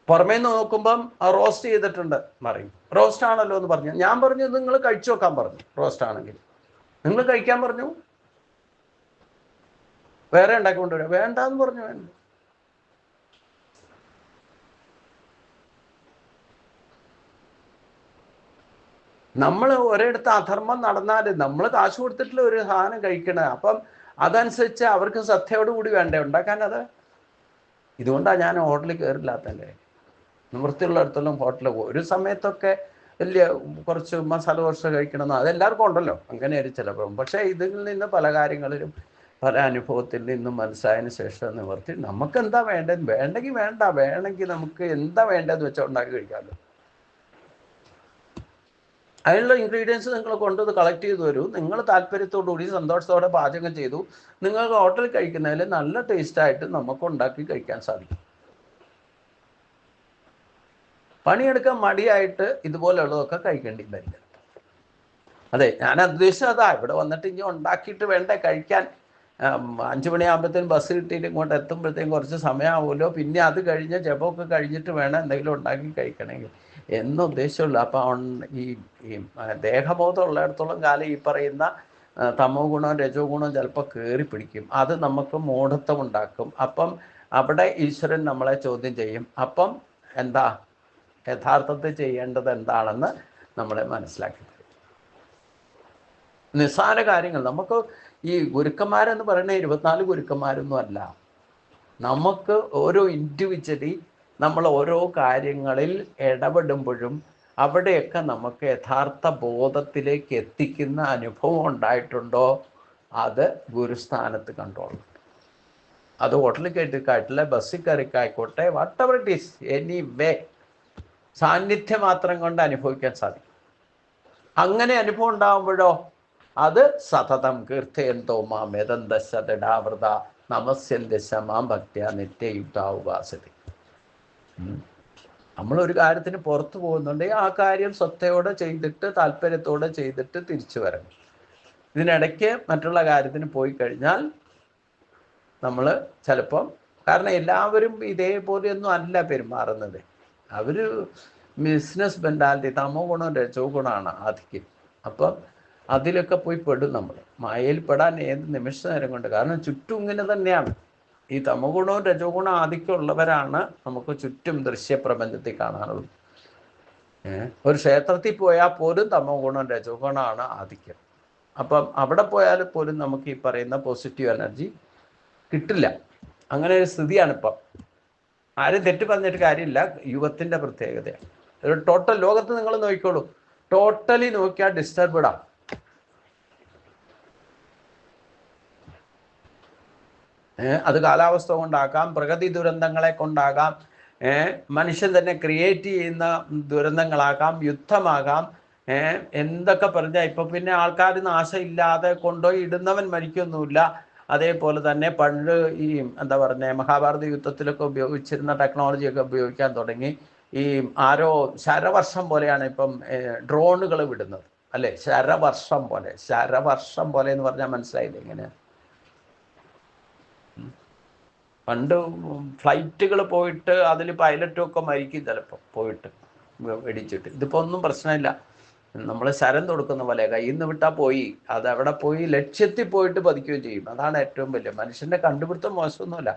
പുറമേ നിന്ന് നോക്കുമ്പം റോസ്റ്റ് ചെയ്തിട്ടുണ്ട് പറയും. റോസ്റ്റ് ആണല്ലോ എന്ന് പറഞ്ഞു. ഞാൻ പറഞ്ഞു നിങ്ങൾ കഴിച്ചു നോക്കാൻ പറഞ്ഞു. റോസ്റ്റ് ആണെങ്കിൽ നിങ്ങൾ കഴിക്കാൻ പറഞ്ഞു. വേറെ ഉണ്ടാക്കി കൊണ്ടുവരാം വേണ്ടാന്ന് പറഞ്ഞു. വേണ്ട. നമ്മൾ ഒരിടത്ത് അധർമ്മം നടന്നാൽ നമ്മൾ കാശ് കൊടുത്തിട്ടുള്ള ഒരു സാധനം കഴിക്കണേ, അപ്പം അതനുസരിച്ച് അവർക്ക് ശ്രദ്ധയോടുകൂടി വേണ്ടേ ഉണ്ടാക്കാൻ. അത് ഇതുകൊണ്ടാണ് ഞാൻ ഹോട്ടലിൽ കയറില്ലാത്തല്ലേ. നിവൃത്തിയുള്ളിടത്തോളം ഹോട്ടലിൽ പോകും. ഒരു സമയത്തൊക്കെ വലിയ കുറച്ച് മസാല ദോശ കഴിക്കണമെന്ന് അതെല്ലാവർക്കും ഉണ്ടല്ലോ, അങ്ങനെ ഒരു ചിലപ്പം. പക്ഷേ ഇതിൽ നിന്ന് പല കാര്യങ്ങളിലും പല അനുഭവത്തിൽ നിന്നും മനസ്സിലായതിനു ശേഷം നിവർത്തി നമുക്ക് എന്താ വേണ്ടത്, വേണ്ടെങ്കിൽ വേണ്ട, വേണമെങ്കിൽ നമുക്ക് എന്താ വേണ്ടതെന്ന് വെച്ചാൽ ഉണ്ടാക്കി കഴിക്കാമല്ലോ. അതിനുള്ള ഇൻഗ്രീഡിയൻസ് നിങ്ങൾ കൊണ്ടുവന്ന് കളക്ട് ചെയ്ത് വരൂ. നിങ്ങൾ താല്പര്യത്തോടുകൂടി സന്തോഷത്തോടെ പാചകം ചെയ്തു. നിങ്ങൾക്ക് ഹോട്ടലിൽ കഴിക്കുന്നതിൽ നല്ല ടേസ്റ്റായിട്ട് നമുക്ക് ഉണ്ടാക്കി കഴിക്കാൻ സാധിക്കും. പണിയെടുക്കാൻ മടിയായിട്ട് ഇതുപോലെയുള്ളതൊക്കെ കഴിക്കേണ്ടി വരില്ല. അതെ, ഞാൻ ഉദ്ദേശിച്ചത് അതാ. ഇവിടെ വന്നിട്ട് ഇനി ഉണ്ടാക്കിയിട്ട് വേണ്ടേ കഴിക്കാൻ. 5 മണിയാകുമ്പോഴത്തേനും ബസ് കിട്ടിയിട്ട് ഇങ്ങോട്ട് എത്തുമ്പോഴത്തേക്കും കുറച്ച് സമയമാവുമല്ലോ. പിന്നെ അത് കഴിഞ്ഞ് ജപമൊക്കെ കഴിഞ്ഞിട്ട് വേണം എന്തെങ്കിലും ഉണ്ടാക്കി കഴിക്കണമെങ്കിൽ എന്ന് ഉദ്ദേശമുള്ളൂ. അപ്പം ഈ ദേഹബോധം ഉള്ളിടത്തോളം കാലം ഈ പറയുന്ന തമോ ഗുണവും രജോ ഗുണവും ചിലപ്പോൾ കയറി പിടിക്കും. അത് നമുക്ക് മൂഢത്വം ഉണ്ടാക്കും. അപ്പം അവിടെ ഈശ്വരൻ നമ്മളെ ചോദ്യം ചെയ്യും. അപ്പം എന്താ യഥാർത്ഥത്തിൽ ചെയ്യേണ്ടത് എന്താണെന്ന് നമ്മളെ മനസ്സിലാക്കി. നിസ്സാര കാര്യങ്ങൾ നമുക്ക് ഈ ഗുരുക്കന്മാരെന്ന് പറയുന്ന 24 ഗുരുക്കന്മാരൊന്നും അല്ല. നമുക്ക് ഓരോ ഇൻഡിവിജ്വലി നമ്മൾ ഓരോ കാര്യങ്ങളിൽ ഇടപെടുമ്പോഴും അവിടെയൊക്കെ നമുക്ക് യഥാർത്ഥ ബോധത്തിലേക്ക് എത്തിക്കുന്ന അനുഭവം ഉണ്ടായിട്ടുണ്ടോ, അത് ഗുരുസ്ഥാനത്ത് കണ്ടോളണം. അത് ഹോട്ടലിൽ കയറ്റിക്കായിട്ടില്ല, ബസ്സിൽ കയറിക്കായിക്കോട്ടെ, whatever it is, anyway സാന്നിധ്യം മാത്രം കൊണ്ട് അനുഭവിക്കാൻ സാധിക്കും. അങ്ങനെ അനുഭവം ഉണ്ടാകുമ്പോഴോ അത് സതതം കീർത്തയന്തോ മാം യദന്തശ ദൃഢാവൃത നമസ്യന്ദശ മാം ഭക്ത്യാ നിത്യയുക്താ ഉപാസതി. നമ്മളൊരു കാര്യത്തിന് പുറത്തു പോകുന്നുണ്ടെങ്കിൽ ആ കാര്യം സ്വത്തയോടെ ചെയ്തിട്ട് താല്പര്യത്തോടെ ചെയ്തിട്ട് തിരിച്ചു വരണം. ഇതിനിടയ്ക്ക് മറ്റുള്ള കാര്യത്തിന് പോയി കഴിഞ്ഞാൽ നമ്മൾ ചിലപ്പം, കാരണം എല്ലാവരും ഇതേപോലെയൊന്നും അല്ല പെരുമാറുന്നത്. അവർ ബിസിനസ് മെൻറ്റാലിറ്റി, തമോ ഗുണം രജോ ഗുണമാണ് ആധിക്യം. അപ്പം അതിലൊക്കെ പോയി പെടും നമ്മൾ. മായയിൽ പെടാൻ ഏത് നിമിഷ നേരം കൊണ്ട്. കാരണം ചുറ്റും ഇങ്ങനെ തന്നെയാണ്. ഈ തമോ ഗുണവും രജോ ഗുണം ആധിക്യമുള്ളവരാണ് നമുക്ക് ചുറ്റും ദൃശ്യപ്രപഞ്ചത്തിൽ കാണാറുള്ളത്. ഒരു ക്ഷേത്രത്തിൽ പോയാൽ പോലും തമോ ഗുണം രജോ ഗുണമാണ് ആധിക്യം. അപ്പം അവിടെ പോയാൽ പോലും നമുക്ക് ഈ പറയുന്ന പോസിറ്റീവ് എനർജി കിട്ടില്ല. അങ്ങനെ ഒരു സ്ഥിതിയാണ് ഇപ്പം. ആരും തെറ്റ് പറഞ്ഞിട്ട് കാര്യമില്ല, യുഗത്തിൻ്റെ പ്രത്യേകതയാണ്. ഒരു ടോട്ടൽ ലോകത്ത് നിങ്ങൾ നോക്കിക്കോളൂ, ടോട്ടലി നോക്കിയാൽ ഡിസ്റ്റർബ്ഡാണ്. അത് കാലാവസ്ഥ കൊണ്ടാകാം, പ്രകൃതി ദുരന്തങ്ങളെ കൊണ്ടാകാം, മനുഷ്യൻ തന്നെ ക്രിയേറ്റ് ചെയ്യുന്ന ദുരന്തങ്ങളാകാം, യുദ്ധമാകാം, എന്തൊക്കെ പറഞ്ഞാൽ ഇപ്പം പിന്നെ ആൾക്കാർ നാശമില്ലാതെ കൊണ്ടുപോയി ഇടുന്നവൻ മരിക്കൊന്നുമില്ല. അതേപോലെ തന്നെ പണ്ട് ഈ എന്താ പറയുക മഹാഭാരത യുദ്ധത്തിലൊക്കെ ഉപയോഗിച്ചിരുന്ന ടെക്നോളജിയൊക്കെ ഉപയോഗിക്കാൻ തുടങ്ങി. ഈ ആരോ ശരവർഷം പോലെയാണ് ഇപ്പം ഡ്രോണുകൾ വിടുന്നത്, അല്ലേ? ശരവർഷം പോലെ. ശരവർഷം പോലെ എന്ന് പറഞ്ഞാൽ മനസ്സിലായില്ലേ എങ്ങനെ? പണ്ട് ഫ്ലൈറ്റുകൾ പോയിട്ട് അതിൽ പൈലറ്റും ഒക്കെ മരിക്കും ചിലപ്പോൾ പോയിട്ട് വെടിച്ചിട്ട്. ഇതിപ്പോൾ ഒന്നും പ്രശ്നമില്ല. നമ്മൾ ശരം കൊടുക്കുന്ന പോലെ കയ്യിൽ നിന്ന് വിട്ടാൽ പോയി, അത് അവിടെ പോയി ലക്ഷ്യത്തിൽ പോയിട്ട് പതിക്കുകയും ചെയ്യും. അതാണ് ഏറ്റവും വലിയ മനുഷ്യൻ്റെ കണ്ടുപിടുത്തം. മോശമൊന്നുമില്ല.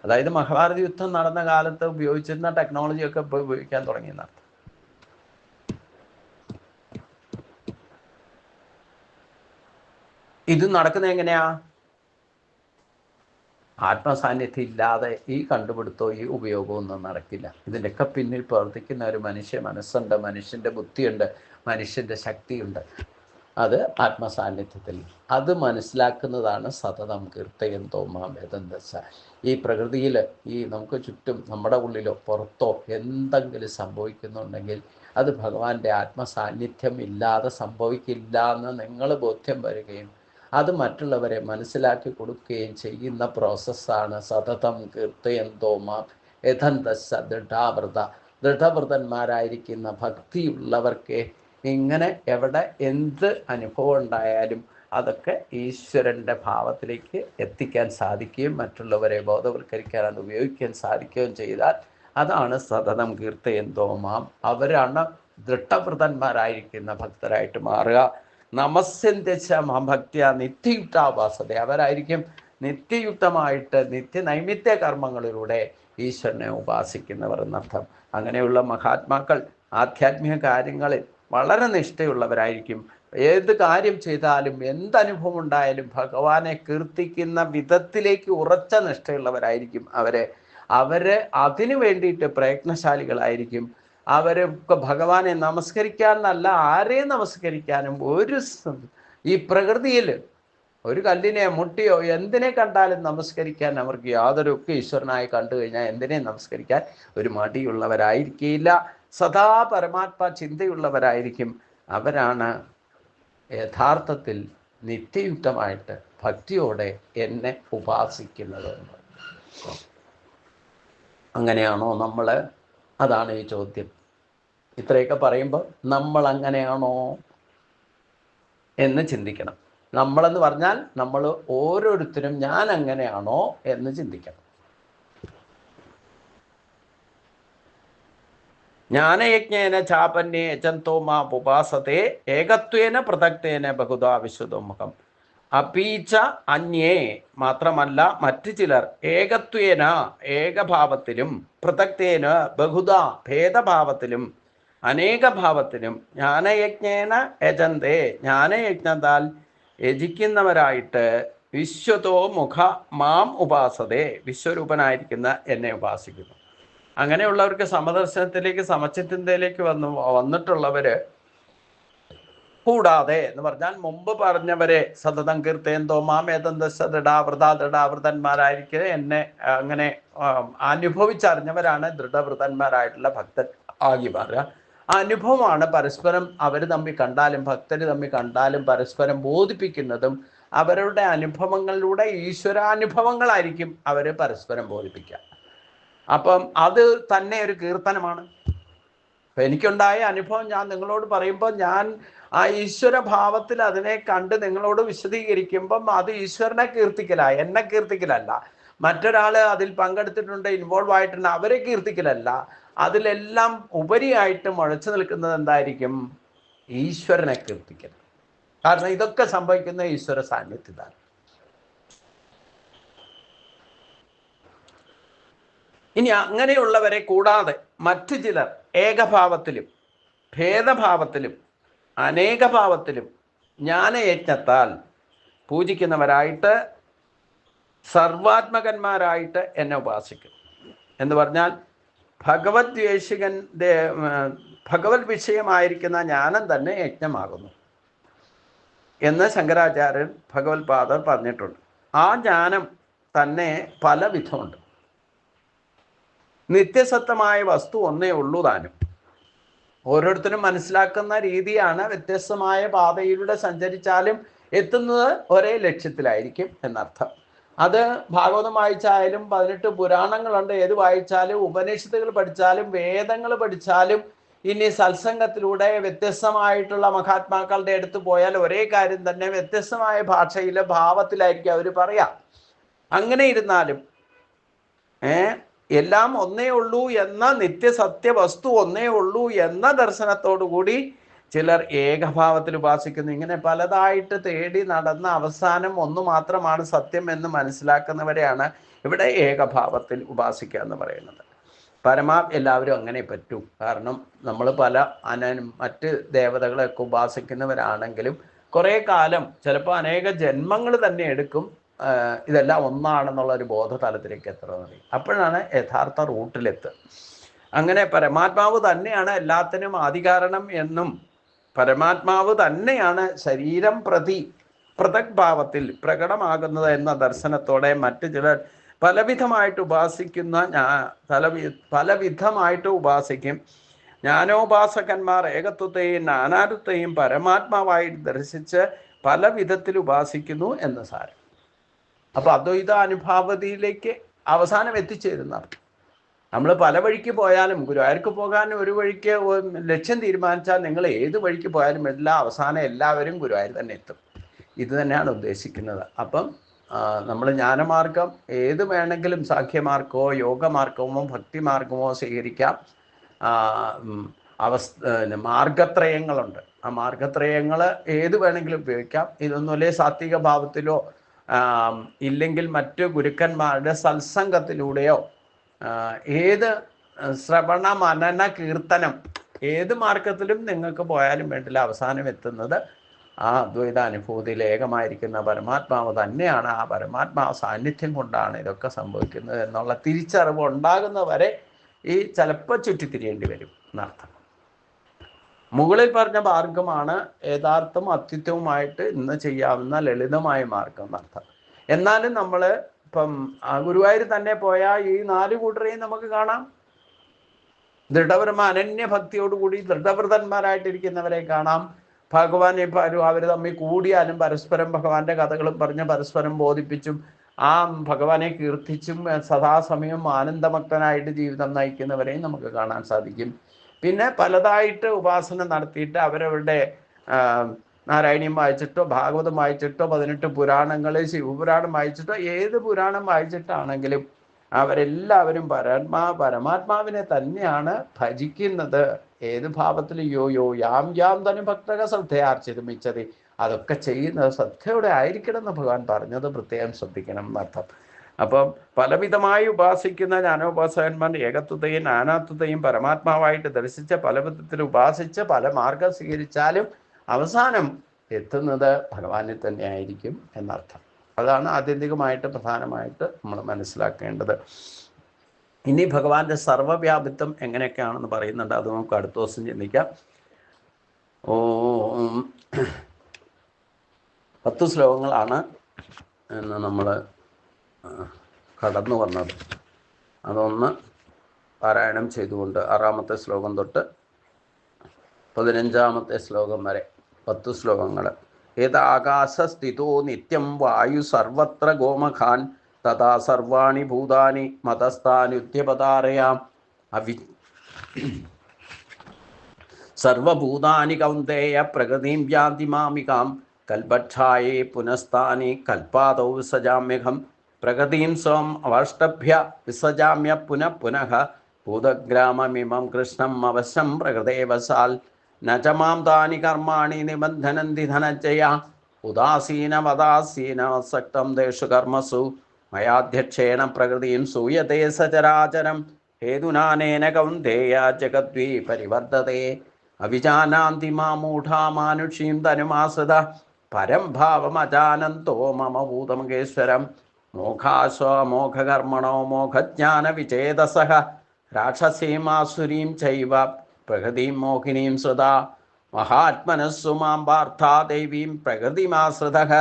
അതായത് മഹാഭാരത യുദ്ധം നടന്ന കാലത്ത് ഉപയോഗിച്ചിരുന്ന ടെക്നോളജിയൊക്കെ ഇപ്പോൾ ഉപയോഗിക്കാൻ തുടങ്ങിയെന്നർത്ഥം. ഇത് നടക്കുന്നത് എങ്ങനെയാ? ആത്മസാന്നിധ്യം ഇല്ലാതെ ഈ കണ്ടുപിടുത്തോ ഈ ഉപയോഗവും ഒന്നും നടക്കില്ല. ഇതിൻ്റെയൊക്കെ പിന്നിൽ പ്രവർത്തിക്കുന്ന ഒരു മനുഷ്യ മനസ്സുണ്ട്, മനുഷ്യൻ്റെ ബുദ്ധിയുണ്ട്, മനുഷ്യൻ്റെ ശക്തിയുണ്ട്. അത് ആത്മസാന്നിധ്യത്തിൽ അത് മനസ്സിലാക്കുന്നതാണ് സതതം കീർത്തയന്തോ മാം യതന്തസ. ഈ പ്രകൃതിയിൽ ഈ നമുക്ക് ചുറ്റും നമ്മുടെ ഉള്ളിലോ പുറത്തോ എന്തെങ്കിലും സംഭവിക്കുന്നുണ്ടെങ്കിൽ അത് ഭഗവാന്റെ ആത്മസാന്നിധ്യം ഇല്ലാതെ സംഭവിക്കില്ല എന്ന് നിങ്ങൾ ബോധ്യം വരികയും അത് മറ്റുള്ളവരെ മനസ്സിലാക്കി കൊടുക്കുകയും ചെയ്യുന്ന പ്രോസസ്സാണ് സതതം കീർത്തയന്തോ മാം യതന്തസ. ദൃഢവ്രതന്മാരായിരിക്കുന്ന ഭക്തിയുള്ളവർക്ക് ഇങ്ങനെ എവിടെ എന്ത് അനുഭവം ഉണ്ടായാലും അതൊക്കെ ഈശ്വരൻ്റെ ഭാവത്തിലേക്ക് എത്തിക്കാൻ സാധിക്കുകയും മറ്റുള്ളവരെ ബോധവൽക്കരിക്കാൻ അത് ഉപയോഗിക്കാൻ സാധിക്കുകയും ചെയ്താൽ അതാണ് സതതം കീർത്തയന്തോ മാം. അവരാണ് ദൃഢവ്രതന്മാരായിരിക്കുന്ന ഭക്തരായിട്ട് മാറുക. നമസ്യന്ത്യച്ച മാം ഭക്തിയ നിത്യയുക്താവാസത. അവരായിരിക്കും നിത്യയുക്തമായിട്ട് നൈമിത്യ കർമ്മങ്ങളിലൂടെ ഈശ്വരനെ ഉപാസിക്കുന്നവർ എന്നർത്ഥം. അങ്ങനെയുള്ള മഹാത്മാക്കൾ ആധ്യാത്മിക കാര്യങ്ങളിൽ വളരെ നിഷ്ഠയുള്ളവരായിരിക്കും. ഏത് കാര്യം ചെയ്താലും എന്തനുഭവം ഉണ്ടായാലും ഭഗവാനെ കീർത്തിക്കുന്ന വിധത്തിലേക്ക് ഉറച്ച നിഷ്ഠയുള്ളവരായിരിക്കും. അവര് അതിനു വേണ്ടിയിട്ട് പ്രയത്നശാലികളായിരിക്കും. അവരൊക്കെ ഭഗവാനെ നമസ്കരിക്കാനല്ല, ആരെയും നമസ്കരിക്കാനും ഈ പ്രകൃതിയിൽ ഒരു കല്ലിനെ മുട്ടിയോ എന്തിനെ കണ്ടാലും നമസ്കരിക്കാൻ അവർക്ക് യാതൊരൊക്കെ ഈശ്വരനായി കണ്ടു കഴിഞ്ഞാൽ എന്തിനേയും നമസ്കരിക്കാൻ ഒരു മടിയുള്ളവരായിരിക്കില്ല. സദാ പരമാത്മ ചിന്തയുള്ളവരായിരിക്കും. അവരാണ് യഥാർത്ഥത്തിൽ നിത്യയുക്തമായിട്ട് ഭക്തിയോടെ എന്നെ ഉപാസിക്കുന്നത്. അങ്ങനെയാണോ നമ്മൾ? അതാണ് ഈ ചോദ്യം. ഇത്രയൊക്കെ പറയുമ്പോൾ നമ്മൾ അങ്ങനെയാണോ എന്ന് ചിന്തിക്കണം. നമ്മളെന്ന് പറഞ്ഞാൽ നമ്മൾ ഓരോരുത്തരും ഞാൻ അങ്ങനെയാണോ എന്ന് ചിന്തിക്കണം. ജ്ഞാനയജ്ഞേന ചാപന്യേ യജന്തോ മാം ഉപാസതേ ഏകത്വേന പൃഥക്തേന ബഹുധാ വിശ്വതോമുഖം. അപീച്ച അന്യേ, മാത്രമല്ല മറ്റു ചിലർ, ഏകത്വേന ഏകഭാവത്തിലും, പൃഥക്തേന ബഹുധാ ഭേദഭാവത്തിലും, അനേകഭാവത്തിലും, ജ്ഞാനയജ്ഞേന യജന്തേ ജ്ഞാനയജ്ഞത്താൽ യജിക്കുന്നവരായിട്ട് വിശ്വതോ മുഖ മാം ഉപാസതേ വിശ്വരൂപനായിരിക്കുന്ന എന്നെ ഉപാസിക്കുന്നു. അങ്ങനെയുള്ളവർക്ക് സമദർശനത്തിലേക്ക് സമചിത്തതയിലേക്ക് വന്നിട്ടുള്ളവര് കൂടാതെ എന്ന് പറഞ്ഞാൽ മുമ്പ് പറഞ്ഞവരെ സതതം കീർത്തയന്തോ മാം യതന്തസ ദൃഢവ്രതന്മാരായിരിക്കും എന്നെ അങ്ങനെ അനുഭവിച്ചറിഞ്ഞവരാണ് ദൃഢവ്രതന്മാരായിട്ടുള്ള ഭക്തൻ ആകി മാറുക. അനുഭവമാണ് പരസ്പരം അവർ തമ്മിൽ കണ്ടാലും ഭക്തർ തമ്മിൽ കണ്ടാലും പരസ്പരം ബോധിപ്പിക്കുന്നതും. അവരുടെ അനുഭവങ്ങളിലൂടെ ഈശ്വരാനുഭവങ്ങളായിരിക്കും അവർ പരസ്പരം ബോധിപ്പിക്കുക. അപ്പം അത് തന്നെ ഒരു കീർത്തനമാണ്. അപ്പം എനിക്കുണ്ടായ അനുഭവം ഞാൻ നിങ്ങളോട് പറയുമ്പോൾ ഞാൻ ആ ഈശ്വര ഭാവത്തിൽ അതിനെ കണ്ട് നിങ്ങളോട് വിശദീകരിക്കുമ്പം അത് ഈശ്വരനെ കീർത്തിക്കലാണ്, എന്നെ കീർത്തിക്കലല്ല. മറ്റൊരാൾ അതിൽ പങ്കെടുത്തിട്ടുണ്ട്, ഇൻവോൾവ് ആയിട്ടുണ്ട്, അവരെ കീർത്തിക്കലല്ല. അതിലെല്ലാം ഉപരിയായിട്ട് മുഴച്ചു നിൽക്കുന്നത് എന്തായിരിക്കും? ഈശ്വരനെ കീർത്തിക്കൽ. കാരണം ഇതൊക്കെ സംഭവിക്കുന്ന ഈശ്വര സാന്നിധ്യത്താണ്. ഇനി അങ്ങനെയുള്ളവരെ കൂടാതെ മറ്റു ചിലർ ഏകഭാവത്തിലും ഭേദഭാവത്തിലും അനേകഭാവത്തിലും ജ്ഞാനയജ്ഞത്താൽ പൂജിക്കുന്നവരായിട്ട് സർവാത്മകന്മാരായിട്ട് എന്നെ ഉപാസിക്കും. എന്ന് പറഞ്ഞാൽ ഭഗവത് ഭഗവത് വിഷയമായിരിക്കുന്ന ജ്ഞാനം തന്നെ യജ്ഞമാകുന്നു എന്ന് ശങ്കരാചാര്യൻ ഭഗവത്പാദർ പറഞ്ഞിട്ടുണ്ട്. ആ ജ്ഞാനം തന്നെ പല വിധമുണ്ട്. നിത്യസത്തമായ വസ്തു ഒന്നേ ഉള്ളൂ താനും. ഓരോരുത്തരും മനസ്സിലാക്കുന്ന രീതിയാണ്. വ്യത്യസ്തമായ പാതയിലൂടെ സഞ്ചരിച്ചാലും എത്തുന്നത് ഒരേ ലക്ഷ്യത്തിലായിരിക്കും എന്നർത്ഥം. അത് ഭാഗവതം വായിച്ചായാലും 18 പുരാണങ്ങളുണ്ട്, ഏത് വായിച്ചാലും, ഉപനിഷത്തുകൾ പഠിച്ചാലും, വേദങ്ങൾ പഠിച്ചാലും, ഇനി സത്സംഗത്തിലൂടെ വ്യത്യസ്തമായിട്ടുള്ള മഹാത്മാക്കളുടെ അടുത്ത് പോയാൽ ഒരേ കാര്യം തന്നെ വ്യത്യസ്തമായ ഭാഷയിലെ ഭാവത്തിലായിരിക്കും അവർ പറയാം. അങ്ങനെ ഇരുന്നാലും എല്ലാം ഒന്നേ ഉള്ളൂ എന്ന നിത്യസത്യ വസ്തു ഒന്നേ ഉള്ളൂ എന്ന ദർശനത്തോടു കൂടി ചിലർ ഏകഭാവത്തിൽ ഉപാസിക്കുന്നു. ഇങ്ങനെ പലതായിട്ട് തേടി നടന്ന അവസാനം ഒന്ന് മാത്രമാണ് സത്യം എന്ന് മനസ്സിലാക്കുന്നവരെയാണ് ഇവിടെ ഏകഭാവത്തിൽ ഉപാസിക്കുക എന്ന് പറയുന്നത്. എല്ലാവരും അങ്ങനെ പറ്റൂ. കാരണം നമ്മൾ പല മറ്റ് ദേവതകളെയൊക്കെ ഉപാസിക്കുന്നവരാണെങ്കിലും കുറേ കാലം, ചിലപ്പോൾ അനേക ജന്മങ്ങൾ തന്നെ എടുക്കും ഇതെല്ലാം ഒന്നാണെന്നുള്ള ഒരു ബോധതലത്തിലേക്ക് എത്തുന്നത്. അപ്പോഴാണ് യഥാർത്ഥ റൂട്ടിലെത്തുക. അങ്ങനെ പരമാത്മാവ് തന്നെയാണ് എല്ലാത്തിനും ആദികാരണം എന്നും പരമാത്മാവ് തന്നെയാണ് ശരീരം പൃഥക് ഭാവത്തിൽ പ്രകടമാകുന്നത് എന്ന ദർശനത്തോടെ മറ്റു ചിലർ പലവിധമായിട്ട് ഉപാസിക്കും. ജ്ഞാനോപാസകന്മാർ ഏകത്വത്തെയും നാനാത്വത്തെയും പരമാത്മാവായി ദർശിച്ച് പല വിധത്തിൽ ഉപാസിക്കുന്നു എന്ന് സാരം. അപ്പൊ അദ്വൈത അനുഭാവതിയിലേക്ക് അവസാനം എത്തിച്ചേരുന്നതാണ്. നമ്മൾ പല വഴിക്ക് പോയാലും, ഗുരുവായൂർക്ക് പോകാൻ ഒരു വഴിക്ക് ലക്ഷ്യം തീരുമാനിച്ചാൽ നിങ്ങൾ ഏത് വഴിക്ക് പോയാലും അവസാനം എല്ലാവരും ഗുരുവായൂർ തന്നെ എത്തും. ഇത് തന്നെയാണ് ഉദ്ദേശിക്കുന്നത്. അപ്പം നമ്മൾ ജ്ഞാനമാർഗം ഏത് വേണമെങ്കിലും, സാഖ്യമാർഗമോ യോഗമാർഗമോ ഭക്തിമാർഗമോ സ്വീകരിക്കാം. മാർഗത്രയങ്ങളുണ്ട്. ആ മാർഗത്രയങ്ങൾ ഏത് വേണമെങ്കിലും ഉപയോഗിക്കാം. ഇതൊന്നുമല്ലേ സാത്വിക ഭാവത്തിലോ ഇല്ലെങ്കിൽ മറ്റു ഗുരുക്കന്മാരുടെ സത്സംഗത്തിലൂടെയോ ഏത് ശ്രവണ മനന കീർത്തനം ഏത് മാർഗത്തിലും നിങ്ങൾക്ക് പോയാലും വേണ്ടില്ല, അവസാനം എത്തുന്നത് ആ അദ്വൈത അനുഭൂതിയിൽ ഏകമായിരിക്കുന്ന പരമാത്മാവ് തന്നെയാണ്. ആ പരമാത്മാവ് സാന്നിധ്യം കൊണ്ടാണ് ഇതൊക്കെ സംഭവിക്കുന്നത് എന്നുള്ള തിരിച്ചറിവ് ഉണ്ടാകുന്നവരെ ഈ ചിലപ്പോൾ ചുറ്റിത്തിരിയേണ്ടി വരും എന്നർത്ഥം. മുകളിൽ പറഞ്ഞ മാർഗമാണ് യഥാർത്ഥം അത്യുത്തമമായിട്ട് ഇന്ന് ചെയ്യാവുന്ന ലളിതമായ മാർഗം എന്നർത്ഥം. എന്നാലും നമ്മൾ ഇപ്പം ഗുരുവായൂർ തന്നെ പോയാൽ ഈ 4 കൂട്ടരെയും നമുക്ക് കാണാം. അനന്യഭക്തിയോടുകൂടി ദൃഢവ്രതന്മാരായിട്ടിരിക്കുന്നവരെ കാണാം. ഭഗവാനെ അവർ തമ്മിൽ കൂടിയാലും പരസ്പരം ഭഗവാന്റെ കഥകളും പറഞ്ഞ് പരസ്പരം ബോധിപ്പിച്ചും ആ ഭഗവാനെ കീർത്തിച്ചും സദാസമയം ആനന്ദമക്തനായിട്ട് ജീവിതം നയിക്കുന്നവരെയും നമുക്ക് കാണാൻ സാധിക്കും. പിന്നെ പലതായിട്ട് ഉപാസന നടത്തിയിട്ട് അവരവരുടെ നാരായണീയം വായിച്ചിട്ടോ ഭാഗവതം വായിച്ചിട്ടോ 18 പുരാണങ്ങൾ ശിവപുരാണം വായിച്ചിട്ടോ ഏത് പുരാണം വായിച്ചിട്ടാണെങ്കിലും അവരെല്ലാവരും പരമാത്മാവിനെ തന്നെയാണ് ഭജിക്കുന്നത്. ഏത് ഭാവത്തിൽ യോ യാം തനും ഭക്തക ശ്രദ്ധയാർച്ചിരുമിച്ചത് അതൊക്കെ ചെയ്യുന്നത് ശ്രദ്ധയോടെ ആയിരിക്കണം എന്ന് ഭഗവാൻ പറഞ്ഞത് പ്രത്യേകം ശ്രദ്ധിക്കണം എന്നർത്ഥം. അപ്പം പലവിധമായി ഉപാസിക്കുന്ന ജ്ഞാനോപാസകന്മാർ ഏകത്വത്തെയും നാനാത്വത്തെയും പരമാത്മാവായിട്ട് ദർശിച്ച് പല വിധത്തിൽ ഉപാസിച്ച് പല മാർഗം സ്വീകരിച്ചാലും അവസാനം എത്തുന്നത് ഭഗവാനിൽ തന്നെ ആയിരിക്കും എന്നർത്ഥം. അതാണ് ആത്യന്തികമായിട്ട് പ്രധാനമായിട്ട് നമ്മൾ മനസ്സിലാക്കേണ്ടത്. ഇനി ഭഗവാന്റെ സർവ്വവ്യാപിത്വം എങ്ങനെയൊക്കെയാണെന്ന് പറയുന്നുണ്ട്. അത് നമുക്ക് അടുത്ത ദിവസം ചിന്തിക്കാം. 10 ശ്ലോകങ്ങളാണ് എന്ന് നമ്മൾ കടന്നു വന്നത്. അതൊന്ന് പാരായണം ചെയ്തുകൊണ്ട് 6-ാമത്തെ ശ്ലോകം തൊട്ട് 15-ാമത്തെ ശ്ലോകം വരെ 10 ശ്ലോകങ്ങൾ. യഥാകാശസ്ഥിതോ നിത്യം വായു സർവത്ര ഗോമഖാൻ തഥാ സർവാണി ഭൂതാനി മതസ്ഥാനുദ്യപതാരയാം സർവഭൂതാനി കൗന്ദേയ പ്രകൃതിം യാന്തി മാമികാം കൽപക്ഷായേ പുനഃസ്ഥാനി കൽപാദൗ വിസജാമ്യഹം പ്രകൃതിം സ്വം അവാഷ്ടഭ്യ വിസജാമ്യ പുനഃ ഭൂതഗ്രാമമിമം കൃഷ്ണം അവശം പ്രകൃതേവസാൽ നചമാം താനി കർമാണി നിബന്ധനന്തി ധനഞ്ജയ ഉദാസീനവദാസീനസക്തം ദേഷു കർമ്മസു മയാധ്യക്ഷേണ പ്രകൃതിയും സൂയത്തെ സചരാചരം ഹേതുനാനേന കൗന്ദേയ ജഗദ്വി പരിവർത്തതേ അവിജാനാന്തി മാമൂഢാ മാനുഷീം തനുമാസൃത പരം ഭാവമജാനന്തോ മമ ഭൂതമകേശ്വരം മോഘാസ്വമോഘകർമ്മണോ മോഘജ്ഞാനവിചേതസഃ രാക്ഷസീം ആസുരീം ചൈവ പ്രകൃതിം മോഹിനീം ശ്രുതാ മഹാത്മനസ്സു മാം പാർത്ഥാ ദൈവീം പ്രകൃതിമാശ്രിതഃ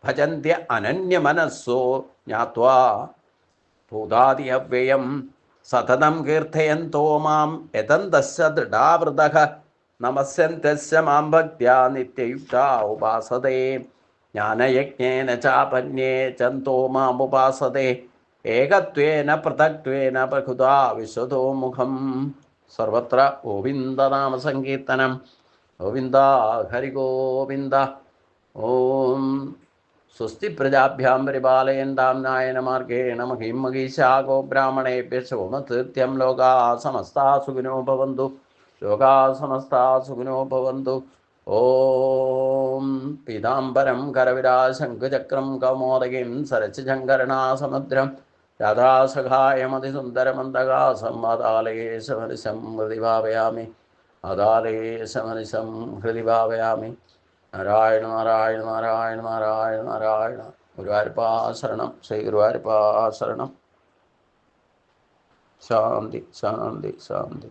ഭജന്ത്യ അനന്യമനസ്സോ ജ്ഞാത്വാ ഭൂതാദി അവ്യയം സതതം കീർത്തയന്തോ മാം യതന്തസ്യ ദൃഢാവൃതഃ നമസ്യന്തസ്യ മാം ഭക്ത്യാ നിത്യയുക്താ ഉപാസതേ ജ്ഞാനയജ്ഞേന ചാപന്യേ ചന്തോ മാമുപാസതേ ഏകത്വേന പൃഥക്ത്വേന ബഹുധാ വിശദോ മുഖം. സർവത്ര ഗോവിന്ദനാമസങ്കീർത്തനം. ഗോവിന്ദ ഹരിഗോവിന്ദ. ഓം സ്വസ്തി പ്രജാഭ്യാം പരിപാലയന്താം ന്യായേന മാർഗേണ മഹിം മഹീശാ ഗോ ബ്രാഹ്മണേഭ്യഃ സോമകീർത്യം ലോകാ സമസ്താ സുഖിനോ ഭവന്തു. ലോകാ സമസ്താ സുഖിനോ ഭവന്തു. ഓം പീതാംബരം കരവിരാശംഖചക്രം കൗമോദകീം സരസിജങ്കരണാസമുദ്രം രാധാസഖായമതിസുന്ദരമന്ദകാസം അദാലയേശമനിശം ഹൃദി ഭാവയാമി. അദാലയേശമനിശം ഹൃദി ഭാവയാമി. നാരായണ നാരായണ നാരായണ നാരായണ നാരായണ. ഗുരുവായൂരപ്പാ ശരണം. ശ്രീ ഗുരുവായൂരപ്പാ ശരണം. ശാന്തി ശാന്തി ശാന്തി.